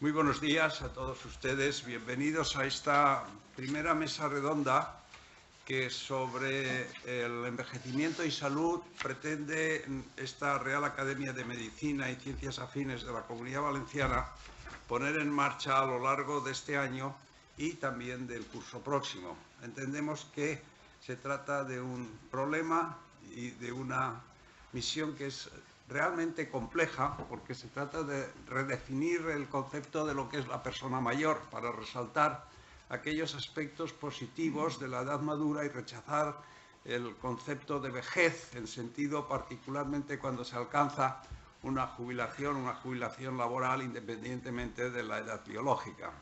Muy buenos días a todos ustedes. Bienvenidos a esta primera mesa redonda que sobre el envejecimiento y salud pretende esta Real Academia de Medicina y Ciencias Afines de la Comunidad Valenciana poner en marcha a lo largo de este año y también del curso próximo. Entendemos que se trata de un problema y de una misión que es realmente compleja, porque se trata de redefinir el concepto de lo que es la persona mayor para resaltar aquellos aspectos positivos de la edad madura y rechazar el concepto de vejez, en sentido particularmente cuando se alcanza una jubilación laboral independientemente de la edad biológica.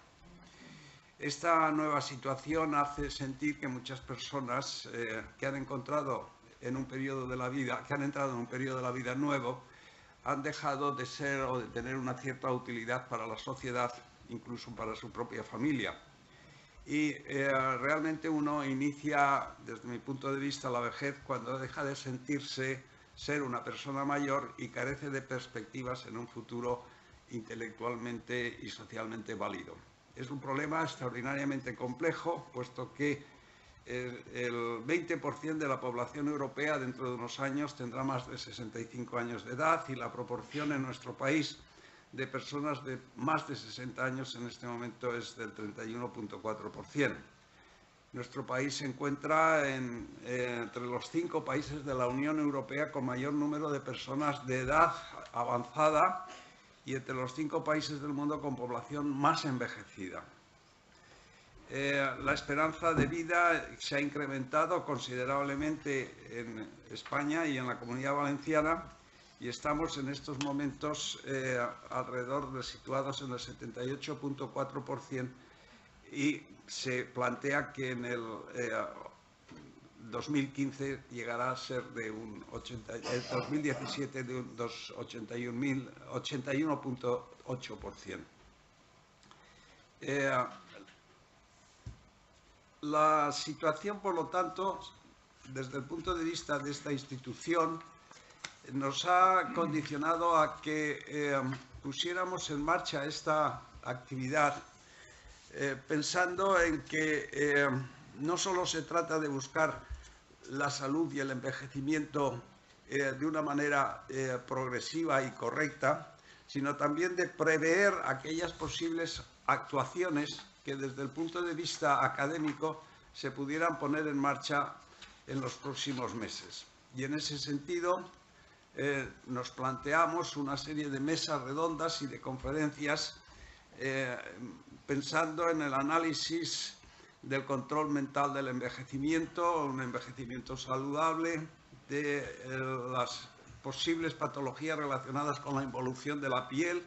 Esta nueva situación hace sentir que muchas personas que han encontrado en un periodo de la vida, que han entrado en un periodo de la vida nuevo, han dejado de ser o de tener una cierta utilidad para la sociedad, incluso para su propia familia. Y realmente uno inicia, desde mi punto de vista, la vejez cuando deja de sentirse ser una persona mayor y carece de perspectivas en un futuro intelectualmente y socialmente válido. Es un problema extraordinariamente complejo, puesto que el 20% de la población europea dentro de unos años tendrá más de 65 años de edad y la proporción en nuestro país de personas de más de 60 años en este momento es del 31,4%. Nuestro país se encuentra entre los 5 países de la Unión Europea con mayor número de personas de edad avanzada y entre los 5 países del mundo con población más envejecida. La esperanza de vida se ha incrementado considerablemente en España y en la Comunidad Valenciana y estamos en estos momentos situados en el 78,4% y se plantea que en el 2015 llegará a ser de un 2017 de un 81,8%. La situación, por lo tanto, desde el punto de vista de esta institución, nos ha condicionado a que pusiéramos en marcha esta actividad pensando en que no solo se trata de buscar la salud y el envejecimiento de una manera progresiva y correcta, sino también de prever aquellas posibles actuaciones que desde el punto de vista académico se pudieran poner en marcha en los próximos meses. Y en ese sentido nos planteamos una serie de mesas redondas y de conferencias pensando en el análisis del control mental del envejecimiento, un envejecimiento saludable, de las posibles patologías relacionadas con la involución de la piel,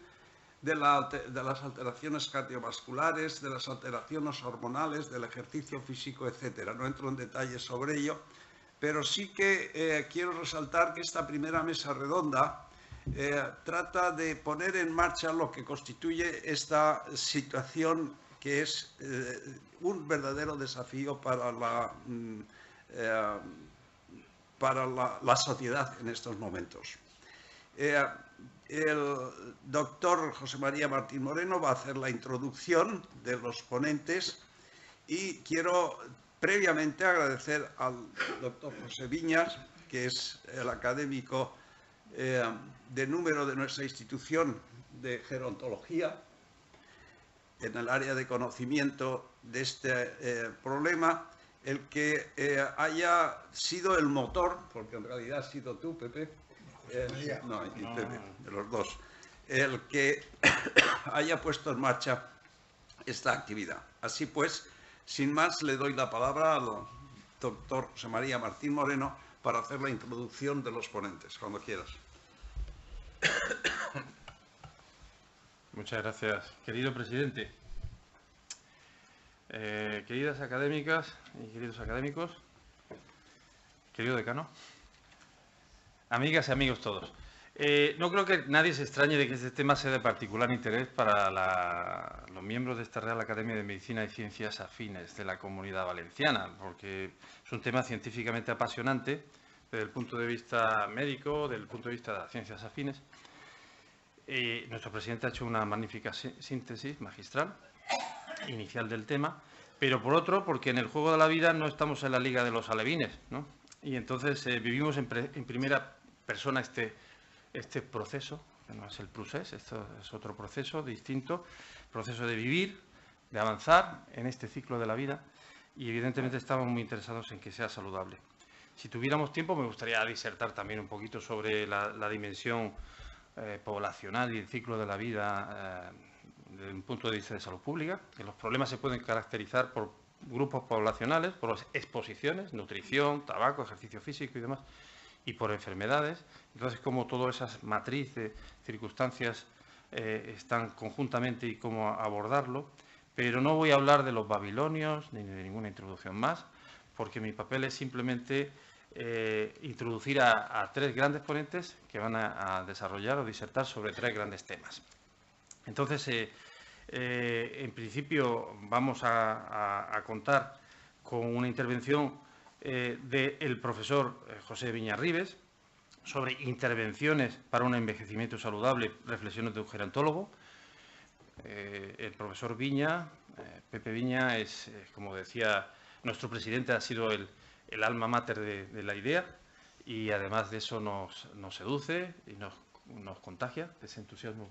de las alteraciones cardiovasculares, de las alteraciones hormonales, del ejercicio físico, etc. No entro en detalles sobre ello, pero sí que quiero resaltar que esta primera mesa redonda trata de poner en marcha lo que constituye esta situación que es un verdadero desafío para la sociedad en estos momentos. El doctor José María Martín Moreno va a hacer la introducción de los ponentes y quiero previamente agradecer al doctor José Viñas, que es el académico de número de nuestra institución de gerontología, en el área de conocimiento de este problema, el que haya sido el motor, porque en realidad has sido tú, Pepe, no, y Pepe, de los dos, el que haya puesto en marcha esta actividad. Así pues, sin más, le doy la palabra al doctor José María Martín Moreno para hacer la introducción de los ponentes, cuando quieras. Muchas gracias, querido presidente. Queridas académicas y queridos académicos, querido decano, amigas y amigos todos. No creo que nadie se extrañe de que este tema sea de particular interés para los miembros de esta Real Academia de Medicina y Ciencias Afines de la Comunidad Valenciana, porque es un tema científicamente apasionante desde el punto de vista médico, desde el punto de vista de las ciencias afines. Nuestro presidente ha hecho una magnífica síntesis magistral, inicial del tema, pero por otro, porque en el juego de la vida no estamos en la liga de los alevines, ¿no? Y entonces vivimos en primera persona este proceso, que no es el procés, esto es otro proceso distinto, proceso de vivir, de avanzar en este ciclo de la vida, y evidentemente estamos muy interesados en que sea saludable. Si tuviéramos tiempo, me gustaría disertar también un poquito sobre la dimensión poblacional y el ciclo de la vida desde un punto de vista de salud pública, que los problemas se pueden caracterizar por grupos poblacionales, por las exposiciones, nutrición, tabaco, ejercicio físico y demás, y por enfermedades. Entonces, cómo todas esas matrices de circunstancias están conjuntamente y cómo abordarlo. Pero no voy a hablar de los babilonios ni de ninguna introducción más, porque mi papel es simplemente introducir a tres grandes ponentes que van a desarrollar o disertar sobre tres grandes temas. Entonces, en principio, vamos a contar con una intervención del profesor José Viñarribes sobre intervenciones para un envejecimiento saludable, reflexiones de un gerontólogo. El profesor Viña, Pepe Viña, es, como decía nuestro presidente, ha sido el alma mater de la idea, y además de eso nos seduce y nos contagia de ese entusiasmo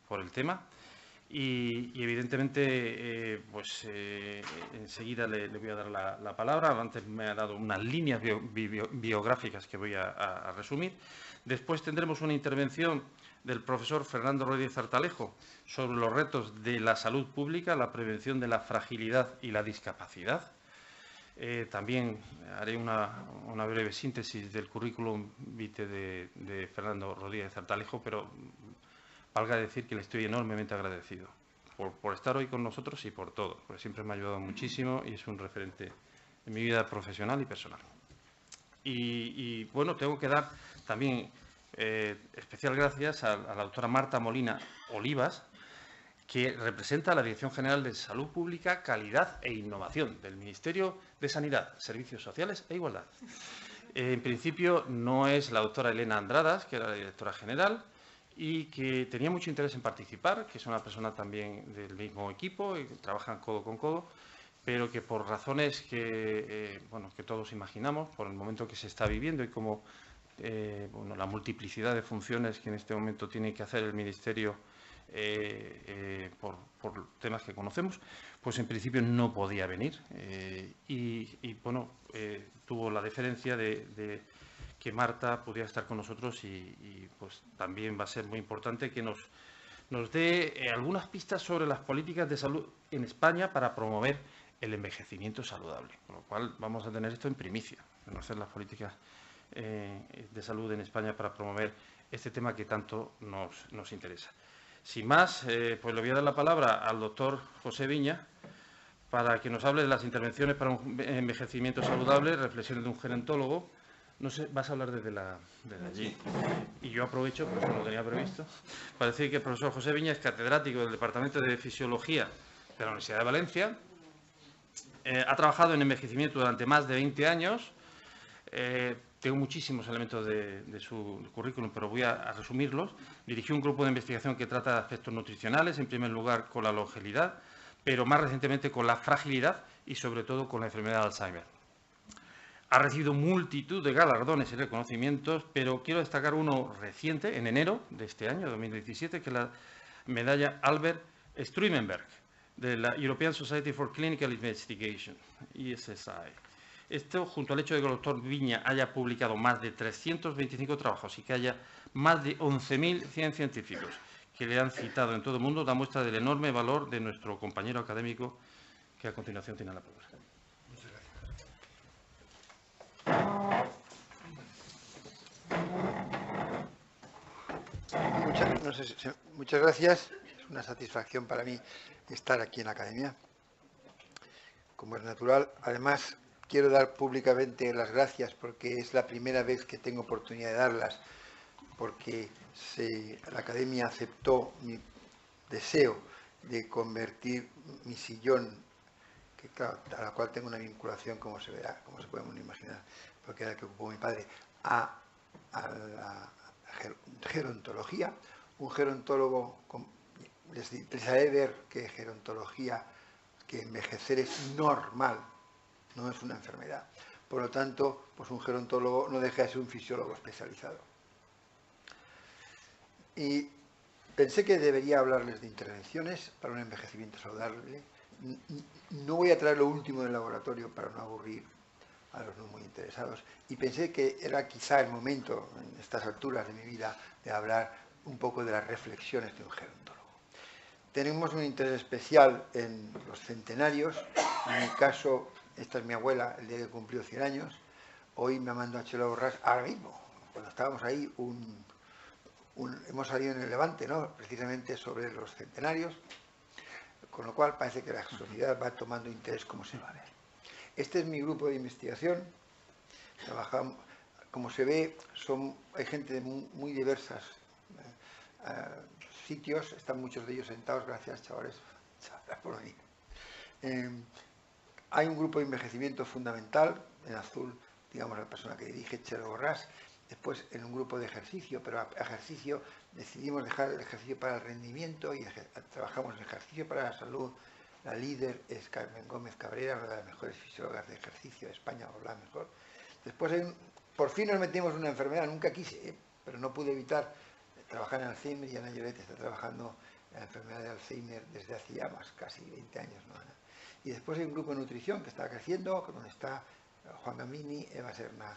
por el tema. Y evidentemente, enseguida le voy a dar la palabra. Antes me ha dado unas líneas biográficas que voy a resumir. Después tendremos una intervención del profesor Fernando Rodríguez Artalejo sobre los retos de la salud pública, la prevención de la fragilidad y la discapacidad. También haré una breve síntesis del currículum vitae de Fernando Rodríguez Artalejo, pero valga decir que le estoy enormemente agradecido por estar hoy con nosotros y por todo, porque siempre me ha ayudado muchísimo y es un referente en mi vida profesional y personal. Y bueno, tengo que dar también especial gracias a la doctora Marta Molina Olivas, que representa la Dirección General de Salud Pública, Calidad e Innovación del Ministerio de Sanidad, Servicios Sociales e Igualdad. En principio no es la doctora Elena Andradas, que era la directora general, y que tenía mucho interés en participar, que es una persona también del mismo equipo y que trabajan codo con codo, pero que por razones que todos imaginamos, por el momento que se está viviendo y como la multiplicidad de funciones que en este momento tiene que hacer el Ministerio por temas que conocemos, pues en principio no podía venir tuvo la deferencia de que Marta pudiera estar con nosotros y pues también va a ser muy importante que nos dé algunas pistas sobre las políticas de salud en España para promover el envejecimiento saludable, con lo cual vamos a tener esto en primicia, conocer las políticas de salud en España para promover este tema que tanto nos interesa. Sin más, pues le voy a dar la palabra al doctor José Viña para que nos hable de las intervenciones para un envejecimiento saludable, reflexiones de un gerontólogo. No sé, vas a hablar desde allí. Y yo aprovecho, pues no lo tenía previsto, para decir que el profesor José Viña es catedrático del Departamento de Fisiología de la Universidad de Valencia. Ha trabajado en envejecimiento durante más de 20 años. Tengo muchísimos elementos de su currículum, pero voy a resumirlos. Dirigió un grupo de investigación que trata de aspectos nutricionales, en primer lugar con la longevidad, pero más recientemente con la fragilidad y sobre todo con la enfermedad de Alzheimer. Ha recibido multitud de galardones y reconocimientos, pero quiero destacar uno reciente, en enero de este año, 2017, que es la medalla Albert Struimenberg, de la European Society for Clinical Investigation, ESSI. Esto, junto al hecho de que el doctor Viña haya publicado más de 325 trabajos y que haya más de 11.100 científicos que le han citado en todo el mundo, da muestra del enorme valor de nuestro compañero académico, que a continuación tiene la palabra. Muchas gracias. Es una satisfacción para mí estar aquí en la Academia, como es natural. Además, quiero dar públicamente las gracias porque es la primera vez que tengo oportunidad de darlas, porque la Academia aceptó mi deseo de convertir mi sillón, que claro, a la cual tengo una vinculación, como se verá, como se puede imaginar, porque era el que ocupó mi padre, a la gerontología, un gerontólogo, les haré ver que gerontología, que envejecer es normal, no es una enfermedad. Por lo tanto, pues un gerontólogo no deja de ser un fisiólogo especializado. Y pensé que debería hablarles de intervenciones para un envejecimiento saludable. No voy a traer lo último del laboratorio para no aburrir a los no muy interesados. Y pensé que era quizá el momento, en estas alturas de mi vida, de hablar un poco de las reflexiones de un gerontólogo. Tenemos un interés especial en los centenarios. En mi caso, esta es mi abuela, el día que cumplió 100 años. Hoy me mandó a Chelo Borrás, ahora mismo, cuando estábamos ahí, hemos salido en el Levante, ¿no?, precisamente sobre los centenarios, con lo cual parece que la sociedad va tomando interés como se va a ver. Este es mi grupo de investigación. Trabajamos, como se ve, hay gente de muy diversas sitios, están muchos de ellos sentados, gracias chavales por venir. Hay un grupo de envejecimiento fundamental, en azul, digamos, la persona que dirige, Chelo Borrás. Después en un grupo de ejercicio, pero ejercicio, decidimos dejar el ejercicio para el rendimiento y trabajamos en ejercicio para la salud. La líder es Carmen Gómez Cabrera, una de las mejores fisiólogas de ejercicio de España, o la mejor. Después por fin nos metimos en una enfermedad, nunca quise, pero no pude evitar trabajar en Alzheimer, y Ana Lloret está trabajando en la enfermedad de Alzheimer desde hace ya casi 20 años, ¿no, Ana? Y después hay un grupo de nutrición que está creciendo, donde está Juan Gamini, Eva Serna,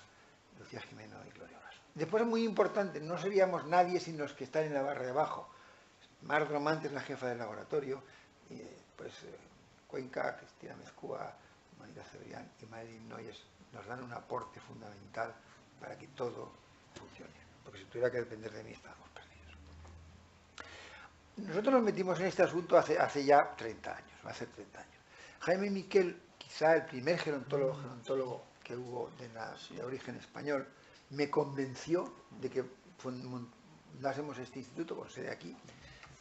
Lucía Jimeno y Gloria Oraso. Después es muy importante, no seríamos nadie sin los que están en la barra de abajo. Mar Romante es la jefa del laboratorio, y Cuenca, Cristina Mezcúa, María Cebrián y Marilyn Noyes nos dan un aporte fundamental para que todo funcione. Porque si tuviera que depender de mí, estábamos perdidos. Nosotros nos metimos en este asunto hace ya 30 años, va a ser 30 años. Jaime Miquel, quizá el primer gerontólogo que hubo de origen español, me convenció de que fundásemos este instituto con sede aquí.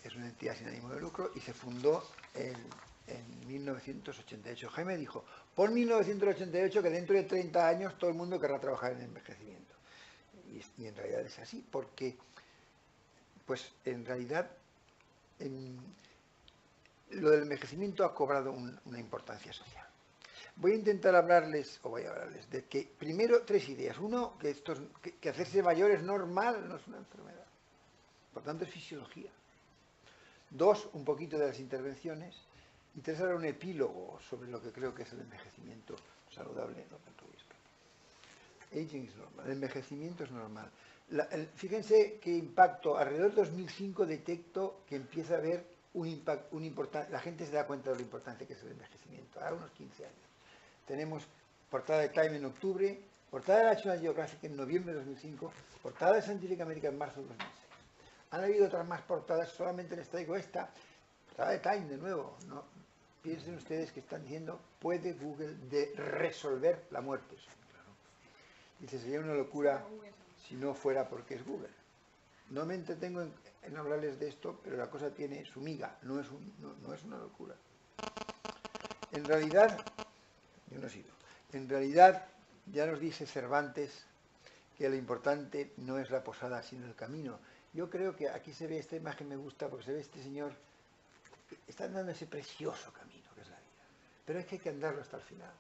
Es una entidad sin ánimo de lucro y se fundó en 1988. Jaime dijo, por 1988, que dentro de 30 años todo el mundo querrá trabajar en envejecimiento. Y en realidad es así, porque pues en realidad lo del envejecimiento ha cobrado una importancia social. Voy a intentar hablarles de que, primero, 3 ideas. Uno, que hacerse mayor es normal, no es una enfermedad. Por tanto, es fisiología. 2, un poquito de las intervenciones. Y 3, ahora un epílogo sobre lo que creo que es el envejecimiento saludable. Aging is normal. El envejecimiento es normal. Fíjense qué impacto. Alrededor de 2005 detecto que empieza a haber la gente se da cuenta de lo importante que es el envejecimiento. Ahora unos 15 años. Tenemos portada de Time en octubre, portada de National Geographic en noviembre de 2005, portada de Scientific American en marzo de 2006. Han habido otras más portadas, solamente les traigo esta, portada de Time de nuevo. No piensen ustedes que están diciendo, ¿puede Google resolver la muerte? Dice, sería una locura si no fuera porque es Google. No me entretengo en hablarles de esto, pero la cosa tiene su miga, no es una locura. En realidad, en realidad, ya nos dice Cervantes que lo importante no es la posada, sino el camino. Yo creo que aquí se ve, esta imagen me gusta, porque se ve este señor, está andando ese precioso camino que es la vida. Pero es que hay que andarlo hasta el final.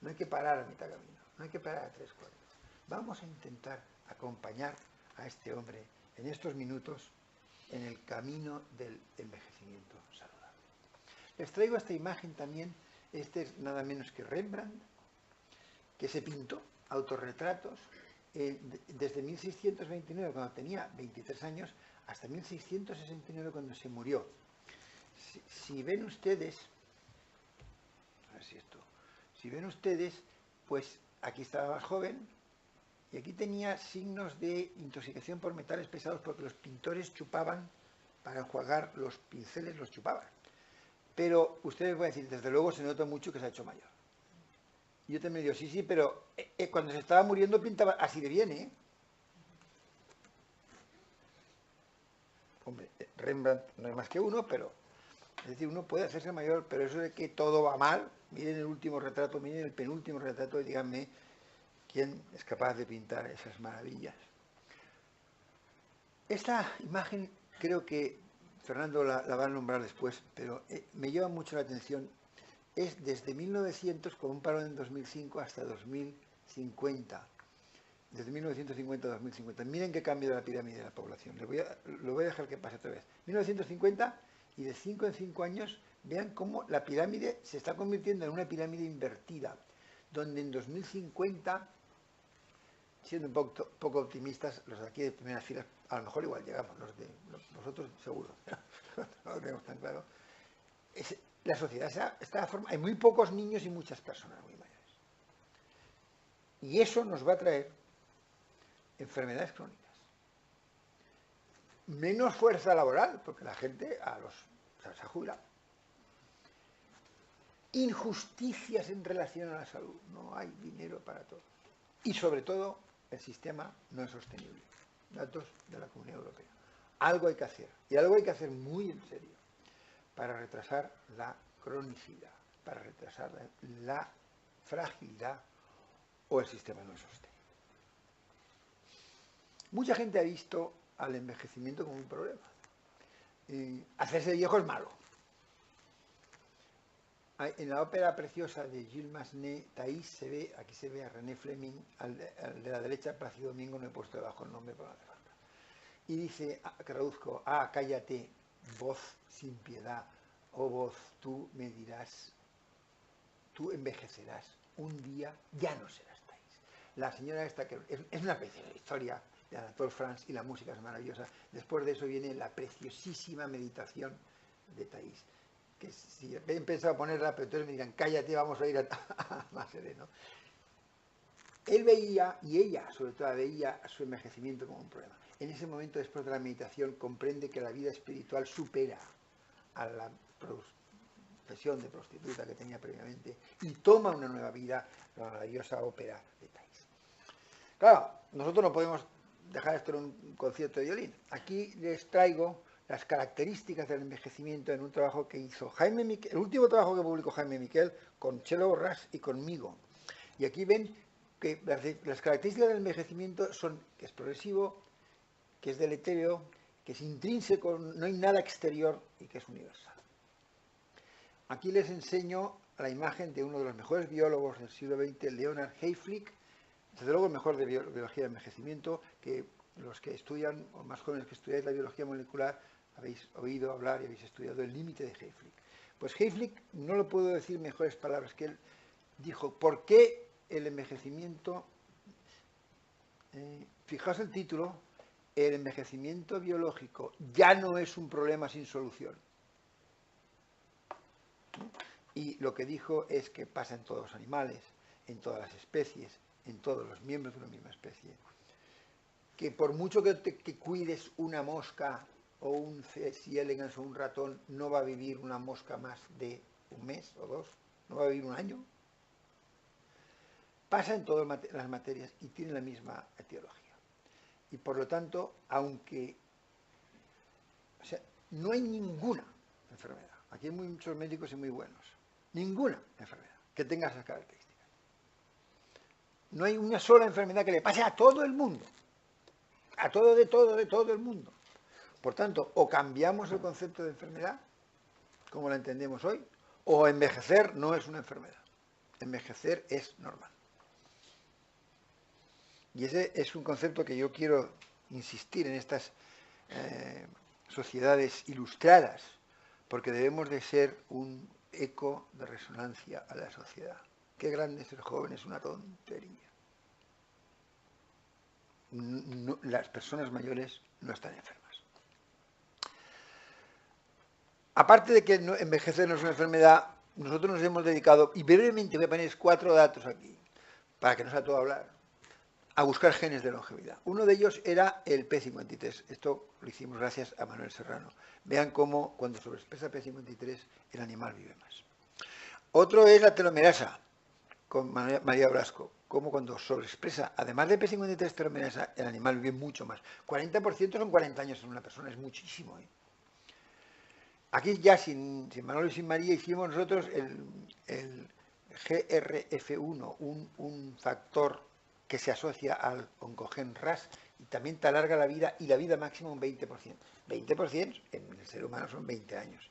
No hay que parar a mitad camino, no hay que parar a 3/4. Vamos a intentar acompañar a este hombre en estos minutos en el camino del envejecimiento saludable. Les traigo esta imagen también. Este es nada menos que Rembrandt, que se pintó autorretratos desde 1629, cuando tenía 23 años, hasta 1669, cuando se murió. Si ven ustedes, a ver si ven ustedes, pues aquí estaba más joven, y aquí tenía signos de intoxicación por metales pesados, porque los pintores chupaban, para enjuagar los pinceles los chupaban. Pero ustedes van a decir, desde luego se nota mucho que se ha hecho mayor. Yo también digo, sí, pero cuando se estaba muriendo pintaba así de bien, ¿eh? Hombre, Rembrandt no es más que uno, pero... Es decir, uno puede hacerse mayor, pero eso de que todo va mal, miren el último retrato, miren el penúltimo retrato y díganme quién es capaz de pintar esas maravillas. Esta imagen creo que Fernando la va a nombrar después, pero me llama mucho la atención, es desde 1900, con un parón en 2005, hasta 2050. Desde 1950 a 2050. Miren qué cambio de la pirámide de la población. Lo voy a dejar que pase otra vez. 1950, y de 5 en 5 años, vean cómo la pirámide se está convirtiendo en una pirámide invertida, donde en 2050, siendo un poco optimistas, los de aquí de primeras filas, a lo mejor igual llegamos, nosotros seguro, no lo tenemos tan claro. La sociedad está formada, hay muy pocos niños y muchas personas muy mayores. Y eso nos va a traer enfermedades crónicas. Menos fuerza laboral, porque la gente se ha jubilado. Injusticias en relación a la salud. No hay dinero para todo. Y sobre todo, el sistema no es sostenible. Datos de la Comunidad Europea. Algo hay que hacer. Y algo hay que hacer muy en serio para retrasar la cronicidad, para retrasar la fragilidad, o el sistema no es sostenible. Mucha gente ha visto al envejecimiento como un problema. Hacerse viejo es malo. En la ópera preciosa de Gilles Massenet, Thais, aquí se ve a René Fleming, al de la derecha, Plácido Domingo, no he puesto debajo el nombre, pero no hace falta. Y dice, que traduzco, cállate, voz sin piedad, oh voz, tú me dirás, tú envejecerás, un día ya no serás Thais. La señora esta, que es una preciosa historia de Anatole France, y la música es maravillosa. Después de eso viene la preciosísima meditación de Thais, que si he pensado ponerla, pero entonces me dirán, cállate, vamos a ir a más sereno. Él veía, y ella sobre todo veía, su envejecimiento como un problema. En ese momento, después de la meditación, comprende que la vida espiritual supera a la profesión de prostituta que tenía previamente y toma una nueva vida, la maravillosa ópera de Thais. Claro, nosotros no podemos dejar esto en un concierto de violín. Aquí les traigo las características del envejecimiento en un trabajo que hizo Jaime Miquel, el último trabajo que publicó Jaime Miquel, con Chelo Borràs y conmigo. Y aquí ven que las características del envejecimiento son que es progresivo, que es deletéreo, que es intrínseco, no hay nada exterior y que es universal. Aquí les enseño la imagen de uno de los mejores biólogos del siglo XX, Leonard Hayflick, desde luego el mejor de biología de envejecimiento, que los que estudian, o más jóvenes que estudiáis la biología molecular, habéis oído hablar y habéis estudiado el límite de Hayflick. Pues Hayflick, no lo puedo decir mejores palabras que él, dijo, ¿por qué el envejecimiento? Fijaos el título, el envejecimiento biológico ya no es un problema sin solución. Y lo que dijo es que pasa en todos los animales, en todas las especies, en todos los miembros de una misma especie. Que por mucho que cuides una mosca o un C. elegans o un ratón, no va a vivir una mosca más de un mes o dos, no va a vivir un año. Pasa en todas las materias y tiene la misma etiología. Y por lo tanto, aunque no hay ninguna enfermedad, aquí hay muchos médicos y muy buenos, ninguna enfermedad que tenga esas características. No hay una sola enfermedad que le pase a todo el mundo, a todo el mundo. Por tanto, o cambiamos el concepto de enfermedad, como la entendemos hoy, o envejecer no es una enfermedad. Envejecer es normal. Y ese es un concepto que yo quiero insistir en estas sociedades ilustradas, porque debemos de ser un eco de resonancia a la sociedad. Qué grande ser joven, es una tontería. No, las personas mayores no están enfermas. Aparte de que envejecer no es una enfermedad, nosotros nos hemos dedicado, y brevemente voy a poner 4 datos aquí, para que no sea todo hablar, a buscar genes de longevidad. Uno de ellos era el P53. Esto lo hicimos gracias a Manuel Serrano. Vean cómo cuando sobreexpresa P53 el animal vive más. Otro es la telomerasa, con María Blasco. Como cuando sobreexpresa, además de P53 telomerasa, el animal vive mucho más. 40% son 40 años en una persona, es muchísimo. Aquí ya sin Manolo y sin María hicimos nosotros el GRF1, un factor que se asocia al oncogen RAS y también te alarga la vida, y la vida máxima un 20%. 20% en el ser humano son 20 años.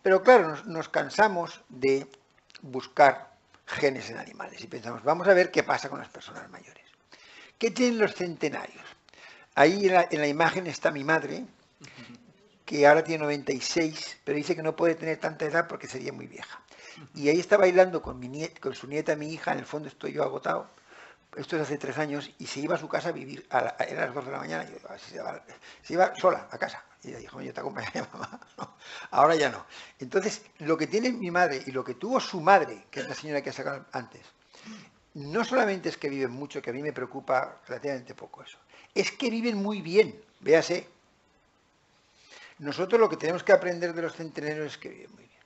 Pero claro, nos cansamos de buscar genes en animales y pensamos, vamos a ver qué pasa con las personas mayores. ¿Qué tienen los centenarios? Ahí en la imagen está mi madre, que ahora tiene 96, pero dice que no puede tener tanta edad porque sería muy vieja. Y ahí está bailando con su nieta, mi hija, en el fondo estoy yo agotado. Esto es hace 3 años, y se iba a su casa a vivir, era las 2 de la mañana, y yo, se iba sola a casa. Y ella dijo, yo te acompañaré, mamá. No, ahora ya no. Entonces, lo que tiene mi madre y lo que tuvo su madre, que es la señora que ha sacado antes, no solamente es que viven mucho, que a mí me preocupa relativamente poco eso, es que viven muy bien, véase. Nosotros lo que tenemos que aprender de los centenarios es que viven muy bien.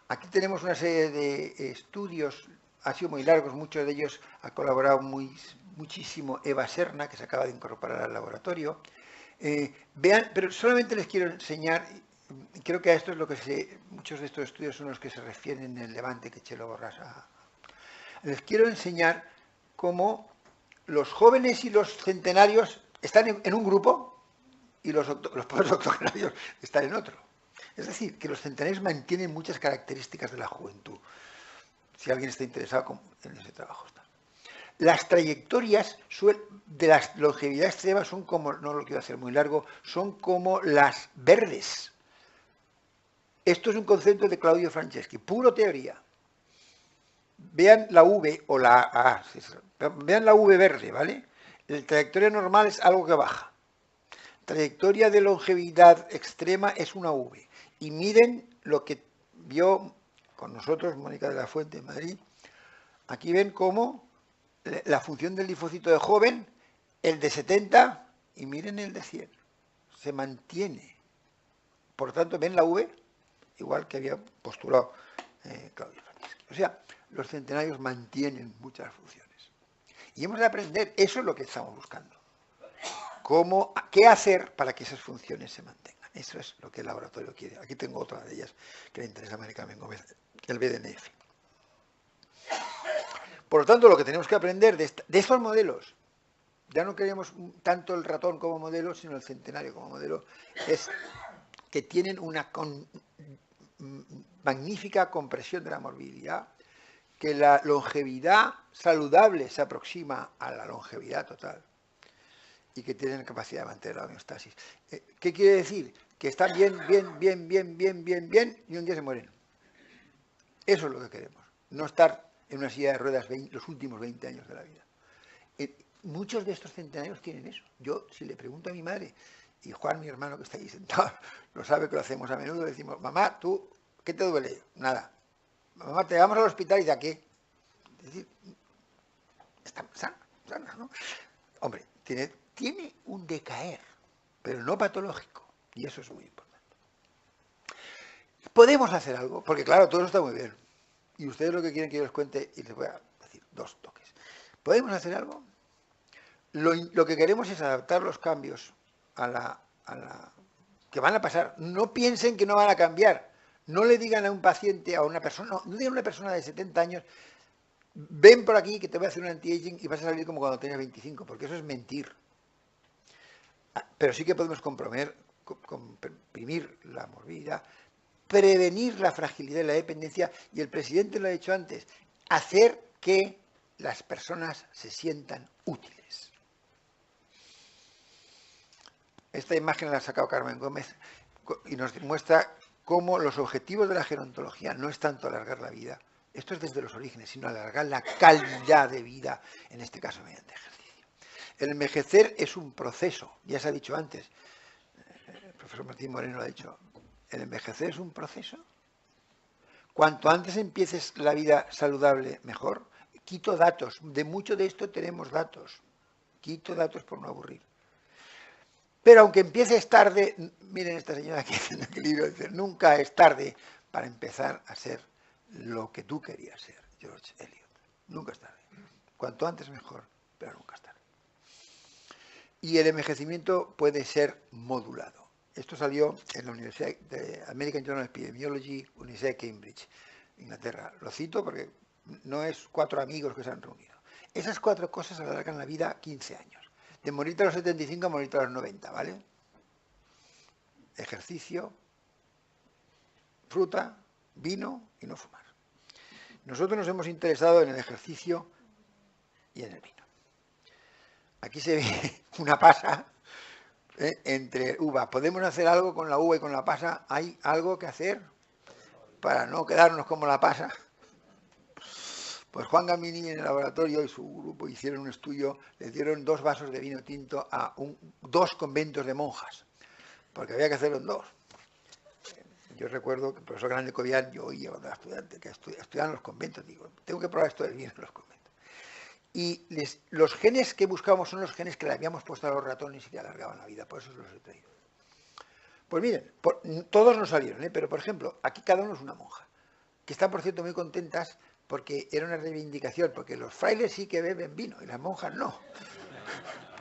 Aquí tenemos una serie de estudios, han sido muy largos, muchos de ellos ha colaborado muchísimo Eva Serna, que se acaba de incorporar al laboratorio. Vean, pero solamente les quiero enseñar, creo que a esto es lo que muchos de estos estudios son los que se refieren en el Levante, que Chelo Borràs les quiero enseñar cómo los jóvenes y los centenarios están en un grupo y los pobres octogenarios están en otro. Es decir, que los centenarios mantienen muchas características de la juventud, si alguien está interesado en ese trabajo. Las trayectorias de la longevidad extrema son como, no lo quiero hacer muy largo, son como las verdes. Esto es un concepto de Claudio Franceschi, puro teoría. Vean la V o la A, vean la V verde, ¿vale? La trayectoria normal es algo que baja. Trayectoria de longevidad extrema es una V. Y miren lo que vio con nosotros Mónica de la Fuente en Madrid. Aquí ven cómo la función del linfocito de joven, el de 70, y miren el de 100. Se mantiene. Por tanto, ven la V, igual que había postulado Claudio Franceschi. O sea, los centenarios mantienen muchas funciones. Y hemos de aprender, eso es lo que estamos buscando. ¿Qué hacer para que esas funciones se mantengan? Eso es lo que el laboratorio quiere. Aquí tengo otra de ellas que le interesa a María Carmen Gómez, el BDNF. Por lo tanto, lo que tenemos que aprender de estos modelos, ya no queremos tanto el ratón como modelo, sino el centenario como modelo, es que tienen una magnífica compresión de la morbilidad, que la longevidad saludable se aproxima a la longevidad total y que tienen capacidad de mantener la homeostasis. ¿Qué quiere decir? Que están bien, y un día se mueren. Eso es lo que queremos. No estar en una silla de ruedas los últimos 20 años de la vida. Muchos de estos centenarios tienen eso. Yo, si le pregunto a mi madre, y Juan, mi hermano que está ahí sentado, lo sabe que lo hacemos a menudo, le decimos, mamá, ¿tú qué te duele? Nada. Mamá, te llevamos al hospital, ¿y de a qué? Es decir, está sana, ¿no? Hombre, tiene un decaer, pero no patológico, y eso es muy importante. ¿Podemos hacer algo? Porque claro, todo eso está muy bien. Y ustedes lo que quieren que yo les cuente, y les voy a decir 2 toques. ¿Podemos hacer algo? Lo que queremos es adaptar los cambios que van a pasar. No piensen que no van a cambiar. No le digan a un paciente, a una persona, no digan a una persona de 70 años, ven por aquí que te voy a hacer un anti-aging y vas a salir como cuando tenías 25, porque eso es mentir. Pero sí que podemos comprimir la morbilidad, prevenir la fragilidad y la dependencia, y el presidente lo ha dicho antes, hacer que las personas se sientan útiles. Esta imagen la ha sacado Carmen Gómez y nos muestra cómo los objetivos de la gerontología no es tanto alargar la vida, esto es desde los orígenes, sino alargar la calidad de vida, en este caso mediante ejercicio. El envejecer es un proceso, ya se ha dicho antes, el profesor Martín Moreno lo ha dicho, el envejecer es un proceso. Cuanto antes empieces la vida saludable, mejor. Quito datos, de mucho de esto tenemos datos, quito datos por no aburrir. Pero aunque empieces tarde, miren esta señora aquí en el libro, dice, nunca es tarde para empezar a ser lo que tú querías ser, George Eliot. Nunca es tarde. Cuanto antes mejor, pero nunca es tarde. Y el envejecimiento puede ser modulado. Esto salió en la Universidad de American Journal of Epidemiology, Universidad de Cambridge, Inglaterra. Lo cito porque no es 4 amigos que se han reunido. Esas 4 cosas alargan la vida 15 años. de morirte a los 75 a morirte a los 90, ¿vale? Ejercicio, fruta, vino y no fumar. Nosotros nos hemos interesado en el ejercicio y en el vino. Aquí se ve una pasa entre uva. ¿Podemos hacer algo con la uva y con la pasa? ¿Hay algo que hacer para no quedarnos como la pasa? Pues Juan Gamini en el laboratorio y su grupo hicieron un estudio, le dieron 2 vasos de vino tinto a 2 conventos de monjas, porque había que hacerlo en 2. Yo recuerdo que el profesor Grande Cobian, yo oía cuando era estudiante, que estudiaban en los conventos, digo, tengo que probar esto del vino en los conventos. Y los genes que buscábamos son los genes que le habíamos puesto a los ratones y que alargaban la vida, por eso los he traído. Pues miren, todos nos salieron, pero por ejemplo, aquí cada uno es una monja, que están por cierto muy contentas porque era una reivindicación, porque los frailes sí que beben vino y las monjas no.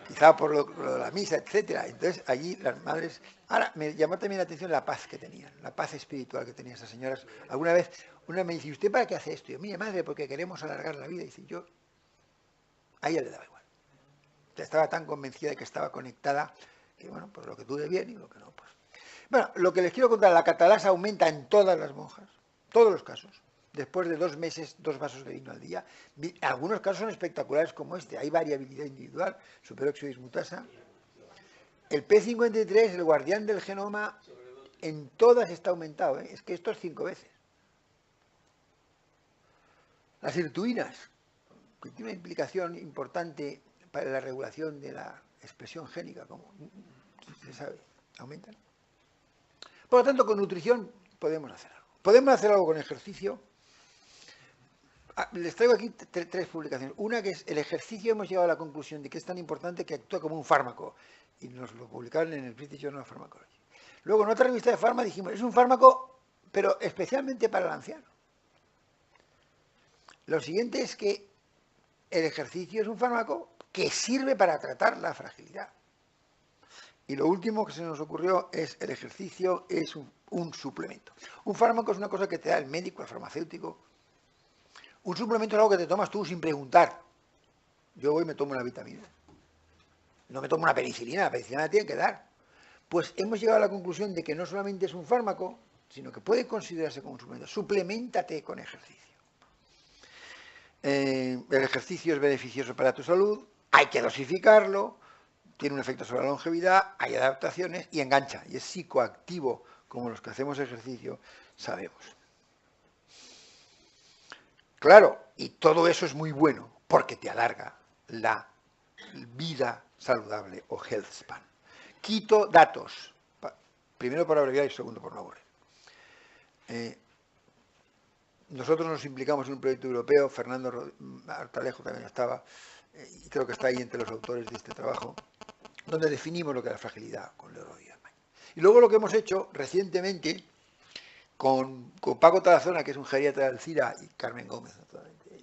Quizá por lo de la misa, etcétera. Entonces allí las madres... Ahora, me llamó también la atención la paz que tenían, la paz espiritual que tenían esas señoras. Alguna vez una me dice, ¿usted para qué hace esto? Y yo, mire madre, porque queremos alargar la vida. Y dice, yo... A ella le daba igual. O sea, estaba tan convencida de que estaba conectada, que bueno, pues lo que tuve bien y lo que no, pues... Bueno, lo que les quiero contar, la catalasa aumenta en todas las monjas, todos los casos. Después de 2 meses, 2 vasos de vino al día. Algunos casos son espectaculares como este. Hay variabilidad individual, superóxido dismutasa. El P53, el guardián del genoma, en todas está aumentado. Es que esto es 5 veces. Las sirtuinas, que tiene una implicación importante para la regulación de la expresión génica, como se sabe, aumentan. Por lo tanto, con nutrición podemos hacer algo. Podemos hacer algo con ejercicio. Les traigo aquí 3 publicaciones. Una que es el ejercicio, hemos llegado a la conclusión de que es tan importante que actúa como un fármaco. Y nos lo publicaron en el British Journal of Pharmacology. Luego, en otra revista de farma dijimos, es un fármaco, pero especialmente para el anciano. Lo siguiente es que el ejercicio es un fármaco que sirve para tratar la fragilidad. Y lo último que se nos ocurrió es el ejercicio es un suplemento. Un fármaco es una cosa que te da el médico, el farmacéutico. Un suplemento es algo que te tomas tú sin preguntar. Yo voy y me tomo una vitamina. No me tomo una penicilina, la penicilina la tiene que dar. Pues hemos llegado a la conclusión de que no solamente es un fármaco, sino que puede considerarse como un suplemento. Supleméntate con ejercicio. El ejercicio es beneficioso para tu salud, hay que dosificarlo, tiene un efecto sobre la longevidad, hay adaptaciones y engancha. Y es psicoactivo, como los que hacemos ejercicio sabemos. Claro, y todo eso es muy bueno, porque te alarga la vida saludable o health span. Quito datos, primero por abreviar y segundo por no aburrir. Nosotros nos implicamos en un proyecto europeo, Fernando Artalejo también estaba, y creo que está ahí entre los autores de este trabajo, donde definimos lo que es la fragilidad con Leroy. Y luego lo que hemos hecho recientemente con Paco Tarazona, que es un geriatra de Alcira, y Carmen Gómez,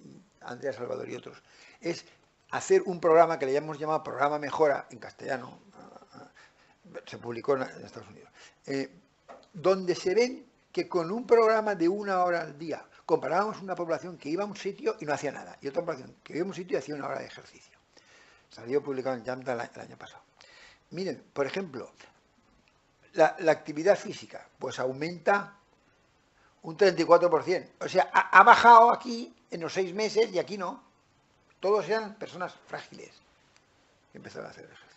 y Andrea Salvador y otros, es hacer un programa que le hemos llamado Programa Mejora, en castellano, se publicó en Estados Unidos, donde se ven que con un programa de 1 hora al día comparábamos una población que iba a un sitio y no hacía nada, y otra población que iba a un sitio y hacía 1 hora de ejercicio. Salió publicado en JAMDA el año pasado. Miren, por ejemplo, la actividad física, pues aumenta un 34%. O sea, ha bajado aquí en los 6 meses y aquí no. Todos eran personas frágiles que empezaron a hacer ejercicio.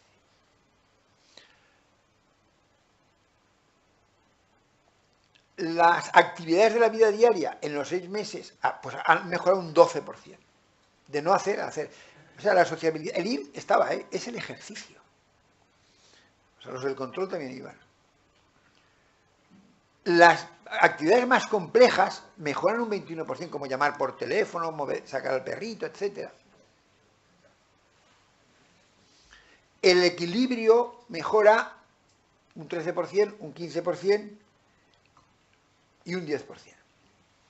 Las actividades de la vida diaria en los 6 meses pues han mejorado un 12%. De no hacer a hacer. O sea, la sociabilidad, el ir estaba, es el ejercicio. O sea, los del control también iban. Las actividades más complejas mejoran un 21%, como llamar por teléfono, sacar al perrito, etc. El equilibrio mejora un 13%, un 15% y un 10%,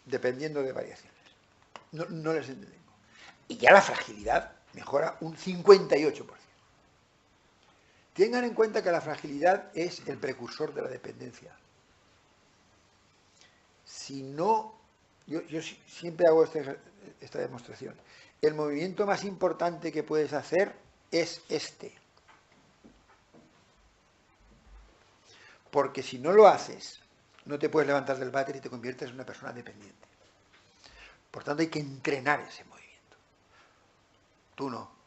dependiendo de variaciones. No les entendemos. Y ya la fragilidad mejora un 58%. Tengan en cuenta que la fragilidad es el precursor de la dependencia. Si no, yo siempre hago esta demostración. El movimiento más importante que puedes hacer es este. porque si no lo haces, no te puedes levantar del váter y te conviertes en una persona dependiente. Por tanto, hay que entrenar ese movimiento. Tú no.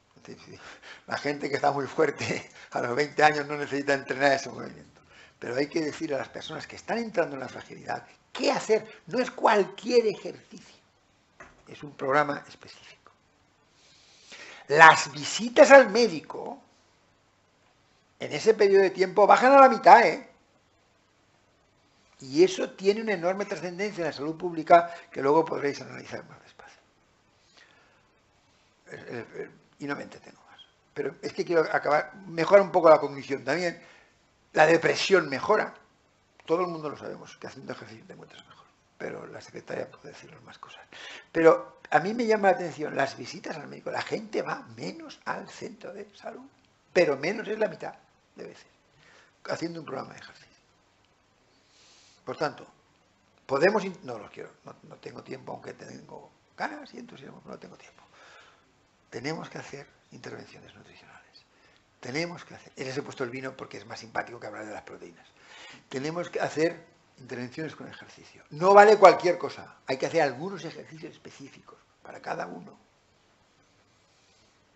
La gente que está muy fuerte a los 20 años no necesita entrenar ese movimiento. Pero hay que decir a las personas que están entrando en la fragilidad qué hacer. No es cualquier ejercicio. Es un programa específico. Las visitas al médico en ese periodo de tiempo bajan a la mitad, Y eso tiene una enorme trascendencia en la salud pública que luego podréis analizar más despacio. Y no me entretengo más. Pero es que quiero acabar, mejora un poco la cognición también. La depresión mejora. Todo el mundo lo sabemos, que haciendo ejercicio te encuentras mejor. Pero la secretaria puede decirnos más cosas. Pero a mí me llama la atención las visitas al médico. La gente va menos al centro de salud. Pero menos es la mitad de veces. Haciendo un programa de ejercicio. Por tanto, podemos... No los quiero. No tengo tiempo, aunque tengo ganas y entusiasmo, pero no tengo tiempo. Tenemos que hacer intervenciones nutricionales. Tenemos que hacer... Les he puesto el vino porque es más simpático que hablar de las proteínas. Tenemos que hacer intervenciones con ejercicio. No vale cualquier cosa. Hay que hacer algunos ejercicios específicos para cada uno.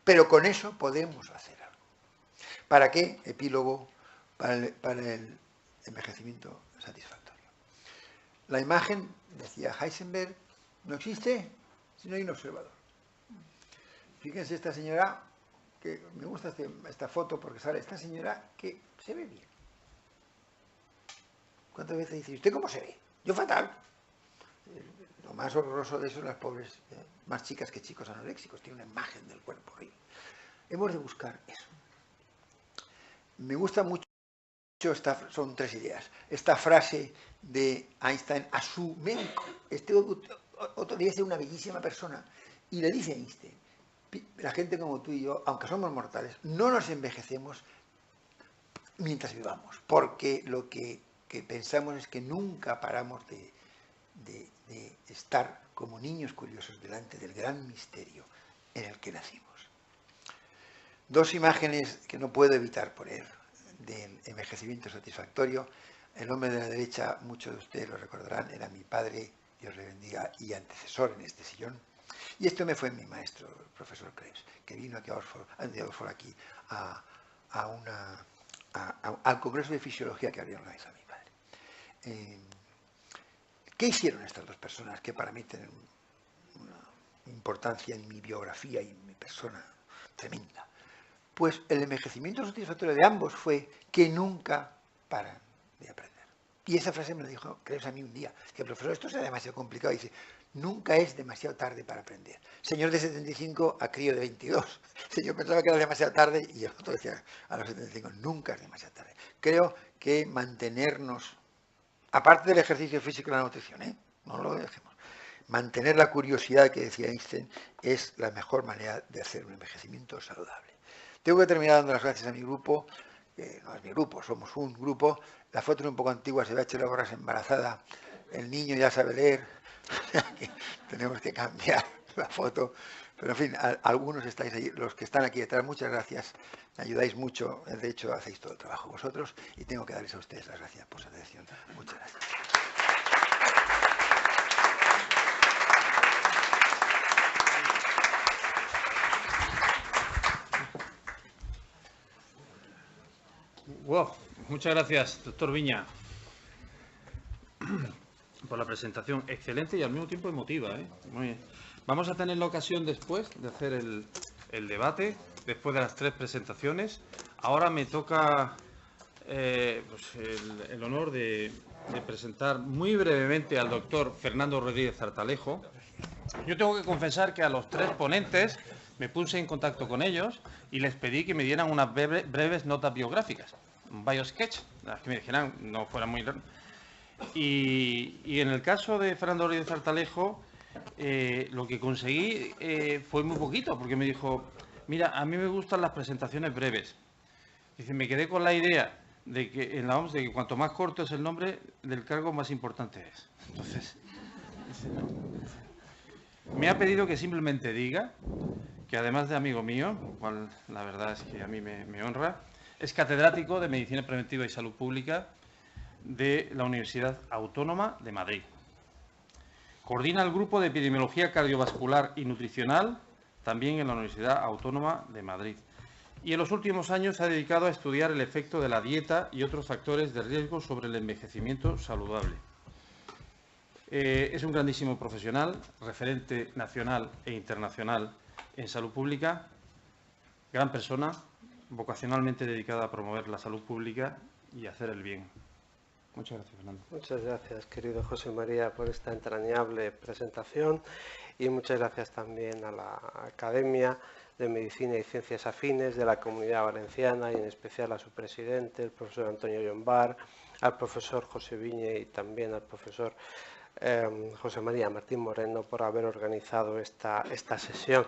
Pero con eso podemos hacer algo. ¿Para qué? Epílogo para el envejecimiento satisfactorio. La imagen, decía Heisenberg, no existe si no hay un observador. Fíjense esta señora, que me gusta esta foto porque sale esta señora que se ve bien. ¿Cuántas veces dice, ¿usted cómo se ve? Yo fatal. Lo más horroroso de eso son las pobres, más chicas que chicos anoréxicos, tienen una imagen del cuerpo horrible. Hemos de buscar eso. Me gusta mucho, son 3 ideas, esta frase de Einstein a su médico. Este otro día es una bellísima persona, y le dice a Einstein, la gente como tú y yo, aunque somos mortales, no nos envejecemos mientras vivamos, porque lo que pensamos es que nunca paramos de estar como niños curiosos delante del gran misterio en el que nacimos. 2 imágenes que no puedo evitar poner del envejecimiento satisfactorio. El hombre de la derecha, muchos de ustedes lo recordarán, era mi padre, Dios le bendiga, y antecesor en este sillón. Y esto me fue mi maestro, el profesor Krebs, que vino aquí a Oxford, al Congreso de Fisiología que había organizado mi padre. ¿Qué hicieron estas 2 personas que para mí tienen una importancia en mi biografía y en mi persona tremenda? Pues el envejecimiento satisfactorio de ambos fue que nunca paran de aprender. Y esa frase me la dijo Krebs a mí un día, que profesor, esto será demasiado complicado. Y dice, nunca es demasiado tarde para aprender. Señor de 75 a crío de 22. Yo pensaba que era demasiado tarde y el otro decía a los 75, nunca es demasiado tarde. Creo que mantenernos, aparte del ejercicio físico y la nutrición, no lo dejemos, mantener la curiosidad que decía Einstein es la mejor manera de hacer un envejecimiento saludable. Tengo que terminar dando las gracias a mi grupo, que no es mi grupo, somos un grupo. La foto es un poco antigua, se ve a Chelo Borras embarazada, el niño ya sabe leer, tenemos que cambiar la foto. Pero en fin, algunos estáis ahí, los que están aquí detrás, muchas gracias, me ayudáis mucho, de hecho hacéis todo el trabajo vosotros y tengo que darles a ustedes las gracias por su atención. Muchas gracias. Wow, muchas gracias, doctor Viña, por la presentación excelente y al mismo tiempo emotiva. Muy bien. Vamos a tener la ocasión después de hacer el debate, después de las 3 presentaciones. Ahora me toca el honor de presentar muy brevemente al doctor Fernando Rodríguez Zartalejo. Yo tengo que confesar que a los 3 ponentes me puse en contacto con ellos y les pedí que me dieran unas breves notas biográficas, un biosketch, las que me dijeran no fueran muy largas. Y en el caso de Fernando Rodríguez Zartalejo, lo que conseguí fue muy poquito, porque me dijo, mira, a mí me gustan las presentaciones breves. Dice, me quedé con la idea de que en la OMS, de que cuanto más corto es el nombre del cargo, más importante es. Entonces, me ha pedido que simplemente diga que además de amigo mío, lo cual la verdad es que a mí me honra, es catedrático de Medicina Preventiva y Salud Pública de la Universidad Autónoma de Madrid. Coordina el Grupo de Epidemiología Cardiovascular y Nutricional, también en la Universidad Autónoma de Madrid. Y en los últimos años se ha dedicado a estudiar el efecto de la dieta y otros factores de riesgo sobre el envejecimiento saludable. Es un grandísimo profesional, referente nacional e internacional en salud pública, gran persona, vocacionalmente dedicada a promover la salud pública y hacer el bien. Muchas gracias, Fernando. Muchas gracias, querido José María, por esta entrañable presentación y muchas gracias también a la Academia de Medicina y Ciencias Afines de la Comunidad Valenciana y en especial a su presidente, el profesor Antonio Llombar, al profesor José Viñe y también al profesor José María Martín Moreno por haber organizado esta sesión.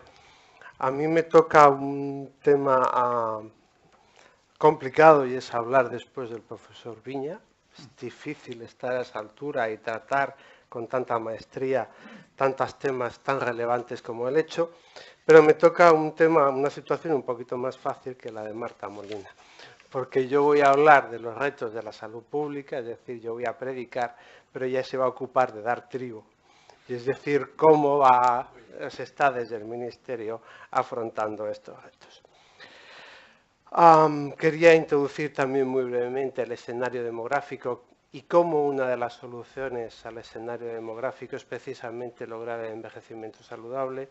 A mí me toca un tema complicado y es hablar después del profesor Viña. Es difícil estar a esa altura y tratar con tanta maestría tantos temas tan relevantes como el hecho, pero me toca una situación un poquito más fácil que la de Marta Molina, porque yo voy a hablar de los retos de la salud pública, es decir, yo voy a predicar, pero ella se va a ocupar de dar trigo, y es decir, cómo se está desde el Ministerio afrontando estos retos. Quería introducir también muy brevemente el escenario demográfico y cómo una de las soluciones al escenario demográfico es precisamente lograr el envejecimiento saludable.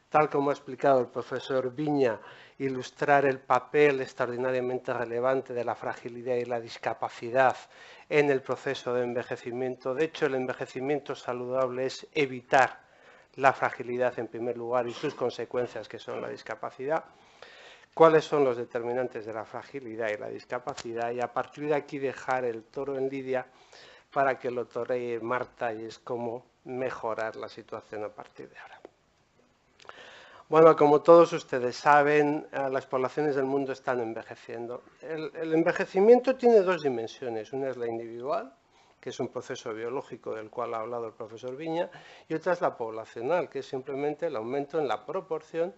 Tal como ha explicado el profesor Viña, ilustrar el papel extraordinariamente relevante de la fragilidad y la discapacidad en el proceso de envejecimiento. De hecho, el envejecimiento saludable es evitar la fragilidad en primer lugar y sus consecuencias, que son la discapacidad. Cuáles son los determinantes de la fragilidad y la discapacidad y a partir de aquí dejar el toro en lidia para que lo toree Marta y es cómo mejorar la situación a partir de ahora. Bueno, como todos ustedes saben, las poblaciones del mundo están envejeciendo. El envejecimiento tiene dos dimensiones. Una es la individual, que es un proceso biológico del cual ha hablado el profesor Viña, y otra es la poblacional, que es simplemente el aumento en la proporción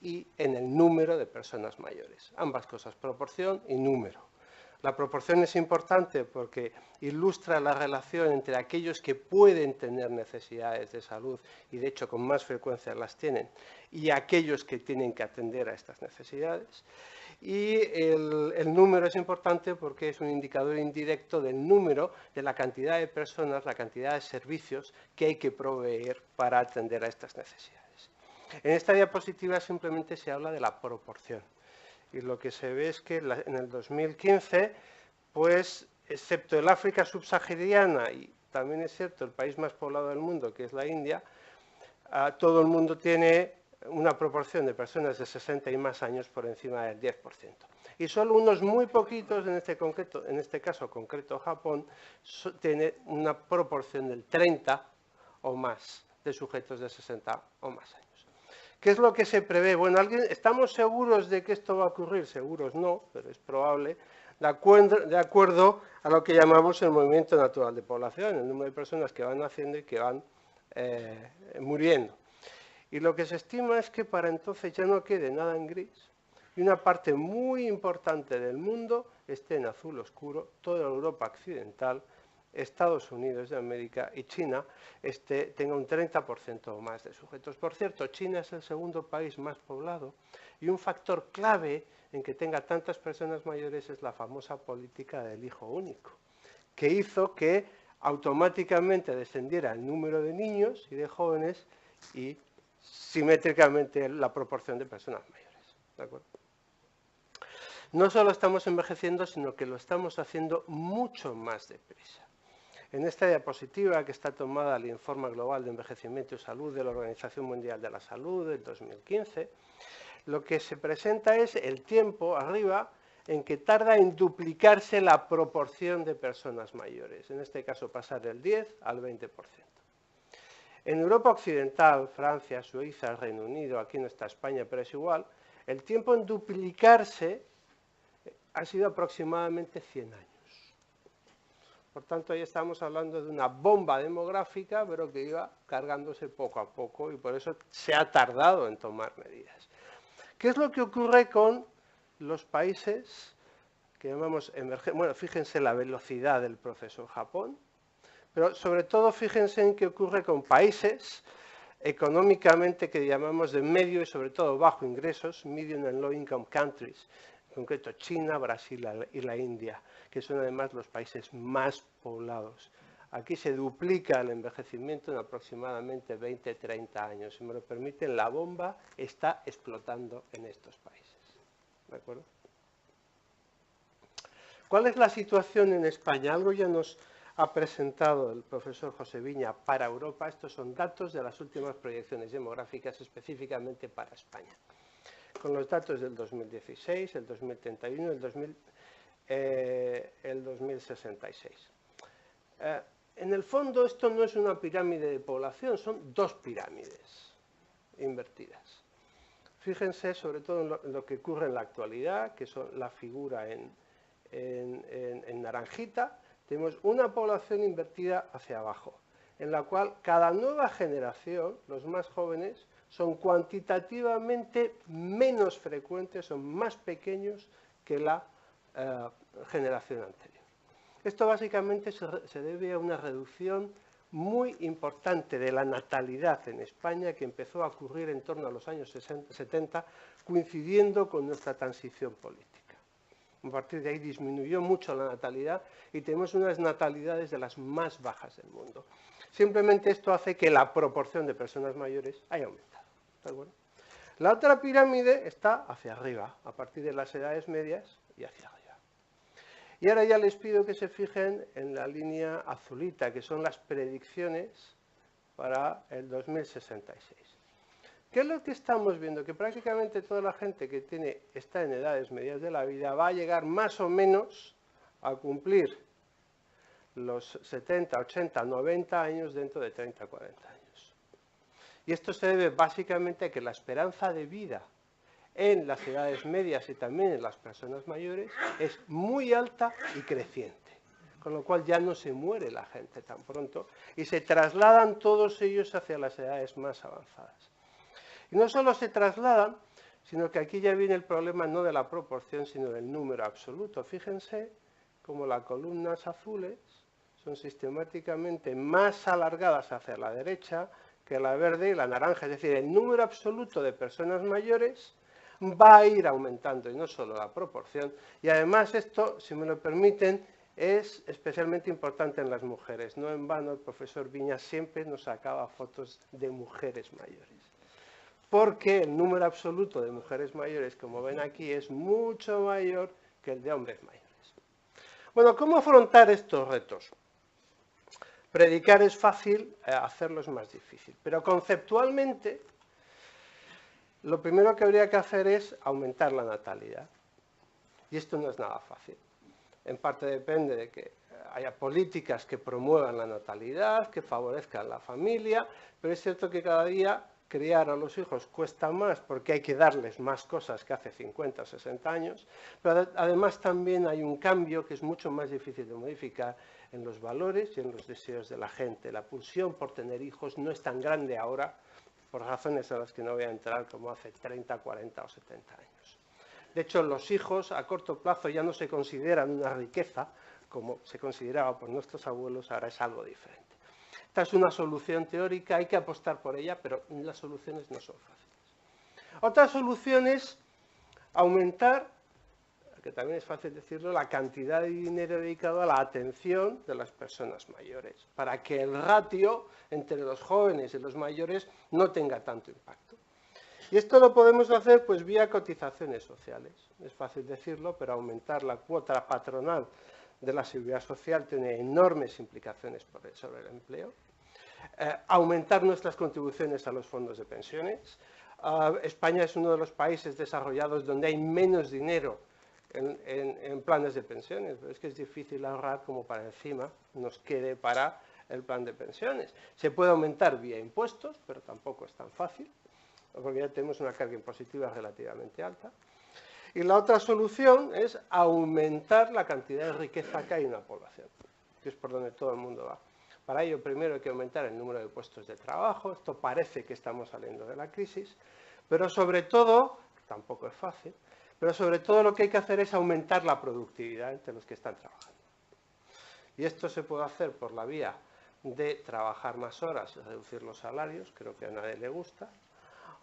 y en el número de personas mayores. Ambas cosas, proporción y número. La proporción es importante porque ilustra la relación entre aquellos que pueden tener necesidades de salud y de hecho con más frecuencia las tienen y aquellos que tienen que atender a estas necesidades. Y el número es importante porque es un indicador indirecto del número, de la cantidad de personas, la cantidad de servicios que hay que proveer para atender a estas necesidades. En esta diapositiva simplemente se habla de la proporción y lo que se ve es que en el 2015, pues, excepto el África subsahariana y también es cierto el país más poblado del mundo, que es la India, todo el mundo tiene una proporción de personas de 60 y más años por encima del 10%. Y solo unos muy poquitos, en este caso concreto Japón, tiene una proporción del 30 o más de sujetos de 60 o más años. ¿Qué es lo que se prevé? Bueno, ¿estamos seguros de que esto va a ocurrir? Seguros no, pero es probable, de acuerdo a lo que llamamos el movimiento natural de población, el número de personas que van naciendo y que van muriendo. Y lo que se estima es que para entonces ya no quede nada en gris y una parte muy importante del mundo esté en azul oscuro, toda Europa occidental, Estados Unidos de América y China tenga un 30% o más de sujetos. Por cierto, China es el segundo país más poblado y un factor clave en que tenga tantas personas mayores es la famosa política del hijo único, que hizo que automáticamente descendiera el número de niños y de jóvenes y simétricamente la proporción de personas mayores. ¿De acuerdo? No solo estamos envejeciendo, sino que lo estamos haciendo mucho más deprisa. En esta diapositiva, que está tomada del Informe Global de Envejecimiento y Salud de la Organización Mundial de la Salud del 2015, lo que se presenta es el tiempo arriba en que tarda en duplicarse la proporción de personas mayores, en este caso pasar del 10 al 20%. En Europa Occidental, Francia, Suiza, Reino Unido, aquí no está España, pero es igual, el tiempo en duplicarse ha sido aproximadamente 100 años. Por tanto, ahí estamos hablando de una bomba demográfica, pero que iba cargándose poco a poco y por eso se ha tardado en tomar medidas. ¿Qué es lo que ocurre con los países que llamamos emergencia. Bueno, fíjense la velocidad del proceso en Japón, pero sobre todo fíjense en qué ocurre con países económicamente que llamamos de medio y sobre todo bajo ingresos, medium and low income countries, en concreto China, Brasil y la India, que son además los países más poblados. Aquí se duplica el envejecimiento en aproximadamente 20-30 años. Si me lo permiten, la bomba está explotando en estos países. ¿De acuerdo? ¿Cuál es la situación en España? Algo ya nos ha presentado el profesor José Viña para Europa. Estos son datos de las últimas proyecciones demográficas específicamente para España. Con los datos del 2016, el 2031 y el 2066. En el fondo esto no es una pirámide de población, son dos pirámides invertidas. Fíjense sobre todo en lo que ocurre en la actualidad, que son la figura en naranjita. Tenemos una población invertida hacia abajo, en la cual cada nueva generación, los más jóvenes, son cuantitativamente menos frecuentes, son más pequeños que la generación anterior. Esto básicamente se debe a una reducción muy importante de la natalidad en España que empezó a ocurrir en torno a los años 70, coincidiendo con nuestra transición política. A partir de ahí disminuyó mucho la natalidad y tenemos unas natalidades de las más bajas del mundo. Simplemente esto hace que la proporción de personas mayores haya aumentado. ¿De acuerdo? La otra pirámide está hacia arriba, a partir de las edades medias y hacia arriba. Y ahora ya les pido que se fijen en la línea azulita, que son las predicciones para el 2066. ¿Qué es lo que estamos viendo? Que prácticamente toda la gente que está en edades medias de la vida va a llegar más o menos a cumplir los 70, 80, 90 años dentro de 30, 40 años. Y esto se debe básicamente a que la esperanza de vida en las edades medias y también en las personas mayores es muy alta y creciente, con lo cual ya no se muere la gente tan pronto y se trasladan todos ellos hacia las edades más avanzadas. Y no solo se trasladan, sino que aquí ya viene el problema no de la proporción, sino del número absoluto. Fíjense cómo las columnas azules son sistemáticamente más alargadas hacia la derecha que la verde y la naranja, es decir, el número absoluto de personas mayores va a ir aumentando, y no solo la proporción. Y además esto, si me lo permiten, es especialmente importante en las mujeres. No en vano el profesor Viñas siempre nos sacaba fotos de mujeres mayores. Porque el número absoluto de mujeres mayores, como ven aquí, es mucho mayor que el de hombres mayores. Bueno, ¿cómo afrontar estos retos? Predicar es fácil, hacerlo es más difícil. Pero conceptualmente, lo primero que habría que hacer es aumentar la natalidad. Y esto no es nada fácil. En parte depende de que haya políticas que promuevan la natalidad, que favorezcan la familia, pero es cierto que cada día criar a los hijos cuesta más porque hay que darles más cosas que hace 50 o 60 años, pero además también hay un cambio que es mucho más difícil de modificar en los valores y en los deseos de la gente. La pulsión por tener hijos no es tan grande ahora, por razones a las que no voy a entrar, como hace 30, 40 o 70 años. De hecho, los hijos a corto plazo ya no se consideran una riqueza, como se consideraba por nuestros abuelos, ahora es algo diferente. Esta es una solución teórica, hay que apostar por ella, pero las soluciones no son fáciles. Otra solución es aumentar, que también es fácil decirlo, la cantidad de dinero dedicado a la atención de las personas mayores, para que el ratio entre los jóvenes y los mayores no tenga tanto impacto. Y esto lo podemos hacer pues vía cotizaciones sociales. Es fácil decirlo, pero aumentar la cuota patronal de la seguridad social tiene enormes implicaciones sobre el empleo. Aumentar nuestras contribuciones a los fondos de pensiones. España es uno de los países desarrollados donde hay menos dinero en planes de pensiones, pero es que es difícil ahorrar como para encima nos quede para el plan de pensiones. Se puede aumentar vía impuestos, pero tampoco es tan fácil, porque ya tenemos una carga impositiva relativamente alta. Y la otra solución es aumentar la cantidad de riqueza que hay en la población, que es por donde todo el mundo va. Para ello, primero hay que aumentar el número de puestos de trabajo. Esto parece que estamos saliendo de la crisis, pero sobre todo, tampoco es fácil, pero sobre todo lo que hay que hacer es aumentar la productividad entre los que están trabajando. Y esto se puede hacer por la vía de trabajar más horas y reducir los salarios, creo que a nadie le gusta,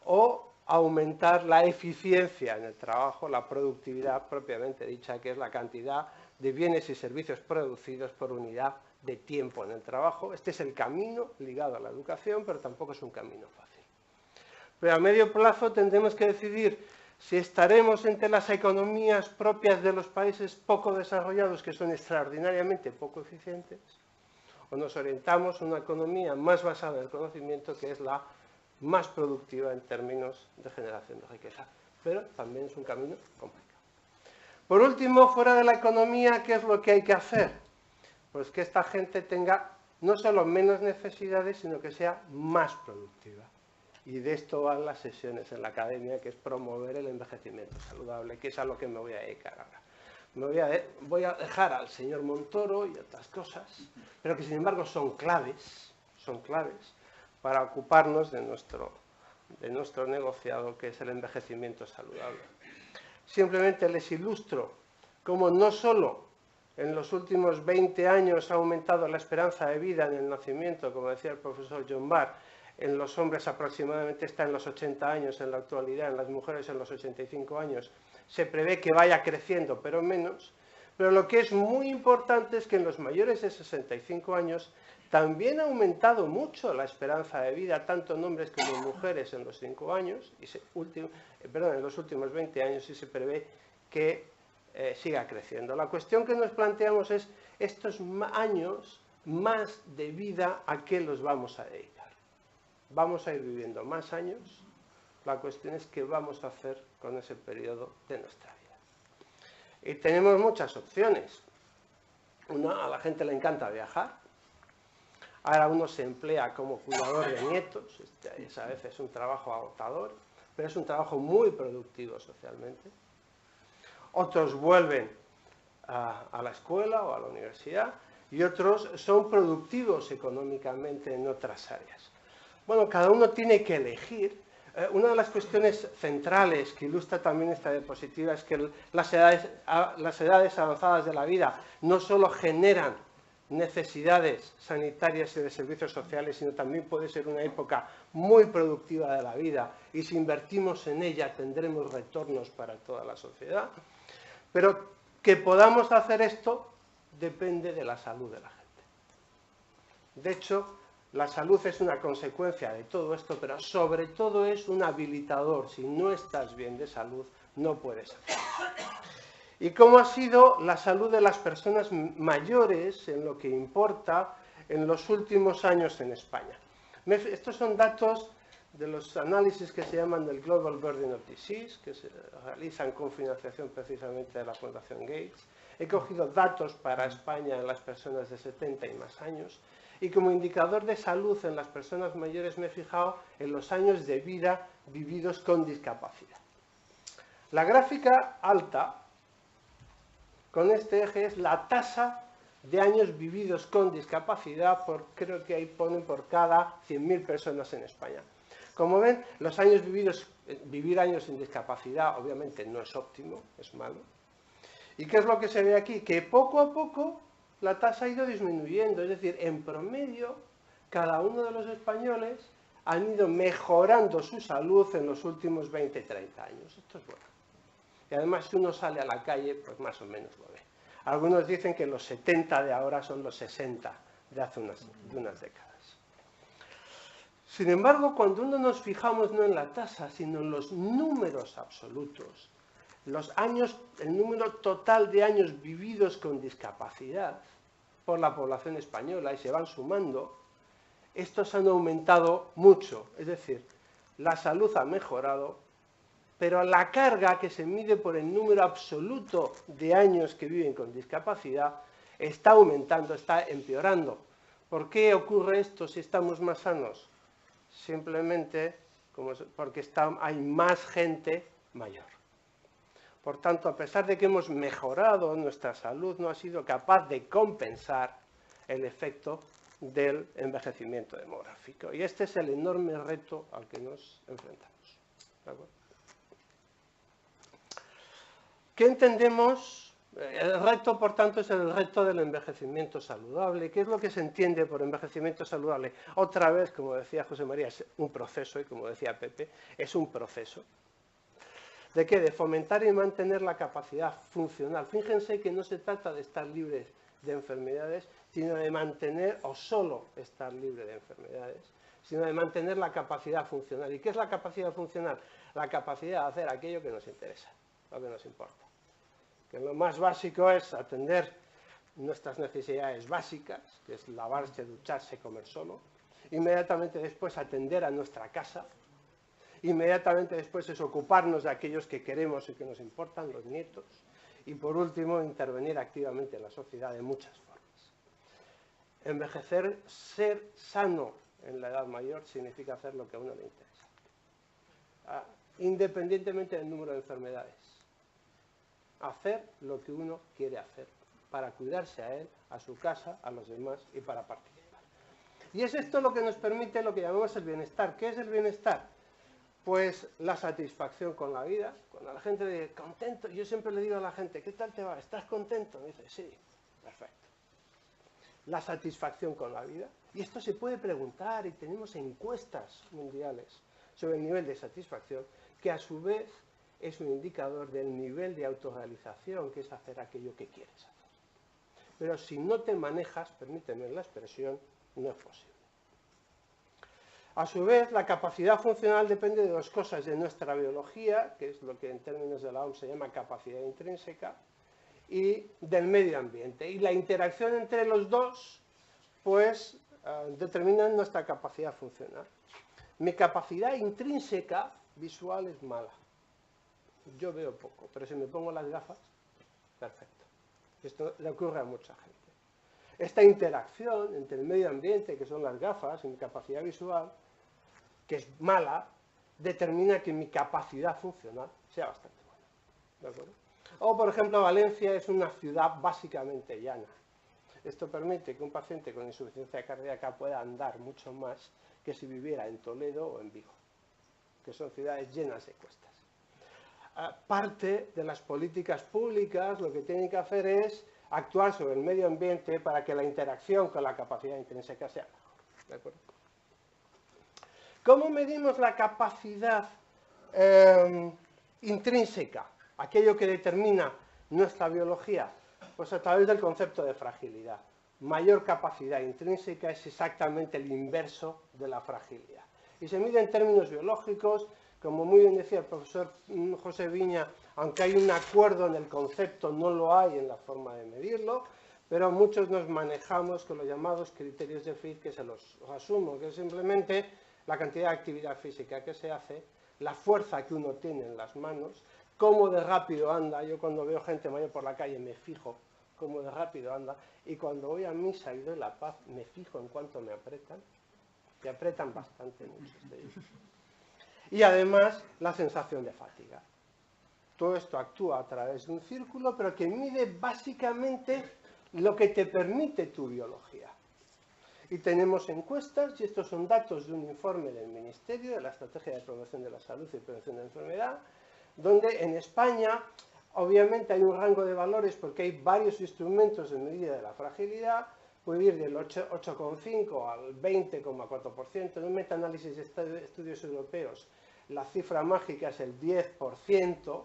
o aumentar la eficiencia en el trabajo, la productividad propiamente dicha, que es la cantidad de bienes y servicios producidos por unidad de tiempo en el trabajo. Este es el camino ligado a la educación, pero tampoco es un camino fácil. Pero a medio plazo tendremos que decidir si estaremos entre las economías propias de los países poco desarrollados, que son extraordinariamente poco eficientes, o nos orientamos a una economía más basada en el conocimiento, que es la más productiva en términos de generación de riqueza. Pero también es un camino complicado. Por último, fuera de la economía, ¿qué es lo que hay que hacer? Pues que esta gente tenga no solo menos necesidades, sino que sea más productiva. Y de esto van las sesiones en la academia, que es promover el envejecimiento saludable, que es a lo que me voy a dedicar ahora. Voy a dejar al señor Montoro y otras cosas, pero que sin embargo son claves para ocuparnos de nuestro negociado, que es el envejecimiento saludable. Simplemente les ilustro cómo no solo en los últimos 20 años ha aumentado la esperanza de vida en el nacimiento, como decía el profesor John Barr. En los hombres aproximadamente está en los 80 años en la actualidad, en las mujeres en los 85 años. Se prevé que vaya creciendo, pero menos. Pero lo que es muy importante es que en los mayores de 65 años también ha aumentado mucho la esperanza de vida, tanto en hombres como en mujeres en los 5 años, en los últimos 20 años, y se prevé que siga creciendo. La cuestión que nos planteamos es estos años más de vida, ¿a qué los vamos a dedicar? Vamos a ir viviendo más años, la cuestión es qué vamos a hacer con ese periodo de nuestra vida. Y tenemos muchas opciones. A la gente le encanta viajar, ahora uno se emplea como cuidador de nietos, a veces es un trabajo agotador, pero es un trabajo muy productivo socialmente. Otros vuelven a la escuela o a la universidad y otros son productivos económicamente en otras áreas. Bueno, cada uno tiene que elegir. Una de las cuestiones centrales que ilustra también esta diapositiva es que las edades avanzadas de la vida no solo generan necesidades sanitarias y de servicios sociales, sino también puede ser una época muy productiva de la vida, y si invertimos en ella tendremos retornos para toda la sociedad. Pero que podamos hacer esto depende de la salud de la gente. De hecho, la salud es una consecuencia de todo esto, pero sobre todo es un habilitador. Si no estás bien de salud, no puedes hacerlo. ¿Y cómo ha sido la salud de las personas mayores en lo que importa en los últimos años en España? Estos son datos de los análisis que se llaman del Global Burden of Disease, que se realizan con financiación precisamente de la Fundación Gates. He cogido datos para España en las personas de 70 y más años, y como indicador de salud en las personas mayores me he fijado en los años de vida vividos con discapacidad. La gráfica alta, con este eje, es la tasa de años vividos con discapacidad, creo que ahí ponen por cada 100.000 personas en España. Como ven, los años vivir años sin discapacidad obviamente no es óptimo, es malo. ¿Y qué es lo que se ve aquí? Que poco a poco la tasa ha ido disminuyendo, es decir, en promedio, cada uno de los españoles han ido mejorando su salud en los últimos 20-30 años. Esto es bueno. Y además, si uno sale a la calle, pues más o menos lo ve. Algunos dicen que los 70 de ahora son los 60 de hace unas décadas. Sin embargo, cuando uno nos fijamos no en la tasa, sino en los números absolutos, el número total de años vividos con discapacidad por la población española, y se van sumando, estos han aumentado mucho. Es decir, la salud ha mejorado, pero la carga que se mide por el número absoluto de años que viven con discapacidad está aumentando, está empeorando. ¿Por qué ocurre esto si estamos más sanos? Simplemente porque hay más gente mayor. Por tanto, a pesar de que hemos mejorado nuestra salud, no ha sido capaz de compensar el efecto del envejecimiento demográfico. Y este es el enorme reto al que nos enfrentamos. ¿De acuerdo? ¿Qué entendemos? El reto, por tanto, es el reto del envejecimiento saludable. ¿Qué es lo que se entiende por envejecimiento saludable? Otra vez, como decía José María, es un proceso, y como decía Pepe, es un proceso. ¿De qué? De fomentar y mantener la capacidad funcional. Fíjense que no se trata de estar libres de enfermedades, sino de mantener, o solo estar libre de enfermedades, sino de mantener la capacidad funcional. ¿Y qué es la capacidad funcional? La capacidad de hacer aquello que nos interesa, lo que nos importa. Que lo más básico es atender nuestras necesidades básicas, que es lavarse, ducharse, comer solo. Inmediatamente después atender a nuestra casa. Inmediatamente después es ocuparnos de aquellos que queremos y que nos importan, los nietos. Y por último, intervenir activamente en la sociedad de muchas formas. Envejecer, ser sano en la edad mayor, significa hacer lo que a uno le interesa. Independientemente del número de enfermedades. Hacer lo que uno quiere hacer, para cuidarse a él, a su casa, a los demás y para participar. Y es esto lo que nos permite lo que llamamos el bienestar. ¿Qué es el bienestar? Pues la satisfacción con la vida. Cuando la gente dice, contento, yo siempre le digo a la gente, ¿qué tal te va? ¿Estás contento? Me dice, sí, perfecto. La satisfacción con la vida. Y esto se puede preguntar, y tenemos encuestas mundiales sobre el nivel de satisfacción, que a su vez es un indicador del nivel de autorrealización, que es hacer aquello que quieres hacer. Pero si no te manejas, permíteme la expresión, no es posible. A su vez, la capacidad funcional depende de dos cosas, de nuestra biología, que es lo que en términos de la OMS se llama capacidad intrínseca, y del medio ambiente. Y la interacción entre los dos, pues, determinan nuestra capacidad funcional. Mi capacidad intrínseca visual es mala. Yo veo poco, pero si me pongo las gafas, perfecto. Esto le ocurre a mucha gente. Esta interacción entre el medio ambiente, que son las gafas, y mi capacidad visual, que es mala, determina que mi capacidad funcional sea bastante buena. ¿De acuerdo? O, por ejemplo, Valencia es una ciudad básicamente llana. Esto permite que un paciente con insuficiencia cardíaca pueda andar mucho más que si viviera en Toledo o en Vigo, que son ciudades llenas de cuestas. Parte de las políticas públicas lo que tienen que hacer es actuar sobre el medio ambiente para que la interacción con la capacidad intrínseca sea mejor. ¿De acuerdo? ¿Cómo medimos la capacidad intrínseca? Aquello que determina nuestra biología. Pues a través del concepto de fragilidad. Mayor capacidad intrínseca es exactamente el inverso de la fragilidad. Y se mide en términos biológicos. Como muy bien decía el profesor José Viña, aunque hay un acuerdo en el concepto, no lo hay en la forma de medirlo, pero muchos nos manejamos con los llamados criterios de Field, que se los resumo, que es simplemente la cantidad de actividad física que se hace, la fuerza que uno tiene en las manos, cómo de rápido anda. Yo cuando veo gente mayor por la calle me fijo cómo de rápido anda, y cuando voy a misa y doy la paz me fijo en cuánto me apretan, que apretan bastante muchos de ellos. Y además la sensación de fatiga. Todo esto actúa a través de un círculo, pero que mide básicamente lo que te permite tu biología. Y tenemos encuestas, y estos son datos de un informe del Ministerio de la Estrategia de Promoción de la Salud y Prevención de la Enfermedad, donde en España obviamente hay un rango de valores porque hay varios instrumentos de medida de la fragilidad. Puede ir del 8,5 al 20,4%. En un metaanálisis de estudios europeos, la cifra mágica es el 10%.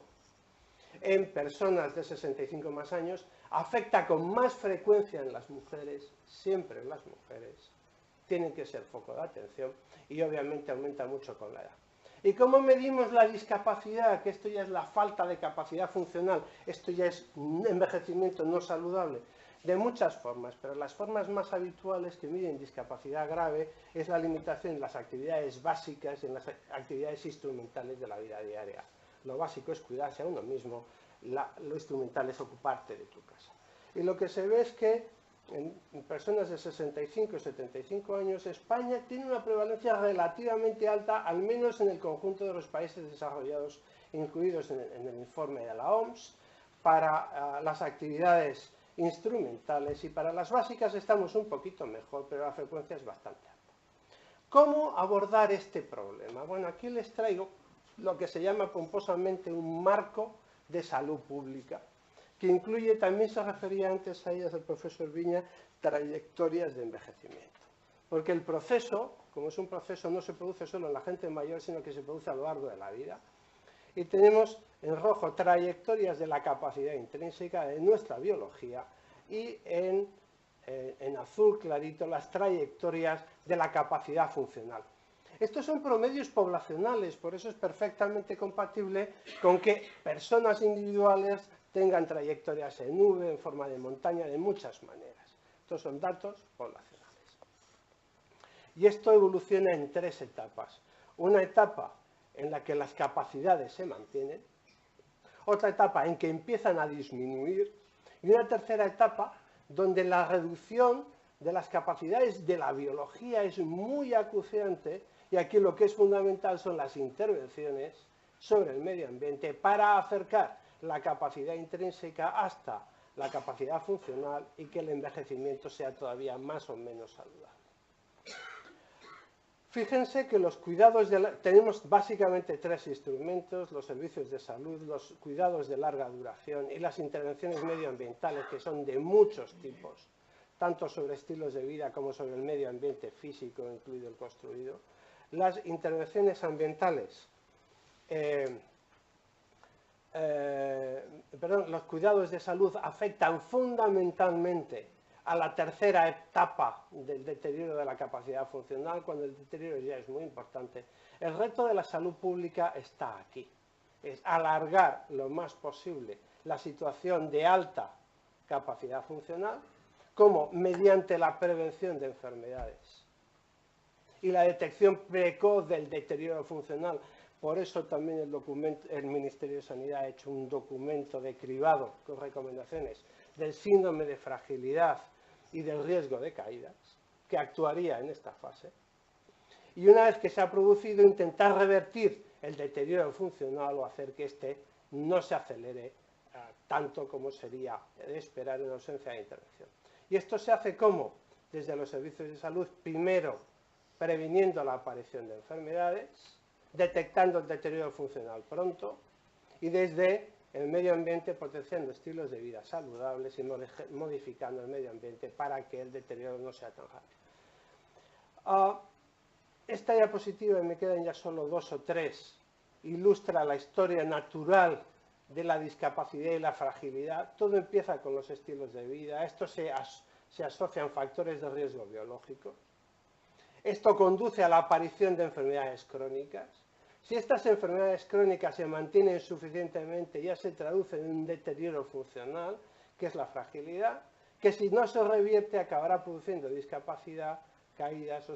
En personas de 65 más años, afecta con más frecuencia en las mujeres, siempre en las mujeres. Tienen que ser foco de atención y obviamente aumenta mucho con la edad. ¿Y cómo medimos la discapacidad? Que esto ya es la falta de capacidad funcional, esto ya es un envejecimiento no saludable. De muchas formas, pero las formas más habituales que miden discapacidad grave es la limitación en las actividades básicas y en las actividades instrumentales de la vida diaria. Lo básico es cuidarse a uno mismo, lo instrumental es ocuparte de tu casa. Y lo que se ve es que en personas de 65 y 75 años, España tiene una prevalencia relativamente alta, al menos en el conjunto de los países desarrollados incluidos en el informe de la OMS, para las actividades instrumentales, y para las básicas estamos un poquito mejor, pero la frecuencia es bastante alta. ¿Cómo abordar este problema? Bueno, aquí les traigo lo que se llama pomposamente un marco de salud pública, que incluye, también se refería antes a ellas el profesor Viña, trayectorias de envejecimiento. Porque el proceso, como es un proceso, no se produce solo en la gente mayor, sino que se produce a lo largo de la vida. Y tenemos en rojo trayectorias de la capacidad intrínseca de nuestra biología y en azul clarito las trayectorias de la capacidad funcional. Estos son promedios poblacionales, por eso es perfectamente compatible con que personas individuales tengan trayectorias en V, en forma de montaña, de muchas maneras. Estos son datos poblacionales. Y esto evoluciona en 3 etapas. Una etapa en la que las capacidades se mantienen, otra etapa en que empiezan a disminuir y una tercera etapa donde la reducción de las capacidades de la biología es muy acuciante y aquí lo que es fundamental son las intervenciones sobre el medio ambiente para acercar la capacidad intrínseca hasta la capacidad funcional y que el envejecimiento sea todavía más o menos saludable. Fíjense que los cuidados tenemos básicamente 3 instrumentos: los servicios de salud, los cuidados de larga duración y las intervenciones medioambientales, que son de muchos tipos, tanto sobre estilos de vida como sobre el medio ambiente físico, incluido el construido. Las intervenciones ambientales, los cuidados de salud afectan fundamentalmente a la tercera etapa del deterioro de la capacidad funcional, cuando el deterioro ya es muy importante. El reto de la salud pública está aquí, es alargar lo más posible la situación de alta capacidad funcional, como mediante la prevención de enfermedades y la detección precoz del deterioro funcional. Por eso también el Ministerio de Sanidad ha hecho un documento de cribado con recomendaciones del síndrome de fragilidad y del riesgo de caídas, que actuaría en esta fase. Y una vez que se ha producido, intentar revertir el deterioro funcional o hacer que éste no se acelere tanto como sería de esperar en ausencia de intervención. Y esto se hace ¿cómo? Desde los servicios de salud, primero previniendo la aparición de enfermedades, detectando el deterioro funcional pronto, y desde el medio ambiente potenciando estilos de vida saludables y modificando el medio ambiente para que el deterioro no sea tan rápido. Esta diapositiva, y me quedan ya solo 2 o 3, ilustra la historia natural de la discapacidad y la fragilidad. Todo empieza con los estilos de vida. Esto se asocian factores de riesgo biológico. Esto conduce a la aparición de enfermedades crónicas. Si estas enfermedades crónicas se mantienen suficientemente, ya se traducen en un deterioro funcional, que es la fragilidad, que si no se revierte acabará produciendo discapacidad, caídas,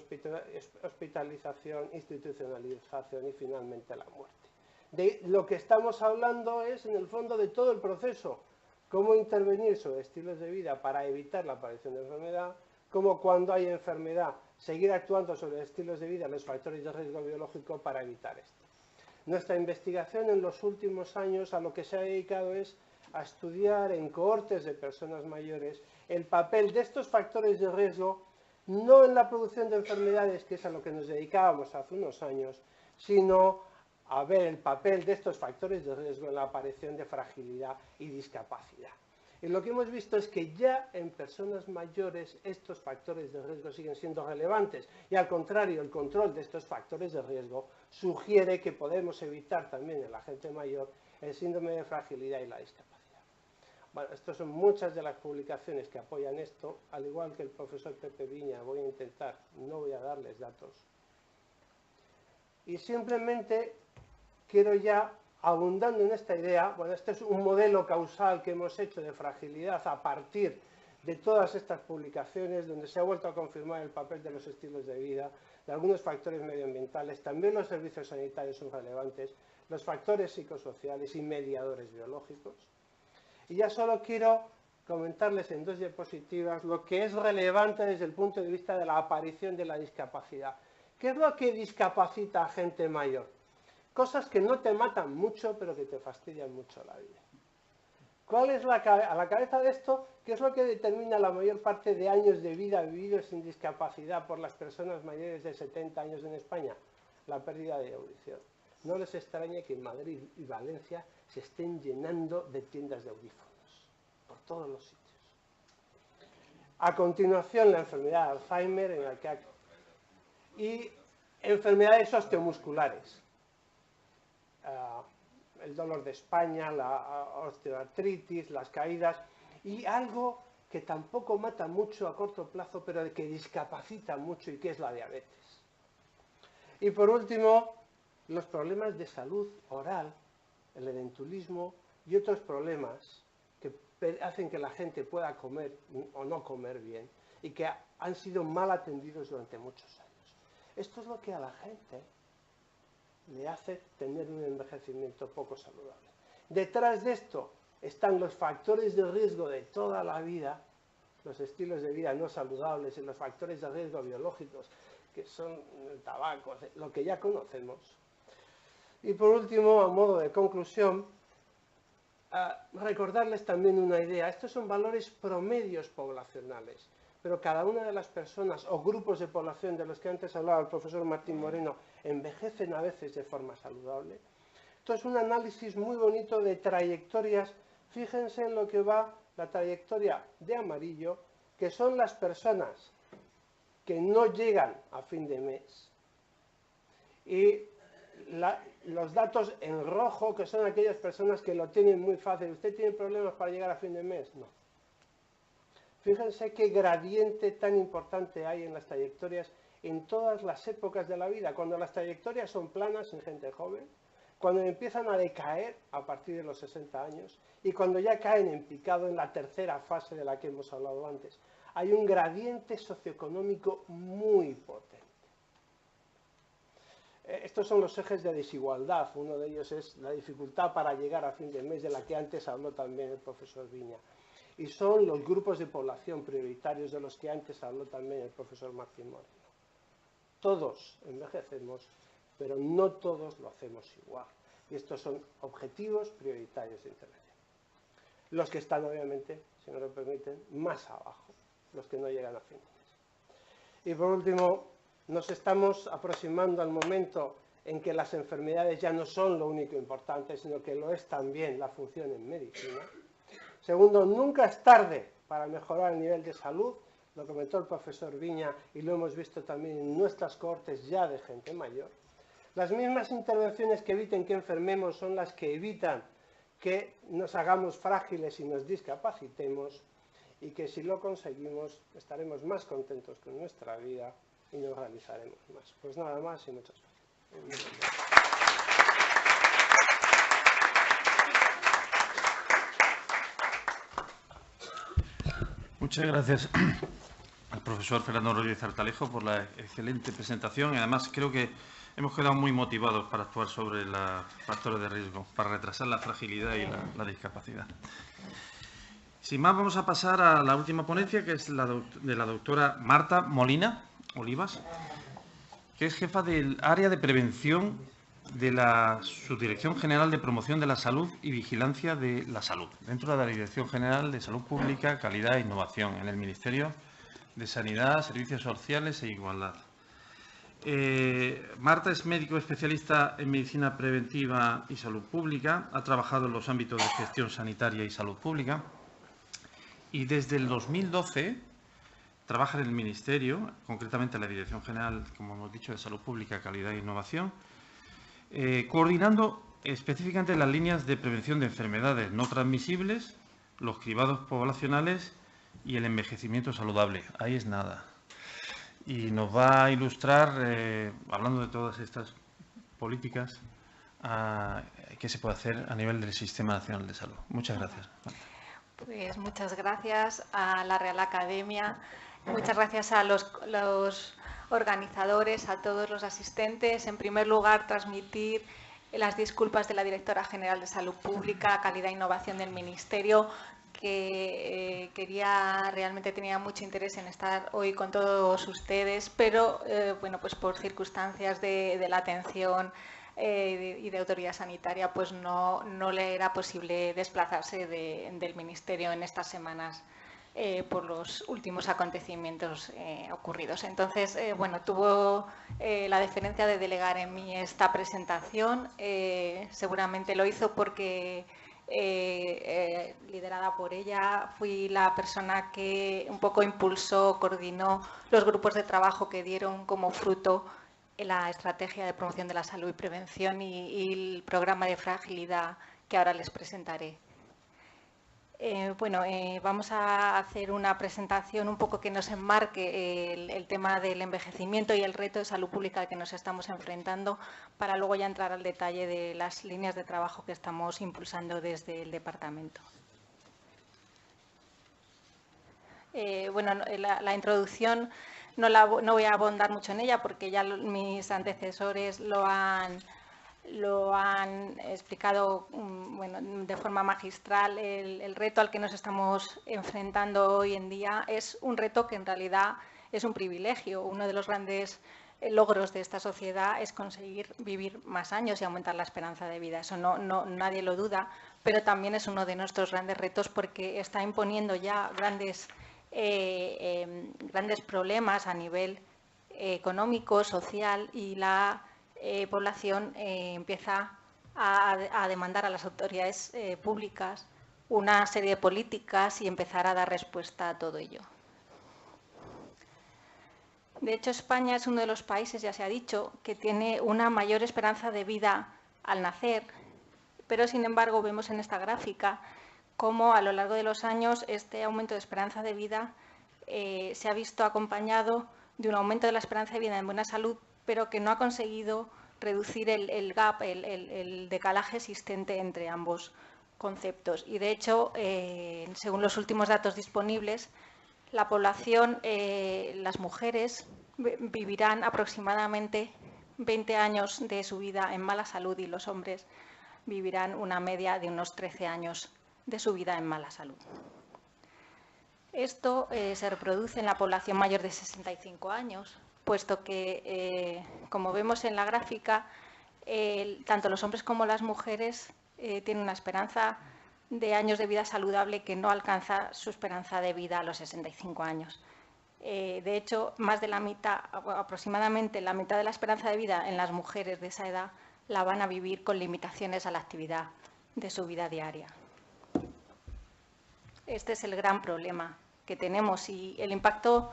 hospitalización, institucionalización y finalmente la muerte. De lo que estamos hablando es, en el fondo, de todo el proceso. Cómo intervenir sobre estilos de vida para evitar la aparición de enfermedad, cómo cuando hay enfermedad seguir actuando sobre estilos de vida, los factores de riesgo biológico para evitar esto. Nuestra investigación en los últimos años a lo que se ha dedicado es a estudiar en cohortes de personas mayores el papel de estos factores de riesgo, no en la producción de enfermedades, que es a lo que nos dedicábamos hace unos años, sino a ver el papel de estos factores de riesgo en la aparición de fragilidad y discapacidad. Y lo que hemos visto es que ya en personas mayores estos factores de riesgo siguen siendo relevantes y, al contrario, el control de estos factores de riesgo sugiere que podemos evitar también en la gente mayor el síndrome de fragilidad y la discapacidad. Bueno, estas son muchas de las publicaciones que apoyan esto. Al igual que el profesor Pepe Viña, voy a intentar, no voy a darles datos. Y simplemente quiero ya, abundando en esta idea, bueno, este es un modelo causal que hemos hecho de fragilidad a partir de todas estas publicaciones, donde se ha vuelto a confirmar el papel de los estilos de vida, de algunos factores medioambientales, también los servicios sanitarios son relevantes, los factores psicosociales y mediadores biológicos. Y ya solo quiero comentarles en 2 diapositivas lo que es relevante desde el punto de vista de la aparición de la discapacidad. ¿Qué es lo que discapacita a gente mayor? Cosas que no te matan mucho, pero que te fastidian mucho la vida. ¿Cuál es a la cabeza de esto? ¿Qué es lo que determina la mayor parte de años de vida vividos sin discapacidad por las personas mayores de 70 años en España? La pérdida de audición. No les extrañe que en Madrid y Valencia se estén llenando de tiendas de audífonos, por todos los sitios. A continuación, la enfermedad de Alzheimer y enfermedades osteomusculares. El dolor de espalda, la osteoartritis, las caídas y algo que tampoco mata mucho a corto plazo, pero que discapacita mucho y que es la diabetes. Y por último, los problemas de salud oral, el edentulismo y otros problemas que hacen que la gente pueda comer o no comer bien y que han sido mal atendidos durante muchos años. Esto es lo que a la gente le hace tener un envejecimiento poco saludable. Detrás de esto están los factores de riesgo de toda la vida, los estilos de vida no saludables y los factores de riesgo biológicos, que son el tabaco, lo que ya conocemos. Y por último, a modo de conclusión, recordarles también una idea. Estos son valores promedios poblacionales, pero cada una de las personas o grupos de población de los que antes hablaba el profesor Martín Moreno envejecen a veces de forma saludable. Esto es un análisis muy bonito de trayectorias. Fíjense en lo que va la trayectoria de amarillo, que son las personas que no llegan a fin de mes, y los datos en rojo, que son aquellas personas que lo tienen muy fácil. ¿Usted tiene problemas para llegar a fin de mes? No. Fíjense qué gradiente tan importante hay en las trayectorias en todas las épocas de la vida. Cuando las trayectorias son planas en gente joven, cuando empiezan a decaer a partir de los 60 años y cuando ya caen en picado en la tercera fase de la que hemos hablado antes. Hay un gradiente socioeconómico muy potente. Estos son los ejes de desigualdad. Uno de ellos es la dificultad para llegar a fin de mes, de la que antes habló también el profesor Viña. Y son los grupos de población prioritarios de los que antes habló también el profesor Martín Moreno. Todos envejecemos, pero no todos lo hacemos igual. Y estos son objetivos prioritarios de intervención. Los que están, obviamente, si me lo permiten, más abajo, los que no llegan a fin de mes. Y por último, nos estamos aproximando al momento en que las enfermedades ya no son lo único importante, sino que lo es también la función en medicina. Segundo, nunca es tarde para mejorar el nivel de salud, lo comentó el profesor Viña y lo hemos visto también en nuestras cohortes ya de gente mayor. Las mismas intervenciones que eviten que enfermemos son las que evitan que nos hagamos frágiles y nos discapacitemos, y que si lo conseguimos estaremos más contentos con nuestra vida y nos realizaremos más. Pues nada más y muchas gracias. Muchas gracias al profesor Fernando Rodríguez Artalejo por la excelente presentación, y además creo que hemos quedado muy motivados para actuar sobre los factores de riesgo, para retrasar la fragilidad y la discapacidad. Sin más, vamos a pasar a la última ponencia, que es la de la doctora Marta Molina Olivas, que es jefa del área de prevención de la Subdirección General de Promoción de la Salud y Vigilancia de la Salud, dentro de la Dirección General de Salud Pública, Calidad e Innovación, en el Ministerio de Sanidad, Servicios Sociales e Igualdad. Marta es médico especialista en medicina preventiva y salud pública, ha trabajado en los ámbitos de gestión sanitaria y salud pública, y desde el 2012 trabaja en el Ministerio, concretamente en la Dirección General, como hemos dicho, de Salud Pública, Calidad e Innovación, coordinando específicamente las líneas de prevención de enfermedades no transmisibles, los cribados poblacionales y el envejecimiento saludable. Ahí es nada. Y nos va a ilustrar, hablando de todas estas políticas, qué se puede hacer a nivel del Sistema Nacional de Salud. Muchas gracias. Pues muchas gracias a la Real Academia, muchas gracias a los organizadores, a todos los asistentes. En primer lugar, transmitir las disculpas de la Directora General de Salud Pública, Calidad e Innovación del Ministerio, que realmente tenía mucho interés en estar hoy con todos ustedes, pero bueno, pues por circunstancias de la atención y de autoridad sanitaria, pues no le era posible desplazarse del Ministerio en estas semanas por los últimos acontecimientos ocurridos. Entonces, bueno, tuvo la deferencia de delegar en mí esta presentación. Seguramente lo hizo porque, liderada por ella, fui la persona que un poco impulsó, coordinó los grupos de trabajo que dieron como fruto la estrategia de promoción de la salud y prevención y el programa de fragilidad que ahora les presentaré. Vamos a hacer una presentación un poco que nos enmarque el tema del envejecimiento y el reto de salud pública al que nos estamos enfrentando, para luego ya entrar al detalle de las líneas de trabajo que estamos impulsando desde el departamento. La introducción no voy a abundar mucho en ella porque ya mis antecesores lo han explicado de forma magistral. El reto al que nos estamos enfrentando hoy en día es un reto que en realidad es un privilegio. Uno de los grandes logros de esta sociedad es conseguir vivir más años y aumentar la esperanza de vida. Eso nadie lo duda, pero también es uno de nuestros grandes retos porque está imponiendo ya grandes problemas a nivel económico, social, y la población empieza a demandar a las autoridades públicas una serie de políticas y empezar a dar respuesta a todo ello. De hecho, España es uno de los países, ya se ha dicho, que tiene una mayor esperanza de vida al nacer, pero sin embargo vemos en esta gráfica cómo a lo largo de los años este aumento de esperanza de vida se ha visto acompañado de un aumento de la esperanza de vida en buena salud, pero que no ha conseguido reducir el gap, el decalaje existente entre ambos conceptos. Y de hecho, según los últimos datos disponibles, la población, las mujeres, vivirán aproximadamente 20 años de su vida en mala salud y los hombres vivirán una media de unos 13 años de su vida en mala salud. Esto se reproduce en la población mayor de 65 años, puesto que, como vemos en la gráfica, tanto los hombres como las mujeres tienen una esperanza de años de vida saludable que no alcanza su esperanza de vida a los 65 años. De hecho, más de la mitad, aproximadamente la mitad de la esperanza de vida en las mujeres de esa edad la van a vivir con limitaciones a la actividad de su vida diaria. Este es el gran problema que tenemos y el impacto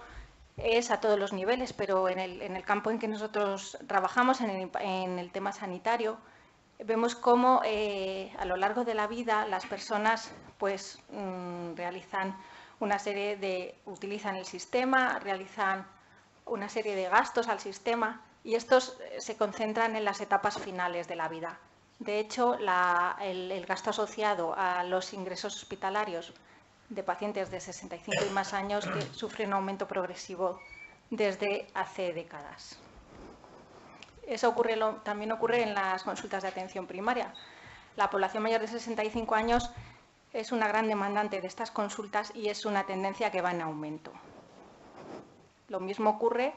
es a todos los niveles, pero en el campo en que nosotros trabajamos, en el tema sanitario, vemos cómo a lo largo de la vida las personas realizan una serie utilizan el sistema, realizan una serie de gastos al sistema y estos se concentran en las etapas finales de la vida. De hecho, el gasto asociado a los ingresos hospitalarios de pacientes de 65 y más años que sufren un aumento progresivo desde hace décadas. Eso también ocurre en las consultas de atención primaria. La población mayor de 65 años es una gran demandante de estas consultas y es una tendencia que va en aumento. Lo mismo ocurre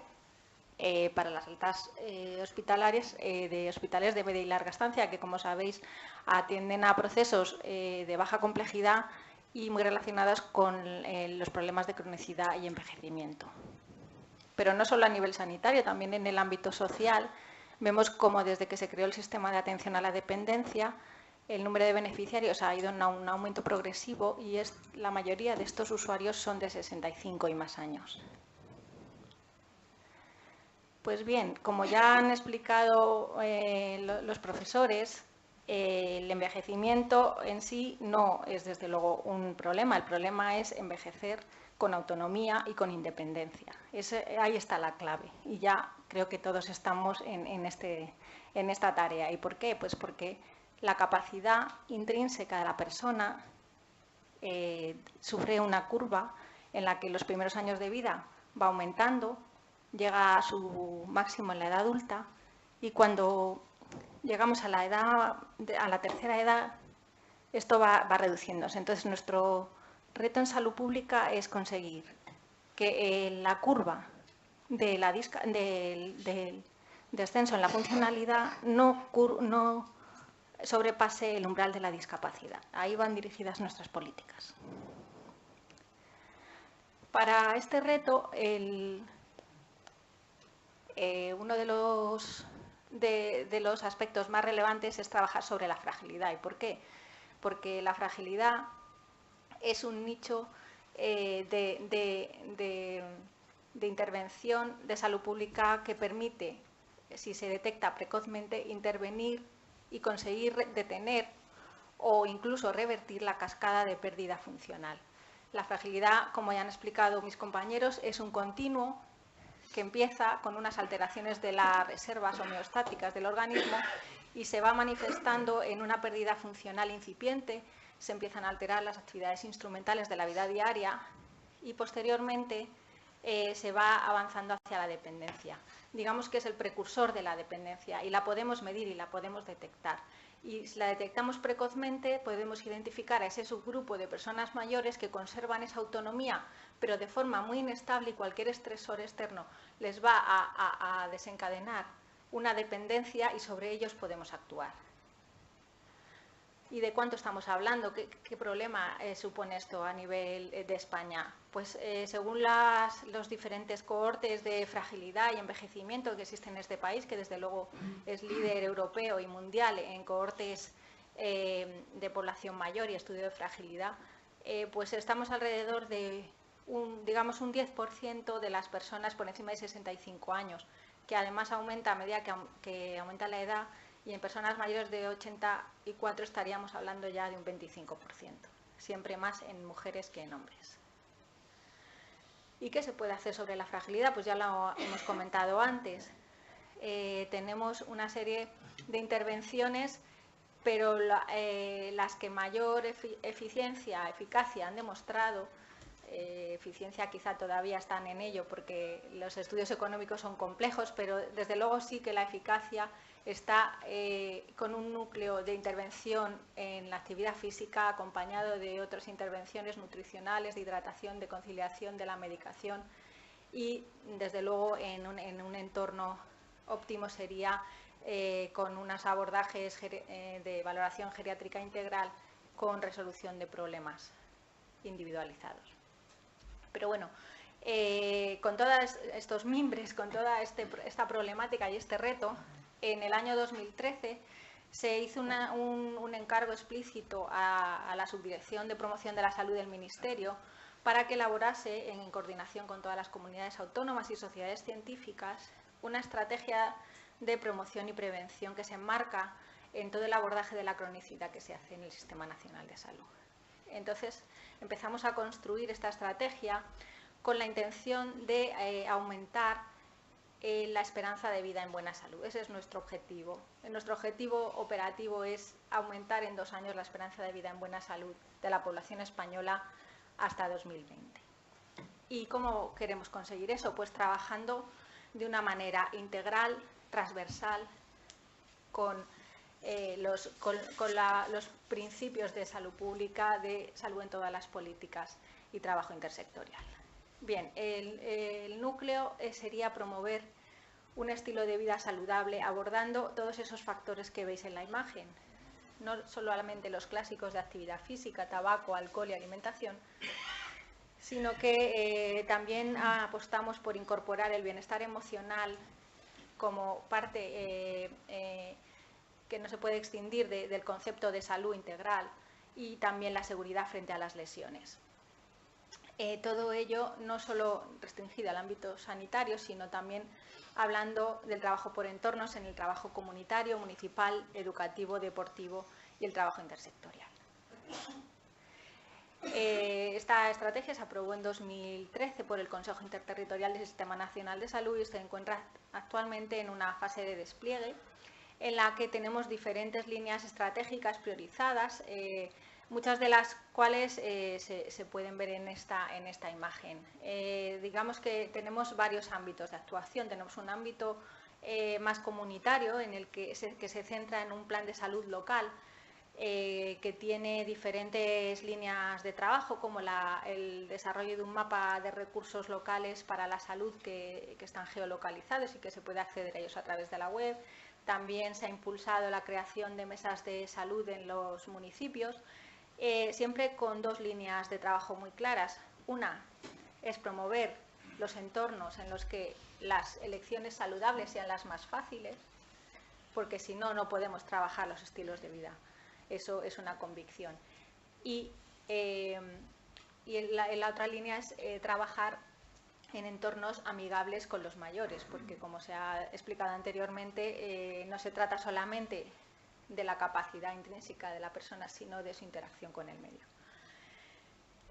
para las altas hospitalarias de hospitales de media y larga estancia, que, como sabéis, atienden a procesos de baja complejidad y muy relacionados con los problemas de cronicidad y envejecimiento. Pero no solo a nivel sanitario, también en el ámbito social vemos cómo desde que se creó el sistema de atención a la dependencia, el número de beneficiarios ha ido en un aumento progresivo y la mayoría de estos usuarios son de 65 y más años. Pues bien, como ya han explicado los profesores, el envejecimiento en sí no es desde luego un problema. El problema es envejecer con autonomía y con independencia. Ahí está la clave y ya creo que todos estamos en esta tarea. ¿Y por qué? Pues porque la capacidad intrínseca de la persona sufre una curva en la que los primeros años de vida va aumentando, llega a su máximo en la edad adulta y cuando llegamos a la tercera edad, esto va reduciéndose. Entonces, nuestro reto en salud pública es conseguir que la curva del descenso en la funcionalidad no sobrepase el umbral de la discapacidad. Ahí van dirigidas nuestras políticas. Para este reto, uno de los aspectos más relevantes es trabajar sobre la fragilidad. ¿Y por qué? Porque la fragilidad es un nicho de intervención de salud pública que permite, si se detecta precozmente, intervenir y conseguir detener o incluso revertir la cascada de pérdida funcional. La fragilidad, como ya han explicado mis compañeros, es un continuo que empieza con unas alteraciones de las reservas homeostáticas del organismo y se va manifestando en una pérdida funcional incipiente, se empiezan a alterar las actividades instrumentales de la vida diaria y posteriormente se va avanzando hacia la dependencia. Digamos que es el precursor de la dependencia y la podemos medir y la podemos detectar. Y si la detectamos precozmente, podemos identificar a ese subgrupo de personas mayores que conservan esa autonomía, pero de forma muy inestable, y cualquier estresor externo les va a desencadenar una dependencia y sobre ellos podemos actuar. ¿Y de cuánto estamos hablando? ¿Qué problema supone esto a nivel de España? Pues según los diferentes cohortes de fragilidad y envejecimiento que existen en este país, que desde luego es líder europeo y mundial en cohortes de población mayor y estudio de fragilidad, pues estamos alrededor de digamos un 10% de las personas por encima de 65 años, que además aumenta a medida que aumenta la edad. Y en personas mayores de 84 estaríamos hablando ya de un 25%, siempre más en mujeres que en hombres. ¿Y qué se puede hacer sobre la fragilidad? Pues ya lo hemos comentado antes. Tenemos una serie de intervenciones, pero las que mayor eficacia han demostrado, eficiencia quizá todavía están en ello porque los estudios económicos son complejos, pero desde luego sí que la eficacia está con un núcleo de intervención en la actividad física acompañado de otras intervenciones nutricionales, de hidratación, de conciliación de la medicación y desde luego en un entorno óptimo sería con unos abordajes de valoración geriátrica integral con resolución de problemas individualizados. Pero bueno, con todos estos mimbres, con toda esta problemática y este reto, en el año 2013 se hizo un encargo explícito a la Subdirección de Promoción de la Salud del Ministerio para que elaborase, en coordinación con todas las comunidades autónomas y sociedades científicas, una estrategia de promoción y prevención que se enmarca en todo el abordaje de la cronicidad que se hace en el Sistema Nacional de Salud. Entonces, empezamos a construir esta estrategia con la intención de aumentar la esperanza de vida en buena salud. Ese es nuestro objetivo. Nuestro objetivo operativo es aumentar en 2 años la esperanza de vida en buena salud de la población española hasta 2020. ¿Y cómo queremos conseguir eso? Pues trabajando de una manera integral, transversal, con los principios de salud pública, de salud en todas las políticas y trabajo intersectorial. Bien, el núcleo sería promover un estilo de vida saludable abordando todos esos factores que veis en la imagen, no solamente los clásicos de actividad física, tabaco, alcohol y alimentación, sino que también apostamos por incorporar el bienestar emocional como parte que no se puede extinguir del concepto de salud integral y también la seguridad frente a las lesiones. Todo ello no solo restringido al ámbito sanitario, sino también hablando del trabajo por entornos en el trabajo comunitario, municipal, educativo, deportivo y el trabajo intersectorial. Esta estrategia se aprobó en 2013 por el Consejo Interterritorial del Sistema Nacional de Salud y se encuentra actualmente en una fase de despliegue en la que tenemos diferentes líneas estratégicas priorizadas, muchas de las cuales se pueden ver en esta imagen. Digamos que tenemos varios ámbitos de actuación. Tenemos un ámbito más comunitario en el que se centra en un plan de salud local que tiene diferentes líneas de trabajo, como el desarrollo de un mapa de recursos locales para la salud que están geolocalizados y que se puede acceder a ellos a través de la web. También se ha impulsado la creación de mesas de salud en los municipios, siempre con 2 líneas de trabajo muy claras. Una, es promover los entornos en los que las elecciones saludables sean las más fáciles, porque si no, no podemos trabajar los estilos de vida. Eso es una convicción. Y la otra línea es trabajar en entornos amigables con los mayores, porque como se ha explicado anteriormente, no se trata solamente de la capacidad intrínseca de la persona, sino de su interacción con el medio.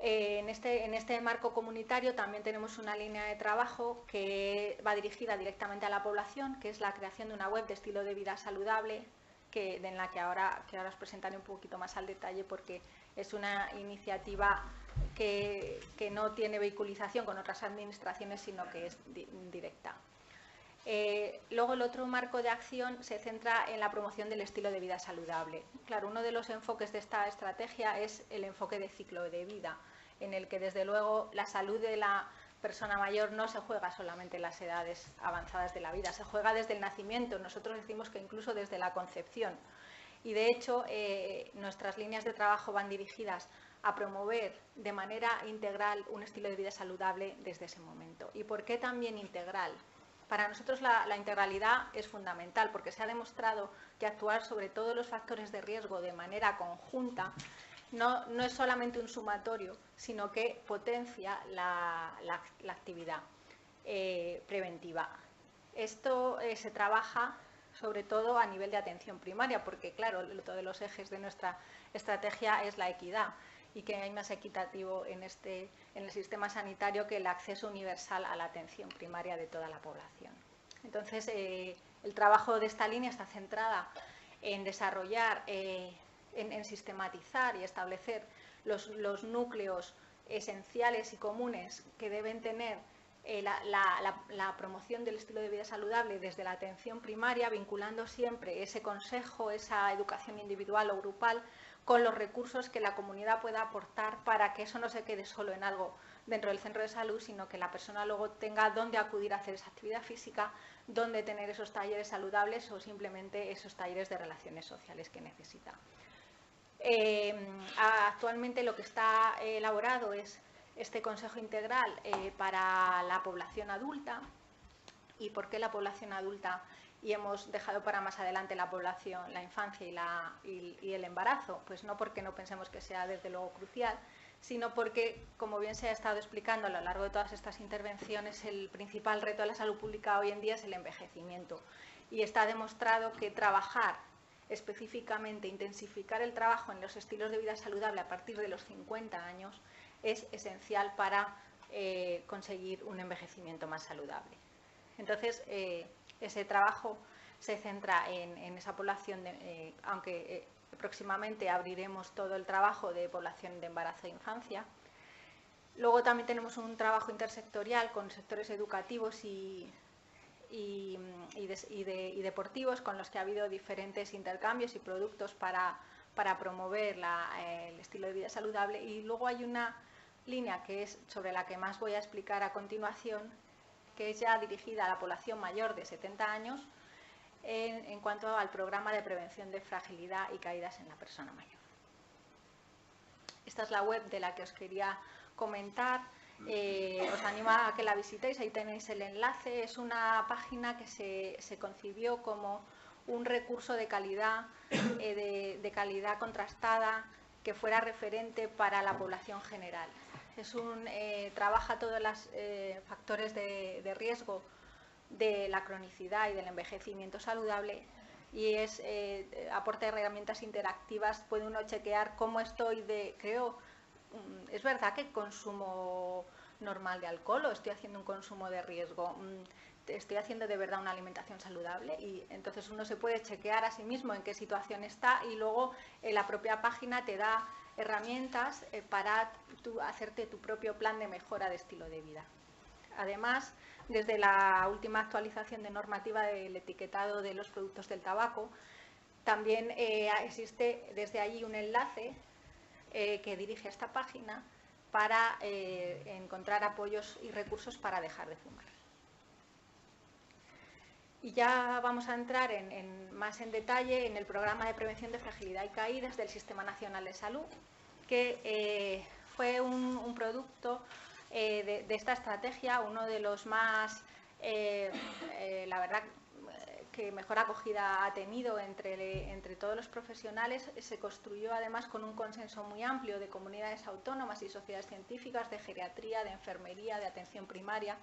En este marco comunitario también tenemos una línea de trabajo que va dirigida directamente a la población, que es la creación de una web de estilo de vida saludable, en la que ahora os presentaré un poquito más al detalle, porque es una iniciativa que no tiene vehiculización con otras administraciones, sino que es directa. Luego el otro marco de acción se centra en la promoción del estilo de vida saludable. Claro, uno de los enfoques de esta estrategia es el enfoque de ciclo de vida, en el que desde luego la salud de la persona mayor no se juega solamente en las edades avanzadas de la vida, se juega desde el nacimiento. Nosotros decimos que incluso desde la concepción. Y de hecho nuestras líneas de trabajo van dirigidas a promover de manera integral un estilo de vida saludable desde ese momento. ¿Y por qué también integral? Para nosotros la integralidad es fundamental, porque se ha demostrado que actuar sobre todos los factores de riesgo de manera conjunta no es solamente un sumatorio, sino que potencia la actividad preventiva. Esto se trabaja sobre todo a nivel de atención primaria, porque claro, otro de los ejes de nuestra estrategia es la equidad, y que hay más equitativo en el sistema sanitario que el acceso universal a la atención primaria de toda la población. Entonces, el trabajo de esta línea está centrada en desarrollar, en sistematizar y establecer los núcleos esenciales y comunes que deben tener la promoción del estilo de vida saludable desde la atención primaria, vinculando siempre ese consejo, esa educación individual o grupal, con los recursos que la comunidad pueda aportar para que eso no se quede solo en algo dentro del centro de salud, sino que la persona luego tenga dónde acudir a hacer esa actividad física, dónde tener esos talleres saludables o simplemente esos talleres de relaciones sociales que necesita. Actualmente lo que está elaborado es este consejo integral para la población adulta. ¿Y por qué la población adulta? Y hemos dejado para más adelante la población, la infancia y el embarazo. Pues no porque no pensemos que sea desde luego crucial, sino porque, como bien se ha estado explicando a lo largo de todas estas intervenciones, el principal reto de la salud pública hoy en día es el envejecimiento. Y está demostrado que trabajar específicamente, intensificar el trabajo en los estilos de vida saludable a partir de los 50 años es esencial para conseguir un envejecimiento más saludable. Entonces, ese trabajo se centra en esa población, aunque próximamente abriremos todo el trabajo de población de embarazo e infancia. Luego también tenemos un trabajo intersectorial con sectores educativos y deportivos, con los que ha habido diferentes intercambios y productos para promover el estilo de vida saludable. Y luego hay una línea que es sobre la que más voy a explicar a continuación, que es ya dirigida a la población mayor de 70 años en cuanto al programa de prevención de fragilidad y caídas en la persona mayor. Esta es la web de la que os quería comentar. Os animo a que la visitéis, ahí tenéis el enlace. Es una página que se concibió como un recurso de calidad, de calidad contrastada, que fuera referente para la población general. Trabaja todos los factores de riesgo de la cronicidad y del envejecimiento saludable, y aporta herramientas interactivas. Puede uno chequear cómo estoy ¿es verdad que consumo normal de alcohol o estoy haciendo un consumo de riesgo? ¿Estoy haciendo de verdad una alimentación saludable? Y entonces uno se puede chequear a sí mismo en qué situación está, y luego la propia página te da herramientas para hacerte tu propio plan de mejora de estilo de vida. Además, desde la última actualización de normativa del etiquetado de los productos del tabaco, también existe desde allí un enlace que dirige a esta página para encontrar apoyos y recursos para dejar de fumar. Y ya vamos a entrar más en detalle en el programa de prevención de fragilidad y caídas del Sistema Nacional de Salud, que fue un producto de esta estrategia, uno de los más, la verdad, que mejor acogida ha tenido entre todos los profesionales, se construyó además con un consenso muy amplio de comunidades autónomas y sociedades científicas, de geriatría, de enfermería, de atención primaria.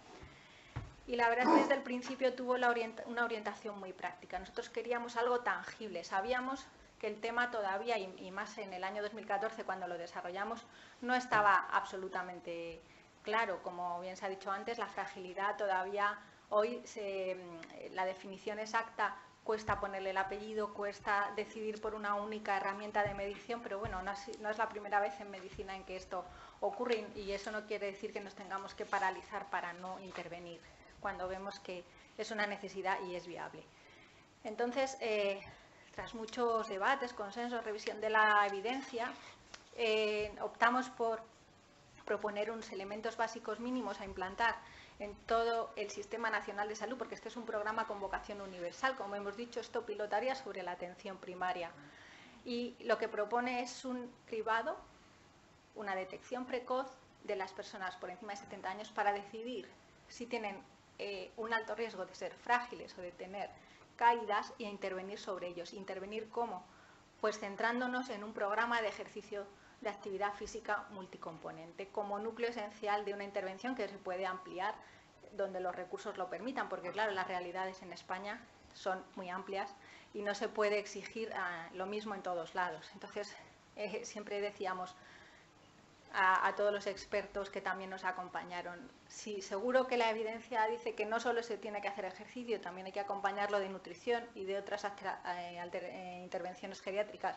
Y la verdad es que desde el principio tuvo una orientación muy práctica. Nosotros queríamos algo tangible. Sabíamos que el tema todavía, y más en el año 2014 cuando lo desarrollamos, no estaba absolutamente claro. Como bien se ha dicho antes, la fragilidad todavía hoy, la definición exacta, cuesta ponerle el apellido, cuesta decidir por una única herramienta de medición, pero bueno, no es la primera vez en medicina en que esto ocurre, y eso no quiere decir que nos tengamos que paralizar para no intervenir cuando vemos que es una necesidad y es viable. Entonces, tras muchos debates, consensos, revisión de la evidencia, optamos por proponer unos elementos básicos mínimos a implantar en todo el Sistema Nacional de Salud, porque este es un programa con vocación universal. Como hemos dicho, esto pilotaría sobre la atención primaria. Y lo que propone es un cribado, una detección precoz de las personas por encima de 70 años para decidir si tienen un alto riesgo de ser frágiles o de tener caídas, y a intervenir sobre ellos. ¿Intervenir cómo? Pues centrándonos en un programa de ejercicio de actividad física multicomponente como núcleo esencial de una intervención que se puede ampliar donde los recursos lo permitan, porque claro, las realidades en España son muy amplias y no se puede exigir lo mismo en todos lados. Entonces, siempre decíamos a todos los expertos que también nos acompañaron, sí, seguro que la evidencia dice que no solo se tiene que hacer ejercicio, también hay que acompañarlo de nutrición y de otras intervenciones geriátricas,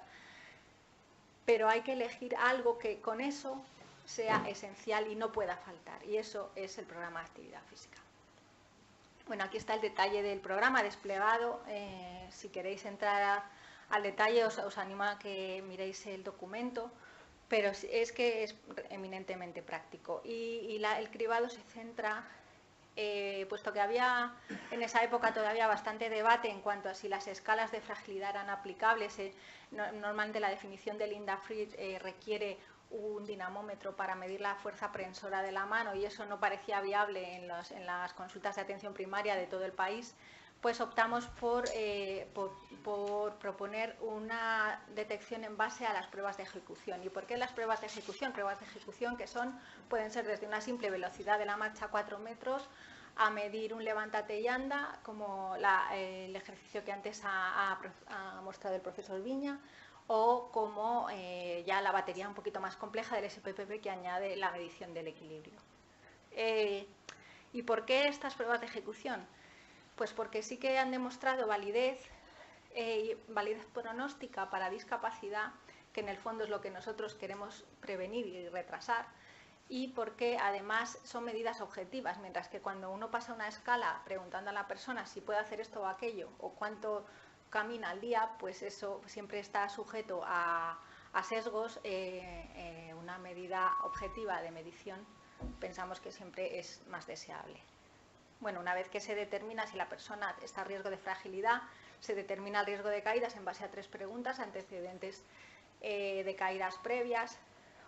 pero hay que elegir algo que con eso sea esencial y no pueda faltar, y eso es el programa de actividad física. Bueno, aquí está el detalle del programa desplegado. Si queréis entrar al detalle, os animo a que miréis el documento, pero es que es eminentemente práctico. Y el cribado se centra, puesto que había en esa época todavía bastante debate en cuanto a si las escalas de fragilidad eran aplicables. Normalmente la definición de Linda Fried requiere un dinamómetro para medir la fuerza prensora de la mano, y eso no parecía viable en las consultas de atención primaria de todo el país. Pues optamos por proponer una detección en base a las pruebas de ejecución. ¿Y por qué las pruebas de ejecución? Pruebas de ejecución que pueden ser desde una simple velocidad de la marcha 4 metros a medir un levántate y anda, como el ejercicio que antes ha mostrado el profesor Viña, o como ya la batería un poquito más compleja del SPPP, que añade la medición del equilibrio. ¿Y por qué estas pruebas de ejecución? Pues porque sí que han demostrado validez pronóstica para discapacidad, que en el fondo es lo que nosotros queremos prevenir y retrasar, y porque además son medidas objetivas, mientras que cuando uno pasa una escala preguntando a la persona si puede hacer esto o aquello o cuánto camina al día, pues eso siempre está sujeto a sesgos. Una medida objetiva de medición pensamos que siempre es más deseable. Bueno, una vez que se determina si la persona está a riesgo de fragilidad, se determina el riesgo de caídas en base a 3 preguntas: antecedentes de caídas previas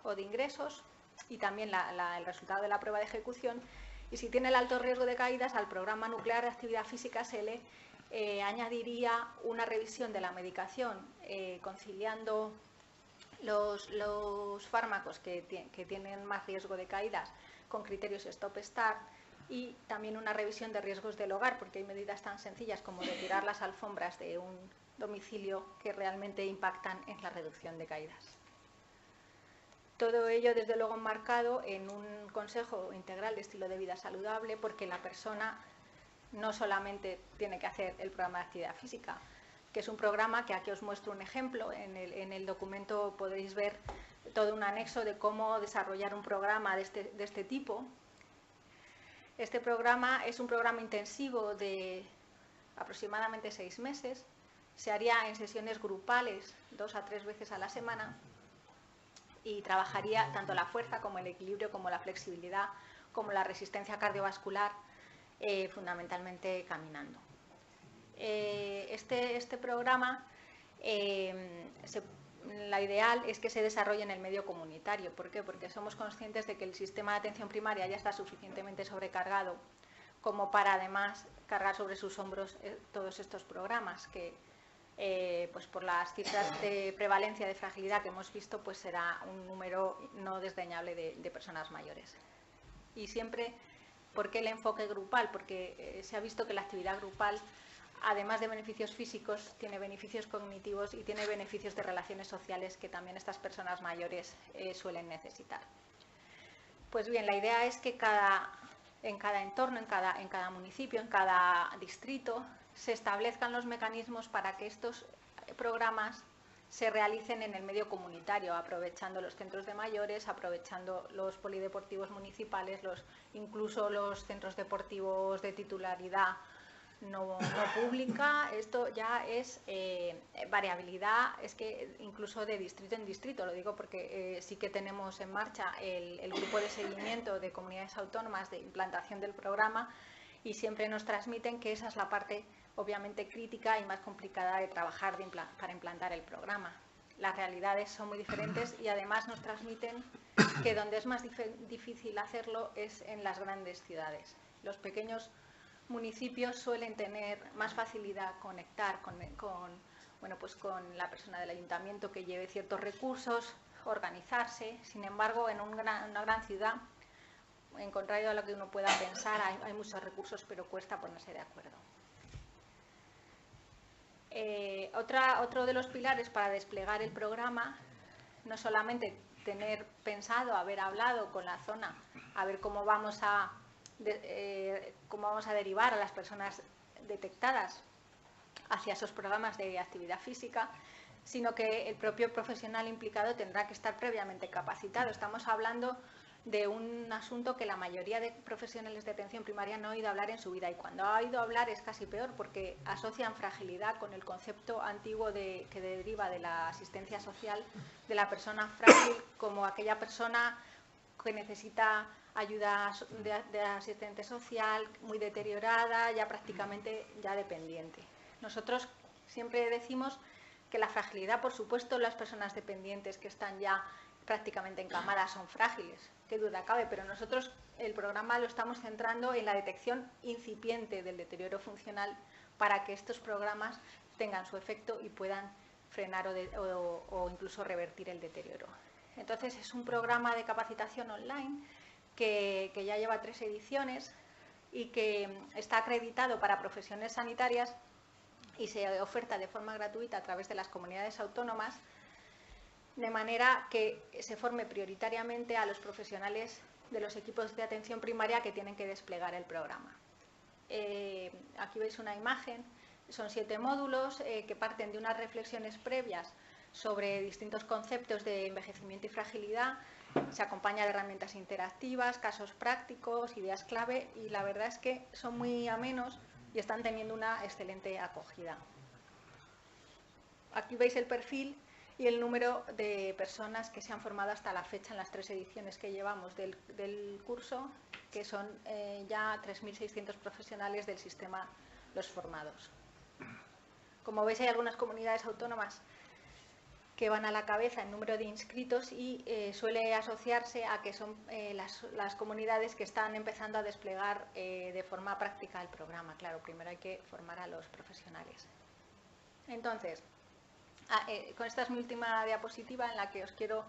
o de ingresos, y también el resultado de la prueba de ejecución. Y si tiene el alto riesgo de caídas, al programa nuclear de actividad física se le añadiría una revisión de la medicación, conciliando los fármacos que tienen más riesgo de caídas con criterios stop-start, y también una revisión de riesgos del hogar, porque hay medidas tan sencillas como retirar las alfombras de un domicilio que realmente impactan en la reducción de caídas. Todo ello, desde luego, enmarcado en un consejo integral de estilo de vida saludable, porque la persona no solamente tiene que hacer el programa de actividad física, que es un programa que aquí os muestro un ejemplo. En el documento podréis ver todo un anexo de cómo desarrollar un programa de este tipo. Este programa es un programa intensivo de aproximadamente 6 meses. Se haría en sesiones grupales 2 a 3 veces a la semana, y trabajaría tanto la fuerza como el equilibrio, como la flexibilidad, como la resistencia cardiovascular, fundamentalmente caminando. Este programa la ideal es que se desarrolle en el medio comunitario. ¿Por qué? Porque somos conscientes de que el sistema de atención primaria ya está suficientemente sobrecargado como para además cargar sobre sus hombros todos estos programas que, pues por las cifras de prevalencia de fragilidad que hemos visto, pues será un número no desdeñable de personas mayores. Y siempre, ¿por qué el enfoque grupal? Porque se ha visto que la actividad grupal, además de beneficios físicos, tiene beneficios cognitivos y tiene beneficios de relaciones sociales que también estas personas mayores suelen necesitar. Pues bien, la idea es que en cada entorno, en cada municipio, en cada distrito, se establezcan los mecanismos para que estos programas se realicen en el medio comunitario, aprovechando los centros de mayores, aprovechando los polideportivos municipales, incluso los centros deportivos de titularidad no pública. Esto ya es variabilidad, es que incluso de distrito en distrito, lo digo porque sí que tenemos en marcha el grupo de seguimiento de comunidades autónomas de implantación del programa y siempre nos transmiten que esa es la parte obviamente crítica y más complicada de trabajar para implantar el programa. Las realidades son muy diferentes y además nos transmiten que donde es más difícil hacerlo es en las grandes ciudades. Los pequeños municipios suelen tener más facilidad a conectar con la persona del ayuntamiento que lleve ciertos recursos, organizarse. Sin embargo, en una gran ciudad, en contrario a lo que uno pueda pensar, hay muchos recursos, pero cuesta ponerse de acuerdo. Otro de los pilares para desplegar el programa, no solamente tener pensado, haber hablado con la zona, a ver cómo vamos a derivar a las personas detectadas hacia esos programas de actividad física, sino que el propio profesional implicado tendrá que estar previamente capacitado. Estamos hablando de un asunto que la mayoría de profesionales de atención primaria no ha oído hablar en su vida, y cuando ha oído hablar es casi peor porque asocian fragilidad con el concepto antiguo que deriva de la asistencia social, de la persona frágil como aquella persona que necesita ayuda de asistente social, muy deteriorada, ya prácticamente ya dependiente. Nosotros siempre decimos que la fragilidad, por supuesto, las personas dependientes que están ya prácticamente encamadas son frágiles, qué duda cabe, pero nosotros el programa lo estamos centrando en la detección incipiente del deterioro funcional para que estos programas tengan su efecto y puedan frenar o incluso revertir el deterioro. Entonces es un programa de capacitación online que ya lleva 3 ediciones y que está acreditado para profesiones sanitarias y se oferta de forma gratuita a través de las comunidades autónomas, de manera que se forme prioritariamente a los profesionales de los equipos de atención primaria que tienen que desplegar el programa. Aquí veis una imagen, son 7 módulos que parten de unas reflexiones previas sobre distintos conceptos de envejecimiento y fragilidad, se acompaña de herramientas interactivas, casos prácticos, ideas clave, y la verdad es que son muy amenos y están teniendo una excelente acogida. Aquí veis el perfil y el número de personas que se han formado hasta la fecha en las 3 ediciones que llevamos del curso, que son ya 3.600 profesionales del sistema los formados. Como veis, hay algunas comunidades autónomas que van a la cabeza en número de inscritos y suele asociarse a que son las comunidades que están empezando a desplegar de forma práctica el programa. Claro, primero hay que formar a los profesionales. Entonces, con esta es mi última diapositiva en la que os quiero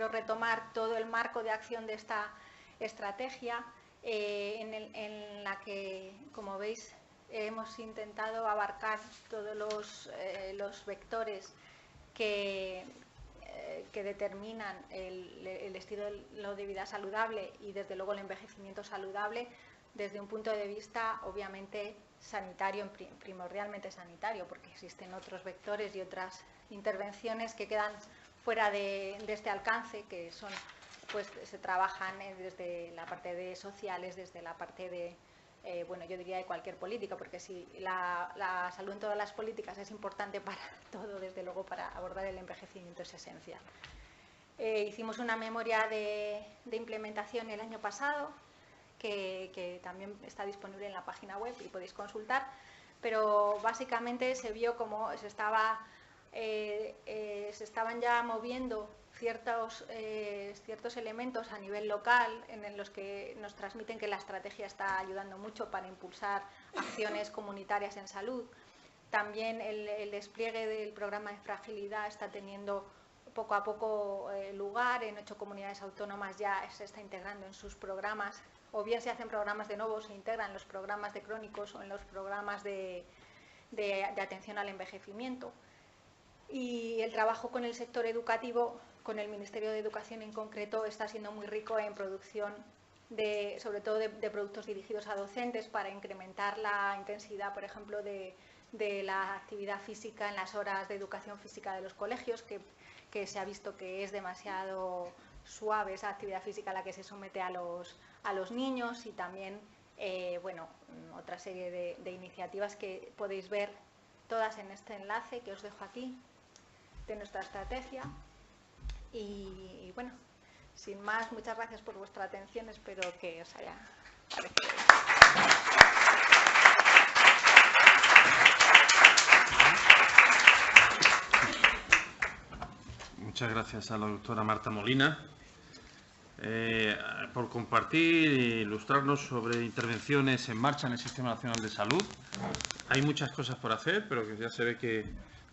retomar todo el marco de acción de esta estrategia, en la que, como veis, hemos intentado abarcar todos los vectores que determinan el estilo de vida saludable y desde luego el envejecimiento saludable desde un punto de vista obviamente sanitario, primordialmente sanitario, porque existen otros vectores y otras intervenciones que quedan fuera de este alcance, que son, pues se trabajan desde la parte de sociales, desde la parte de yo diría de cualquier política, porque si la salud en todas las políticas es importante para todo, desde luego para abordar el envejecimiento es esencial. Hicimos una memoria de implementación el año pasado, que también está disponible en la página web y podéis consultar, pero básicamente se vio cómo se estaba se estaban ya moviendo ciertos elementos a nivel local en los que nos transmiten que la estrategia está ayudando mucho para impulsar acciones comunitarias en salud. También el despliegue del programa de fragilidad está teniendo poco a poco lugar. En 8 comunidades autónomas ya se está integrando en sus programas, o bien se hacen programas de nuevo, se integran en los programas de crónicos o en los programas de atención al envejecimiento. Y el trabajo con el sector educativo, con el Ministerio de Educación en concreto, está siendo muy rico en producción, sobre todo de productos dirigidos a docentes para incrementar la intensidad, por ejemplo, de la actividad física en las horas de educación física de los colegios, que se ha visto que es demasiado suave esa actividad física a la que se somete a los niños, y también bueno, otra serie de iniciativas que podéis ver todas en este enlace que os dejo aquí, de nuestra estrategia. Y bueno, sin más, muchas gracias por vuestra atención, espero que os haya parecido. Muchas gracias a la doctora Marta Molina por compartir e ilustrarnos sobre intervenciones en marcha en el Sistema Nacional de Salud. Hay muchas cosas por hacer, pero que ya se ve que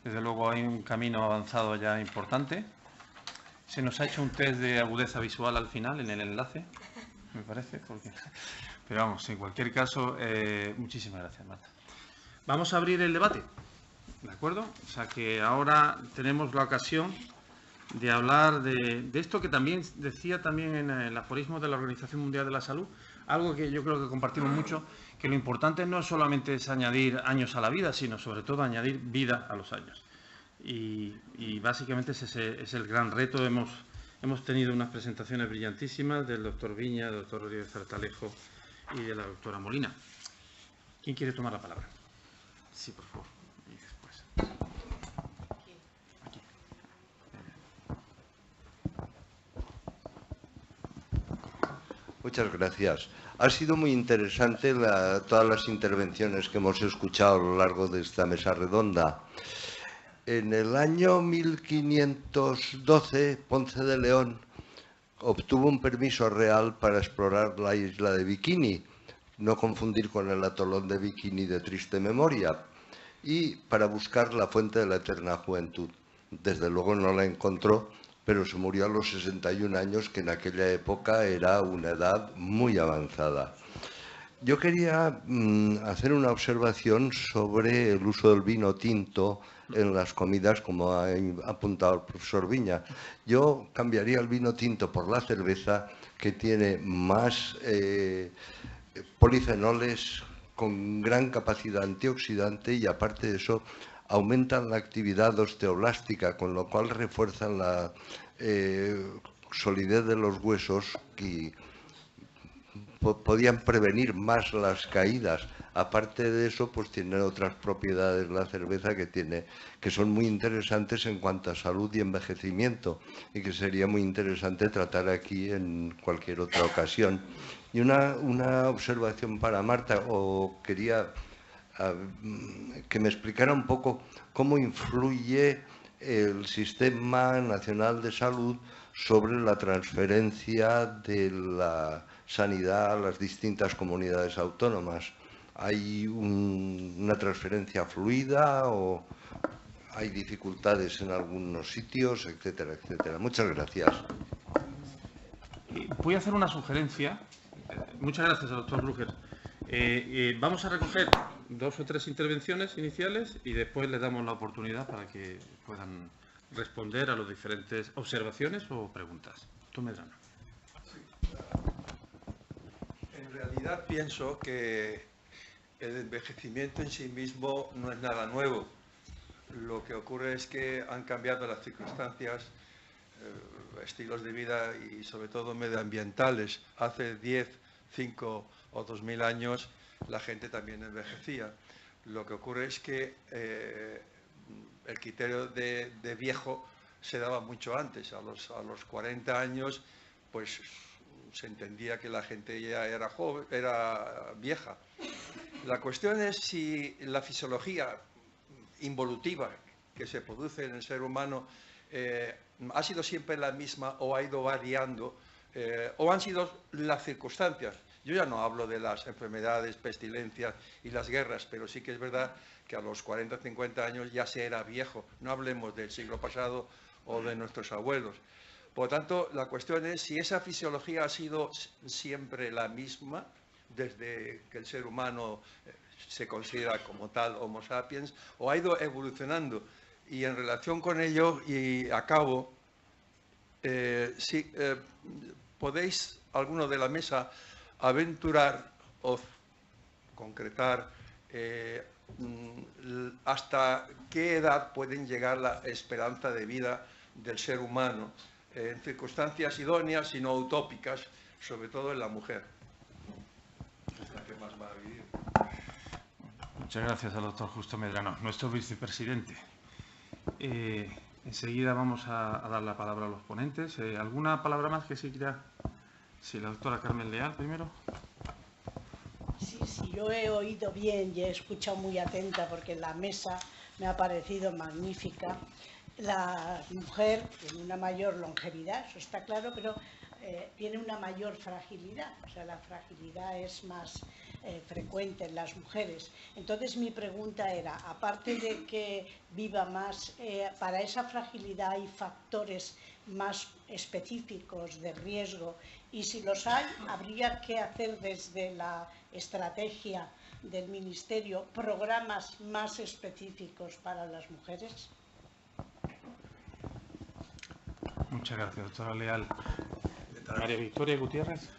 desde luego hay un camino avanzado ya importante. Se nos ha hecho un test de agudeza visual al final en el enlace, me parece, pero vamos, en cualquier caso, muchísimas gracias, Marta. Vamos a abrir el debate, ¿de acuerdo? O sea que ahora tenemos la ocasión de hablar de esto que también decía también en el aforismo de la Organización Mundial de la Salud, algo que yo creo que compartimos mucho, que lo importante no solamente es añadir años a la vida, sino sobre todo añadir vida a los años. Y básicamente ese es el gran reto. Hemos tenido unas presentaciones brillantísimas del doctor Viña, del doctor Rodríguez Zartalejo y de la doctora Molina. ¿Quién quiere tomar la palabra? Sí, por favor. Y después. Aquí. Muchas gracias. Ha sido muy interesante todas las intervenciones que hemos escuchado a lo largo de esta mesa redonda. En el año 1512, Ponce de León obtuvo un permiso real para explorar la isla de Bikini, no confundir con el atolón de Bikini de triste memoria, y para buscar la fuente de la eterna juventud. Desde luego no la encontró, pero se murió a los 61 años, que en aquella época era una edad muy avanzada. Yo quería hacer una observación sobre el uso del vino tinto en las comidas, como ha apuntado el profesor Viña. Yo cambiaría el vino tinto por la cerveza, que tiene más polifenoles, con gran capacidad antioxidante, y aparte de eso aumentan la actividad osteoblástica, con lo cual refuerzan la solidez de los huesos y podían prevenir más las caídas. Aparte de eso, pues tiene otras propiedades la cerveza que son muy interesantes en cuanto a salud y envejecimiento, y que sería muy interesante tratar aquí en cualquier otra ocasión. Y una observación para Marta, o quería que me explicara un poco cómo influye el Sistema Nacional de Salud sobre la transferencia de la sanidad a las distintas comunidades autónomas. ¿Hay una transferencia fluida o hay dificultades en algunos sitios, etcétera, etcétera? Muchas gracias. Voy a hacer una sugerencia. Muchas gracias, doctor Brugger. Vamos a recoger 2 o 3 intervenciones iniciales y después le damos la oportunidad para que puedan responder a las diferentes observaciones o preguntas. Tú, Medrano. En realidad pienso que el envejecimiento en sí mismo no es nada nuevo. Lo que ocurre es que han cambiado las circunstancias, estilos de vida y sobre todo medioambientales. Hace 10, 5 o 2000 años la gente también envejecía. Lo que ocurre es que el criterio de viejo se daba mucho antes. A los 40 años pues se entendía que la gente ya era joven, era vieja. La cuestión es si la fisiología involutiva que se produce en el ser humano ha sido siempre la misma o ha ido variando o han sido las circunstancias. Yo ya no hablo de las enfermedades, pestilencias y las guerras, pero sí que es verdad que a los 40 o 50 años ya se era viejo. No hablemos del siglo pasado o de nuestros abuelos. Por lo tanto, la cuestión es si esa fisiología ha sido siempre la misma desde que el ser humano se considera como tal Homo sapiens, o ha ido evolucionando. Y en relación con ello, y acabo, podéis, alguno de la mesa, aventurar o concretar hasta qué edad pueden llegar la esperanza de vida del ser humano en circunstancias idóneas y no utópicas, sobre todo en la mujer. Es la que más va a vivir. Muchas gracias al doctor Justo Medrano, nuestro vicepresidente. Enseguida vamos a dar la palabra a los ponentes. ¿Alguna palabra más que se quiera? Sí, la doctora Carmen Leal primero. Sí, yo he oído bien y he escuchado muy atenta porque la mesa me ha parecido magnífica. La mujer tiene una mayor longevidad, eso está claro, pero tiene una mayor fragilidad, o sea, la fragilidad es más frecuente en las mujeres. Entonces mi pregunta era, aparte de que viva más, para esa fragilidad hay factores más específicos de riesgo y si los hay, habría que hacer desde la estrategia del Ministerio programas más específicos para las mujeres. Muchas gracias, doctora Leal. María Victoria Gutiérrez.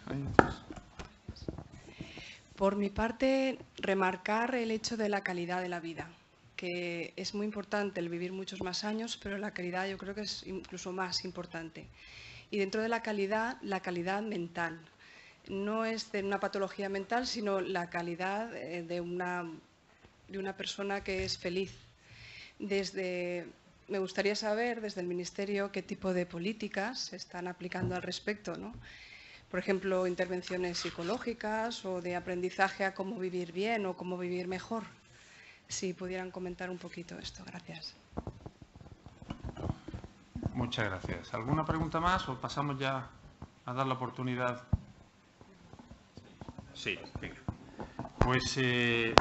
Por mi parte, remarcar el hecho de la calidad de la vida, que es muy importante el vivir muchos más años, pero la calidad yo creo que es incluso más importante. Y dentro de la calidad mental. No es de una patología mental, sino la calidad de una persona que es feliz. Me gustaría saber desde el Ministerio qué tipo de políticas se están aplicando al respecto, ¿no? Por ejemplo, intervenciones psicológicas o de aprendizaje a cómo vivir bien o cómo vivir mejor. Si pudieran comentar un poquito esto. Gracias. Muchas gracias. ¿Alguna pregunta más o pasamos ya a dar la oportunidad? Sí, venga. Pues,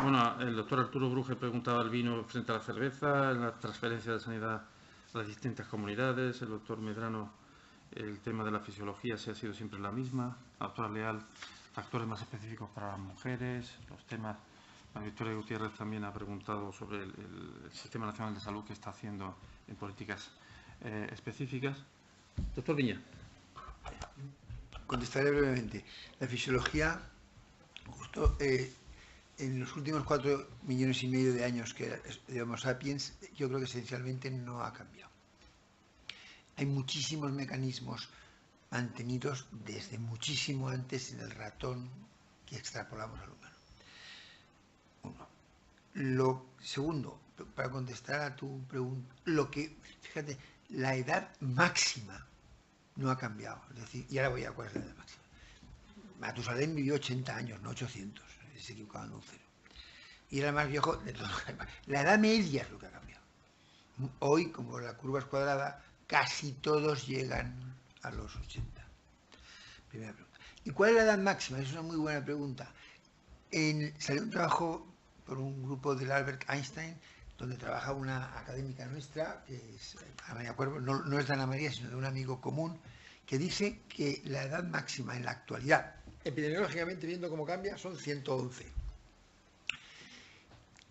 bueno, el doctor Arturo Bruje preguntaba el vino frente a la cerveza, la transferencia de sanidad a las distintas comunidades, el doctor Medrano, el tema de la fisiología, si ha sido siempre la misma, la doctora Leal, factores más específicos para las mujeres, los temas, la Victoria Gutiérrez también ha preguntado sobre el Sistema Nacional de Salud que está haciendo en políticas específicas. Doctor Viña. Contestaré brevemente. La fisiología, justo en los últimos 4,5 millones de años que de Homo sapiens, yo creo que esencialmente no ha cambiado. Hay muchísimos mecanismos mantenidos desde muchísimo antes en el ratón que extrapolamos al humano. Uno. Lo segundo, para contestar a tu pregunta, fíjate, la edad máxima no ha cambiado. Es decir, y ahora voy a cuál es la edad máxima. Matusalén vivió 80 años, no 800, se equivocaba en un cero. Y era el más viejo de todos. La edad media es lo que ha cambiado. Hoy, como la curva es cuadrada, casi todos llegan a los 80. Primera pregunta. ¿Y cuál es la edad máxima? Es una muy buena pregunta. Salió un trabajo por un grupo del Albert Einstein, donde trabaja una académica nuestra, que es Ana María Cuervo, no es de Ana María, sino de un amigo común, que dice que la edad máxima en la actualidad, epidemiológicamente viendo cómo cambia, son 111.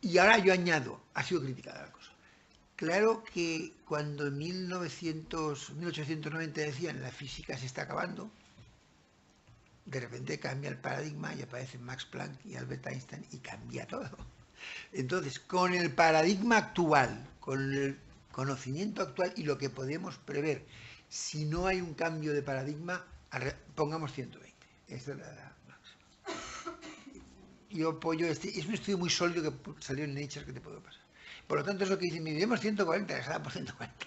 Y ahora yo añado, ha sido criticada la cosa. Claro que cuando en 1890 decían la física se está acabando, de repente cambia el paradigma y aparecen Max Planck y Albert Einstein y cambia todo. Entonces, con el paradigma actual, con el conocimiento actual y lo que podemos prever, si no hay un cambio de paradigma, pongamos 120. Esa es la edad máxima. Yo apoyo es un estudio muy sólido que salió en Nature que te puedo pasar. Por lo tanto, eso que dicen, viviremos 140, dejada por 140.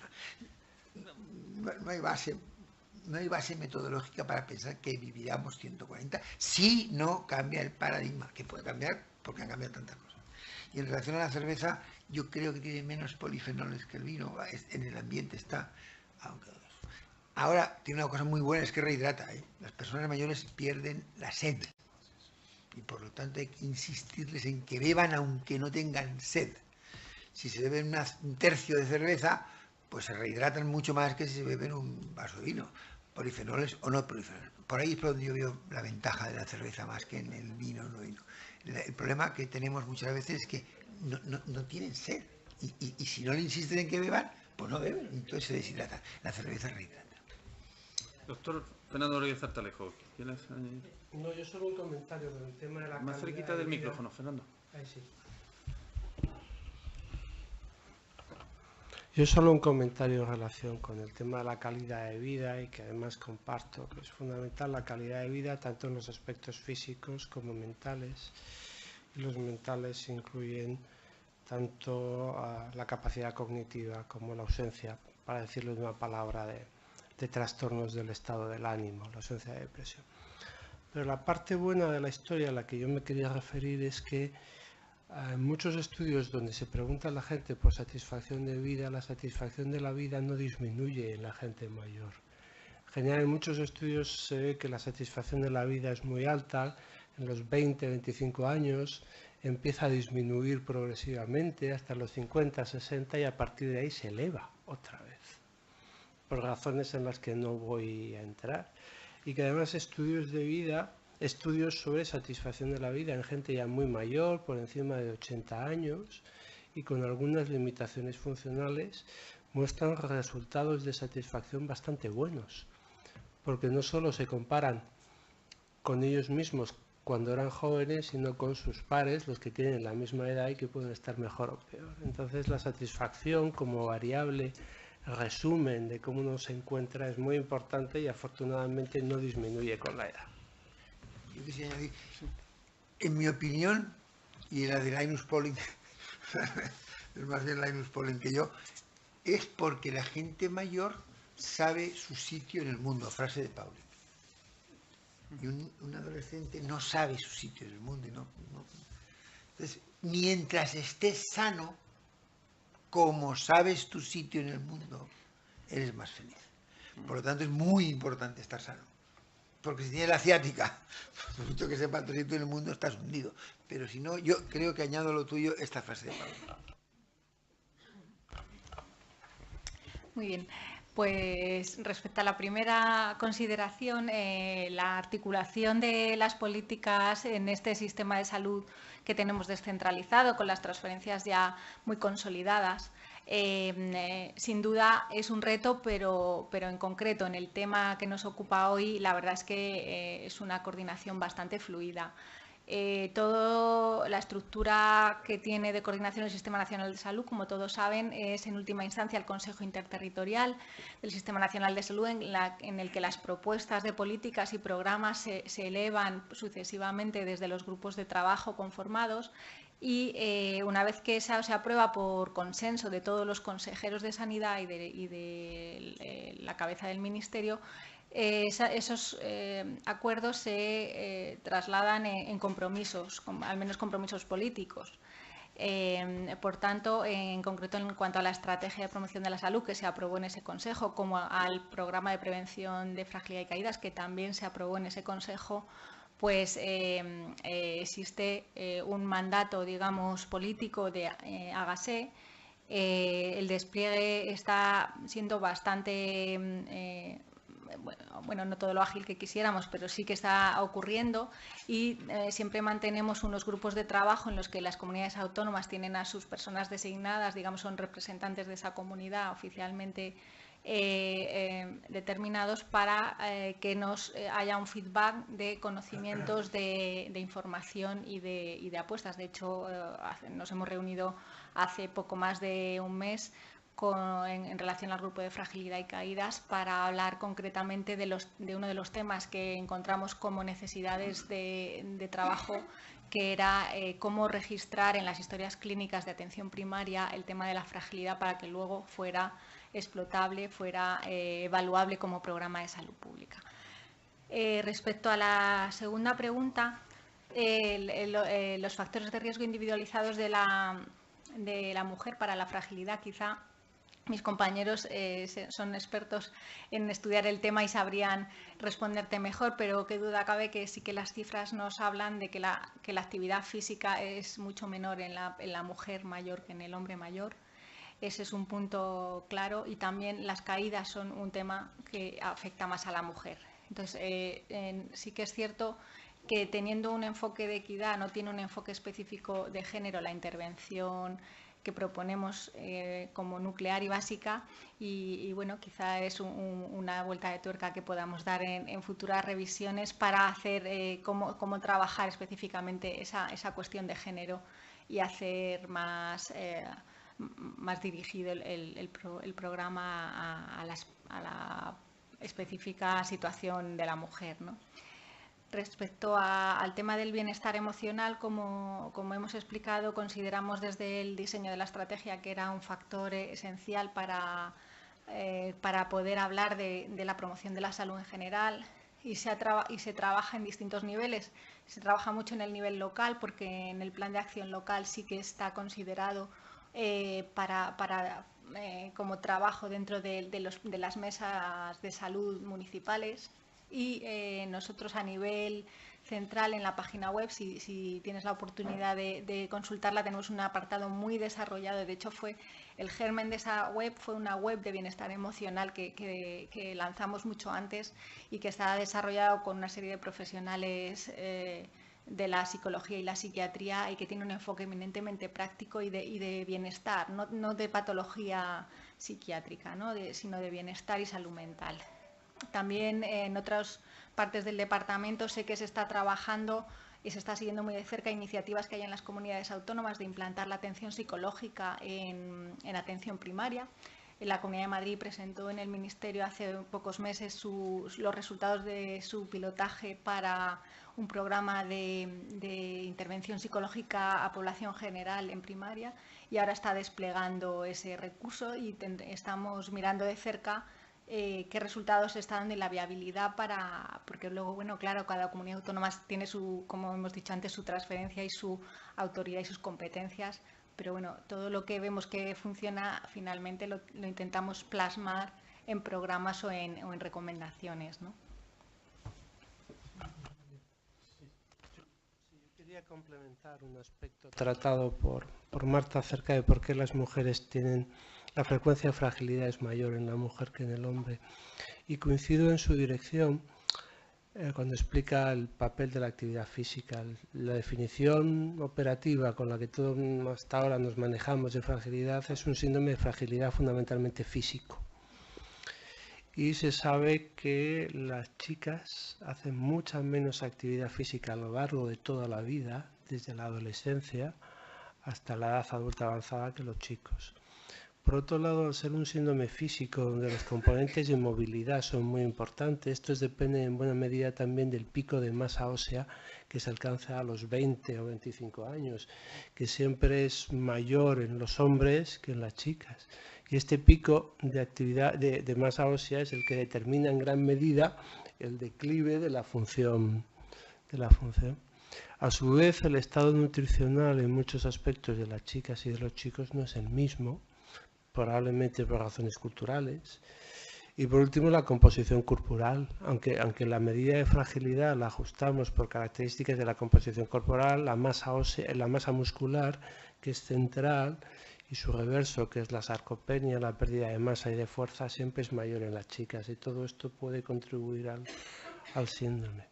No hay base metodológica para pensar que viviremos 140 si no cambia el paradigma, que puede cambiar porque han cambiado tantas cosas. Y en relación a la cerveza, yo creo que tiene menos polifenoles que el vino. En el ambiente está. Ahora, tiene una cosa muy buena, es que rehidrata, ¿eh? Las personas mayores pierden la sed. Y por lo tanto hay que insistirles en que beban aunque no tengan sed. Si se beben un tercio de cerveza, pues se rehidratan mucho más que si se beben un vaso de vino. Polifenoles o no polifenoles. Por ahí es por donde yo veo la ventaja de la cerveza más que en el vino o no vino. El problema que tenemos muchas veces es que no tienen sed. Y si no le insisten en que beban, pues no beben. Entonces se deshidratan. La cerveza rehidrata. Doctor Fernando Rodríguez Zartalejo, ¿quieres añadir? No, yo solo un comentario con el tema de la Más cerquita del micrófono, Fernando. Ahí sí. Yo solo un comentario en relación con el tema de la calidad de vida y que además comparto que es fundamental la calidad de vida tanto en los aspectos físicos como mentales. Y los mentales incluyen tanto la capacidad cognitiva como la ausencia, para decirlo de una palabra, de trastornos del estado del ánimo, la ausencia de depresión. Pero la parte buena de la historia a la que yo me quería referir es que en muchos estudios donde se pregunta a la gente por satisfacción de vida, la satisfacción de la vida no disminuye en la gente mayor. En general, en muchos estudios se ve que la satisfacción de la vida es muy alta, en los 20, 25 años empieza a disminuir progresivamente hasta los 50, 60 y a partir de ahí se eleva otra vez, por razones en las que no voy a entrar. Y que además estudios sobre satisfacción de la vida en gente ya muy mayor, por encima de 80 años y con algunas limitaciones funcionales, muestran resultados de satisfacción bastante buenos, porque no solo se comparan con ellos mismos cuando eran jóvenes, sino con sus pares, los que tienen la misma edad y que pueden estar mejor o peor. Entonces la satisfacción como variable resumen de cómo uno se encuentra es muy importante y afortunadamente no disminuye con la edad. Yo quisiera añadir, en mi opinión, y en la de Linus Pauling, es más bien Linus Pauling que yo, es porque la gente mayor sabe su sitio en el mundo, frase de Pauling. Y un adolescente no sabe su sitio en el mundo. Entonces, mientras estés sano, como sabes tu sitio en el mundo, eres más feliz. Por lo tanto, es muy importante estar sano. Porque si tienes la ciática, por mucho que sepas tu sitio en el mundo, estás hundido. Pero si no, yo creo que añado lo tuyo, esta frase de Pablo. Muy bien. Pues respecto a la primera consideración, la articulación de las políticas en este sistema de salud que tenemos descentralizado, con las transferencias ya muy consolidadas, sin duda es un reto, pero en concreto en el tema que nos ocupa hoy, la verdad es que es una coordinación bastante fluida. Toda la estructura que tiene de coordinación el Sistema Nacional de Salud, como todos saben, es en última instancia el Consejo Interterritorial del Sistema Nacional de Salud, en el que las propuestas de políticas y programas se elevan sucesivamente desde los grupos de trabajo conformados y una vez que se aprueba por consenso de todos los consejeros de Sanidad y de la cabeza del Ministerio, esos acuerdos se trasladan en compromisos, al menos compromisos políticos. Por tanto, en concreto en cuanto a la estrategia de promoción de la salud que se aprobó en ese consejo, como al programa de prevención de fragilidad y caídas que también se aprobó en ese consejo, pues existe un mandato, digamos, político de hágase. El despliegue está siendo bastante bueno, no todo lo ágil que quisiéramos, pero sí que está ocurriendo y siempre mantenemos unos grupos de trabajo en los que las comunidades autónomas tienen a sus personas designadas, digamos, son representantes de esa comunidad oficialmente determinados para que haya un feedback de conocimientos, de información y de apuestas. De hecho, nos hemos reunido hace poco más de un mes en relación al grupo de fragilidad y caídas para hablar concretamente de uno de los temas que encontramos como necesidades de trabajo, que era cómo registrar en las historias clínicas de atención primaria el tema de la fragilidad para que luego fuera explotable, fuera evaluable como programa de salud pública. Respecto a la segunda pregunta, los factores de riesgo individualizados de la mujer para la fragilidad, quizá mis compañeros son expertos en estudiar el tema y sabrían responderte mejor, pero qué duda cabe que sí que las cifras nos hablan de que la actividad física es mucho menor en la mujer mayor que en el hombre mayor. Ese es un punto claro, y también las caídas son un tema que afecta más a la mujer. Entonces, sí que es cierto que teniendo un enfoque de equidad, no tiene un enfoque específico de género la intervención que proponemos como nuclear y básica, y bueno, quizá es una vuelta de tuerca que podamos dar en futuras revisiones para hacer cómo trabajar específicamente esa cuestión de género y hacer más dirigido el programa a la específica situación de la mujer, ¿no? Respecto al tema del bienestar emocional, como hemos explicado, consideramos desde el diseño de la estrategia que era un factor esencial para poder hablar de la promoción de la salud en general, y se trabaja en distintos niveles. Se trabaja mucho en el nivel local, porque en el plan de acción local sí que está considerado como trabajo dentro de las mesas de salud municipales. Y nosotros a nivel central en la página web, si tienes la oportunidad de consultarla, tenemos un apartado muy desarrollado. De hecho, el germen de esa web fue una web de bienestar emocional que lanzamos mucho antes y que está desarrollado con una serie de profesionales de la psicología y la psiquiatría, y que tiene un enfoque eminentemente práctico y de bienestar, no de patología psiquiátrica, ¿no? Sino de bienestar y salud mental. También en otras partes del departamento sé que se está trabajando y se está siguiendo muy de cerca iniciativas que hay en las comunidades autónomas de implantar la atención psicológica en atención primaria. La Comunidad de Madrid presentó en el Ministerio hace pocos meses los resultados de su pilotaje para un programa de intervención psicológica a población general en primaria, y ahora está desplegando ese recurso, y estamos mirando de cerca qué resultados está dando y la viabilidad porque luego, bueno, claro, cada comunidad autónoma tiene como hemos dicho antes, su transferencia y su autoridad y sus competencias, pero bueno, todo lo que vemos que funciona finalmente lo intentamos plasmar en programas o en recomendaciones, ¿no? Yo quería complementar un aspecto tratado por Marta acerca de por qué las mujeres la frecuencia de fragilidad es mayor en la mujer que en el hombre, y coincido en su dirección cuando explica el papel de la actividad física. La definición operativa con la que todos hasta ahora nos manejamos de fragilidad es un síndrome de fragilidad fundamentalmente físico, y se sabe que las chicas hacen mucha menos actividad física a lo largo de toda la vida, desde la adolescencia hasta la edad adulta avanzada, que los chicos. Por otro lado, al ser un síndrome físico donde los componentes de movilidad son muy importantes, estos dependen en buena medida también del pico de masa ósea que se alcanza a los 20 o 25 años, que siempre es mayor en los hombres que en las chicas. Y este pico de actividad de masa ósea es el que determina en gran medida el declive de la función. A su vez, el estado nutricional en muchos aspectos de las chicas y de los chicos no es el mismo, probablemente por razones culturales. Y por último, la composición corporal. Aunque la medida de fragilidad la ajustamos por características de la composición corporal, la masa ósea, la masa muscular, que es central, y su reverso, que es la sarcopenia, la pérdida de masa y de fuerza, siempre es mayor en las chicas, y todo esto puede contribuir al síndrome.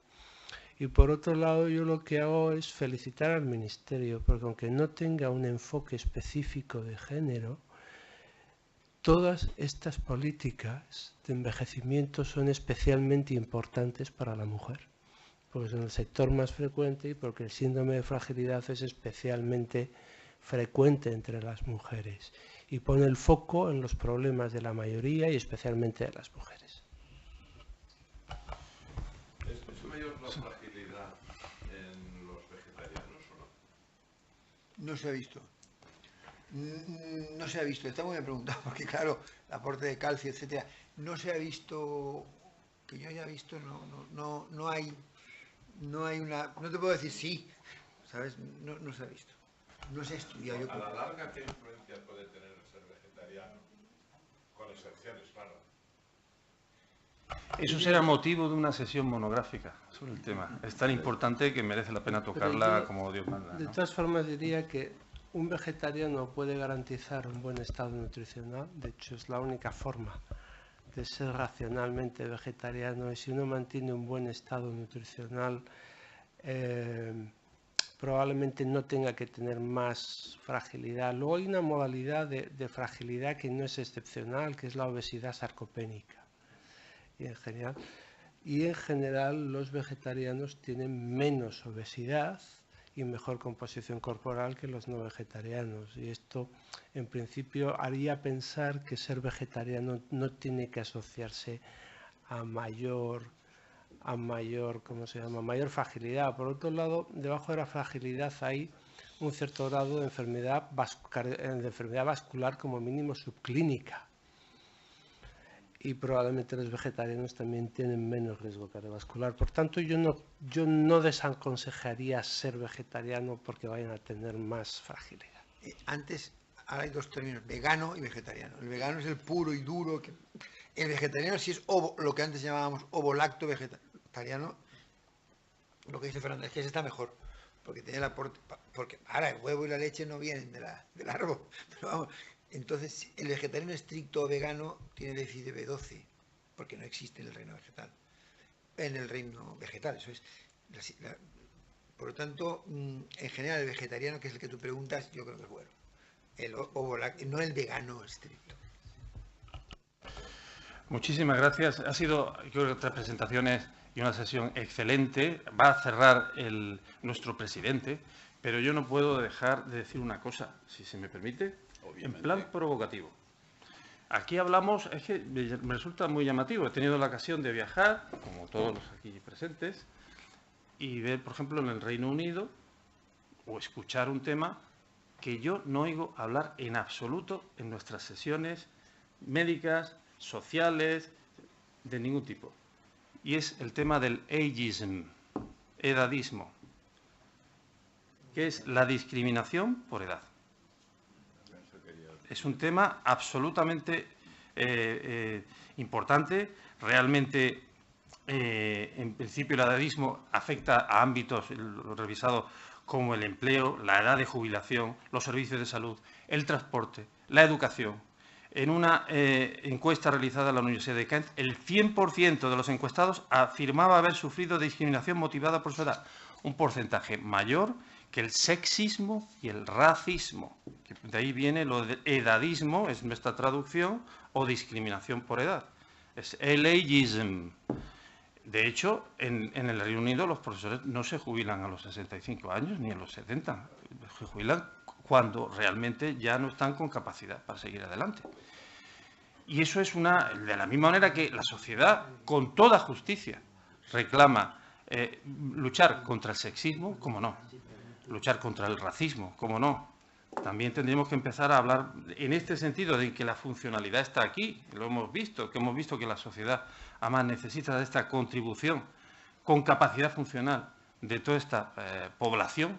Y por otro lado, yo lo que hago es felicitar al Ministerio, porque aunque no tenga un enfoque específico de género, todas estas políticas de envejecimiento son especialmente importantes para la mujer, porque son el sector más frecuente y porque el síndrome de fragilidad es especialmente frecuente entre las mujeres, y pone el foco en los problemas de la mayoría y especialmente de las mujeres. ¿Es mayor la fragilidad en los vegetarianos o no? No se ha visto. No se ha visto, está muy bien preguntado, porque claro, el aporte de calcio, etcétera, no se ha visto, que yo haya visto, no hay no hay una... No te puedo decir sí, ¿sabes? No se ha visto. No se ha estudiado. Yo a la larga, ¿qué influencia puede tener el ser vegetariano? Con excepciones, claro. Eso será motivo de una sesión monográfica sobre el tema. Es tan importante que merece la pena tocarla como Dios manda, ¿no? De todas formas, diría que un vegetariano puede garantizar un buen estado nutricional. De hecho, es la única forma de ser racionalmente vegetariano. Y si uno mantiene un buen estado nutricional, probablemente no tenga que tener más fragilidad. Luego hay una modalidad de fragilidad que no es excepcional, que es la obesidad sarcopénica. Y en general los vegetarianos tienen menos obesidad y mejor composición corporal que los no vegetarianos. Y esto, en principio, haría pensar que ser vegetariano no tiene que asociarse a mayor mayor fragilidad. Por otro lado, debajo de la fragilidad hay un cierto grado de enfermedad vascular, como mínimo subclínica. Y probablemente los vegetarianos también tienen menos riesgo cardiovascular. Por tanto, yo no desaconsejaría ser vegetariano porque vayan a tener más fragilidad. Antes, ahora hay dos términos, vegano y vegetariano. El vegano es el puro y duro. El vegetariano sí es lo que antes llamábamos ovolacto vegetariano. Lo que dice Fernando es que ese está mejor, porque tiene el aporte. Porque ahora el huevo y la leche no vienen del árbol. Pero vamos, entonces, el vegetariano estricto o vegano tiene déficit de B12, porque no existe en el reino vegetal. En el reino vegetal, eso es. Por lo tanto, en general, el vegetariano, que es el que tú preguntas, yo creo que es bueno. No el vegano estricto. Muchísimas gracias. Ha sido, yo creo, otras presentaciones y una sesión excelente. Va a cerrar nuestro presidente, pero yo no puedo dejar de decir una cosa, si se me permite. Obviamente. En plan provocativo. Aquí hablamos, es que me resulta muy llamativo. He tenido la ocasión de viajar, como todos los aquí presentes, y ver, por ejemplo, en el Reino Unido, o escuchar un tema que yo no oigo hablar en absoluto en nuestras sesiones médicas, sociales, de ningún tipo. Y es el tema del ageism, edadismo, que es la discriminación por edad. Es un tema absolutamente importante. Realmente, en principio, el edadismo afecta a ámbitos, lo he revisado, como el empleo, la edad de jubilación, los servicios de salud, el transporte, la educación. En una encuesta realizada en la Universidad de Kent, el 100% de los encuestados afirmaba haber sufrido discriminación motivada por su edad. Un porcentaje mayor que el sexismo y el racismo. De ahí viene lo de edadismo, es nuestra traducción, o discriminación por edad. Es el ageism. De hecho, en el Reino Unido los profesores no se jubilan a los 65 años ni a los 70. Se jubilan cuando realmente ya no están con capacidad para seguir adelante. Y eso es de la misma manera que la sociedad, con toda justicia, reclama luchar contra el sexismo, ¿cómo no? Luchar contra el racismo, ¿cómo no? También tendríamos que empezar a hablar en este sentido de que la funcionalidad está aquí, lo hemos visto, que la sociedad además necesita de esta contribución con capacidad funcional de toda esta población,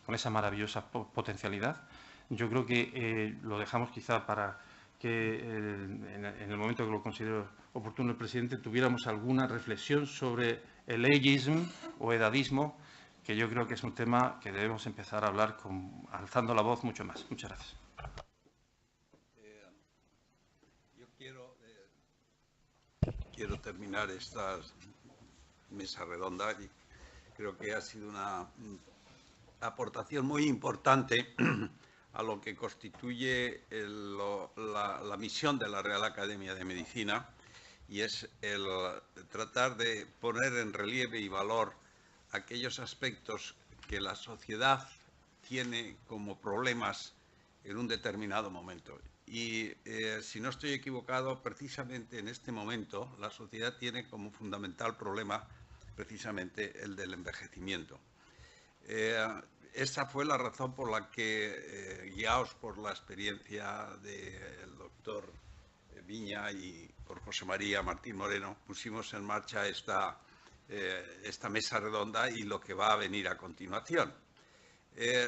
con esa maravillosa potencialidad. Yo creo que lo dejamos quizá para que en el momento que lo considero oportuno el presidente tuviéramos alguna reflexión sobre el ageism o edadismo, que yo creo que es un tema que debemos empezar a hablar alzando la voz mucho más. Muchas gracias. Yo quiero terminar esta mesa redonda y creo que ha sido una aportación muy importante a lo que constituye la misión de la Real Academia de Medicina, y es el tratar de poner en relieve y valor aquellos aspectos que la sociedad tiene como problemas en un determinado momento. Y si no estoy equivocado, precisamente en este momento la sociedad tiene como fundamental problema precisamente el del envejecimiento. Esa fue la razón por la que, guiados por la experiencia del doctor Viña y por José María Martín Moreno, pusimos en marcha esta esta mesa redonda y lo que va a venir a continuación.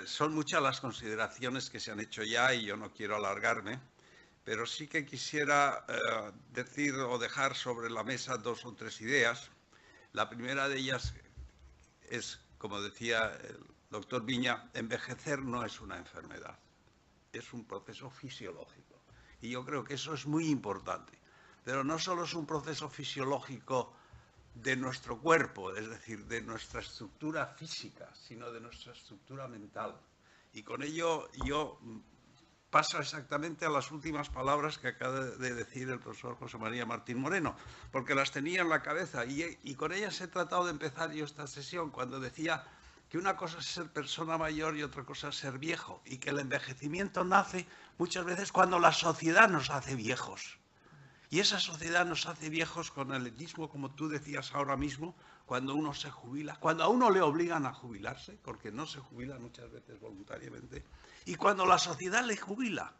Son muchas las consideraciones que se han hecho ya y yo no quiero alargarme, pero sí que quisiera decir o dejar sobre la mesa 2 o 3 ideas. La primera de ellas es, como decía el doctor Viña, envejecer no es una enfermedad, es un proceso fisiológico. Y yo creo que eso es muy importante. Pero no solo es un proceso fisiológico de nuestro cuerpo, es decir, de nuestra estructura física, sino de nuestra estructura mental. Y con ello yo paso exactamente a las últimas palabras que acaba de decir el profesor José María Martín Moreno, porque las tenía en la cabeza y con ellas he tratado de empezar yo esta sesión cuando decía que una cosa es ser persona mayor y otra cosa es ser viejo, y que el envejecimiento nace muchas veces cuando la sociedad nos hace viejos. Y esa sociedad nos hace viejos con el edismo, como tú decías ahora mismo, cuando uno se jubila, cuando a uno le obligan a jubilarse, porque no se jubila muchas veces voluntariamente, y cuando la sociedad le jubila.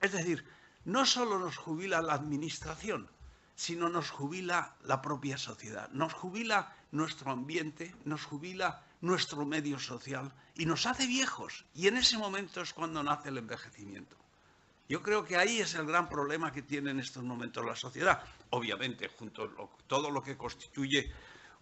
Es decir, no solo nos jubila la administración, sino nos jubila la propia sociedad, nos jubila nuestro ambiente, nos jubila nuestro medio social y nos hace viejos. Y en ese momento es cuando nace el envejecimiento. Yo creo que ahí es el gran problema que tiene en estos momentos la sociedad. Obviamente, junto a todo lo que constituye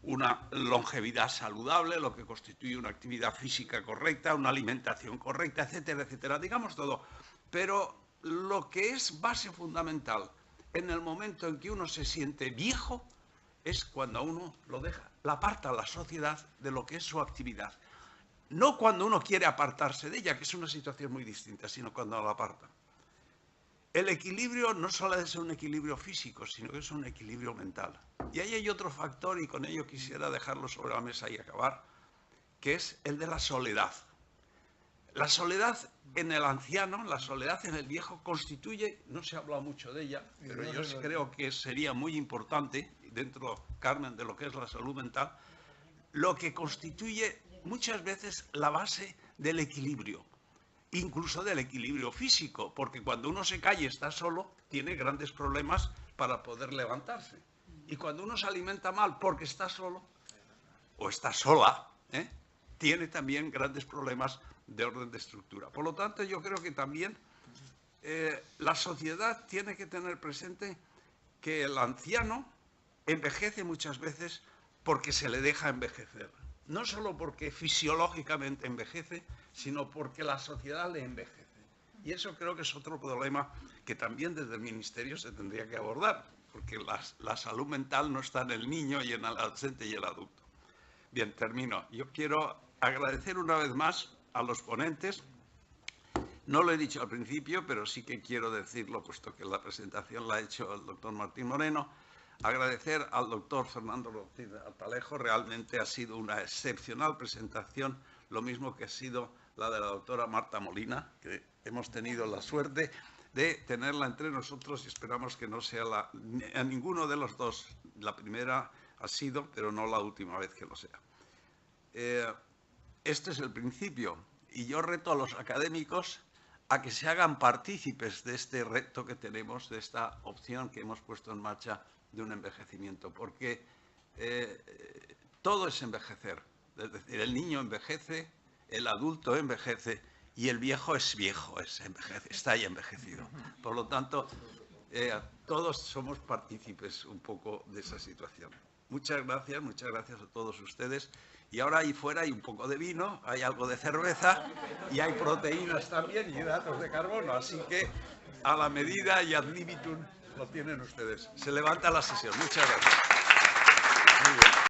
una longevidad saludable, lo que constituye una actividad física correcta, una alimentación correcta, etcétera, etcétera, digamos todo. Pero lo que es base fundamental en el momento en que uno se siente viejo es cuando uno lo deja, la aparta a la sociedad de lo que es su actividad. No cuando uno quiere apartarse de ella, que es una situación muy distinta, sino cuando la aparta. El equilibrio no solo es un equilibrio físico, sino que es un equilibrio mental. Y ahí hay otro factor, y con ello quisiera dejarlo sobre la mesa y acabar, que es el de la soledad. La soledad en el anciano, la soledad en el viejo constituye, no se ha hablado mucho de ella, pero yo creo que sería muy importante, dentro, Carmen, de lo que es la salud mental, lo que constituye muchas veces la base del equilibrio. Incluso del equilibrio físico, porque cuando uno se cae y está solo, tiene grandes problemas para poder levantarse. Y cuando uno se alimenta mal porque está solo, o está sola, tiene también grandes problemas de orden de estructura. Por lo tanto, yo creo que también la sociedad tiene que tener presente que el anciano envejece muchas veces porque se le deja envejecer. No solo porque fisiológicamente envejece, sino porque la sociedad le envejece. Y eso creo que es otro problema que también desde el Ministerio se tendría que abordar, porque la salud mental no está en el niño y en el adolescente y el adulto. Bien, termino. Yo quiero agradecer una vez más a los ponentes. No lo he dicho al principio, pero sí que quiero decirlo, puesto que la presentación la ha hecho el doctor Martín Moreno. Agradecer al doctor Fernando Ortiz Altalejo, realmente ha sido una excepcional presentación, lo mismo que ha sido la de la doctora Marta Molina, que hemos tenido la suerte de tenerla entre nosotros y esperamos que no sea a ninguno de los dos. La primera ha sido, pero no la última vez que lo sea. Este es el principio y yo reto a los académicos a que se hagan partícipes de este reto que tenemos, de esta opción que hemos puesto en marcha de un envejecimiento, porque todo es envejecer. Es decir, el niño envejece, el adulto envejece y el viejo es viejo, envejece, está ya envejecido. Por lo tanto, todos somos partícipes un poco de esa situación. Muchas gracias a todos ustedes. Y ahora ahí fuera hay un poco de vino, hay algo de cerveza y hay proteínas también y hidratos de carbono. Así que a la medida y ad libitum lo tienen ustedes. Se levanta la sesión. Muchas gracias. Muy bien.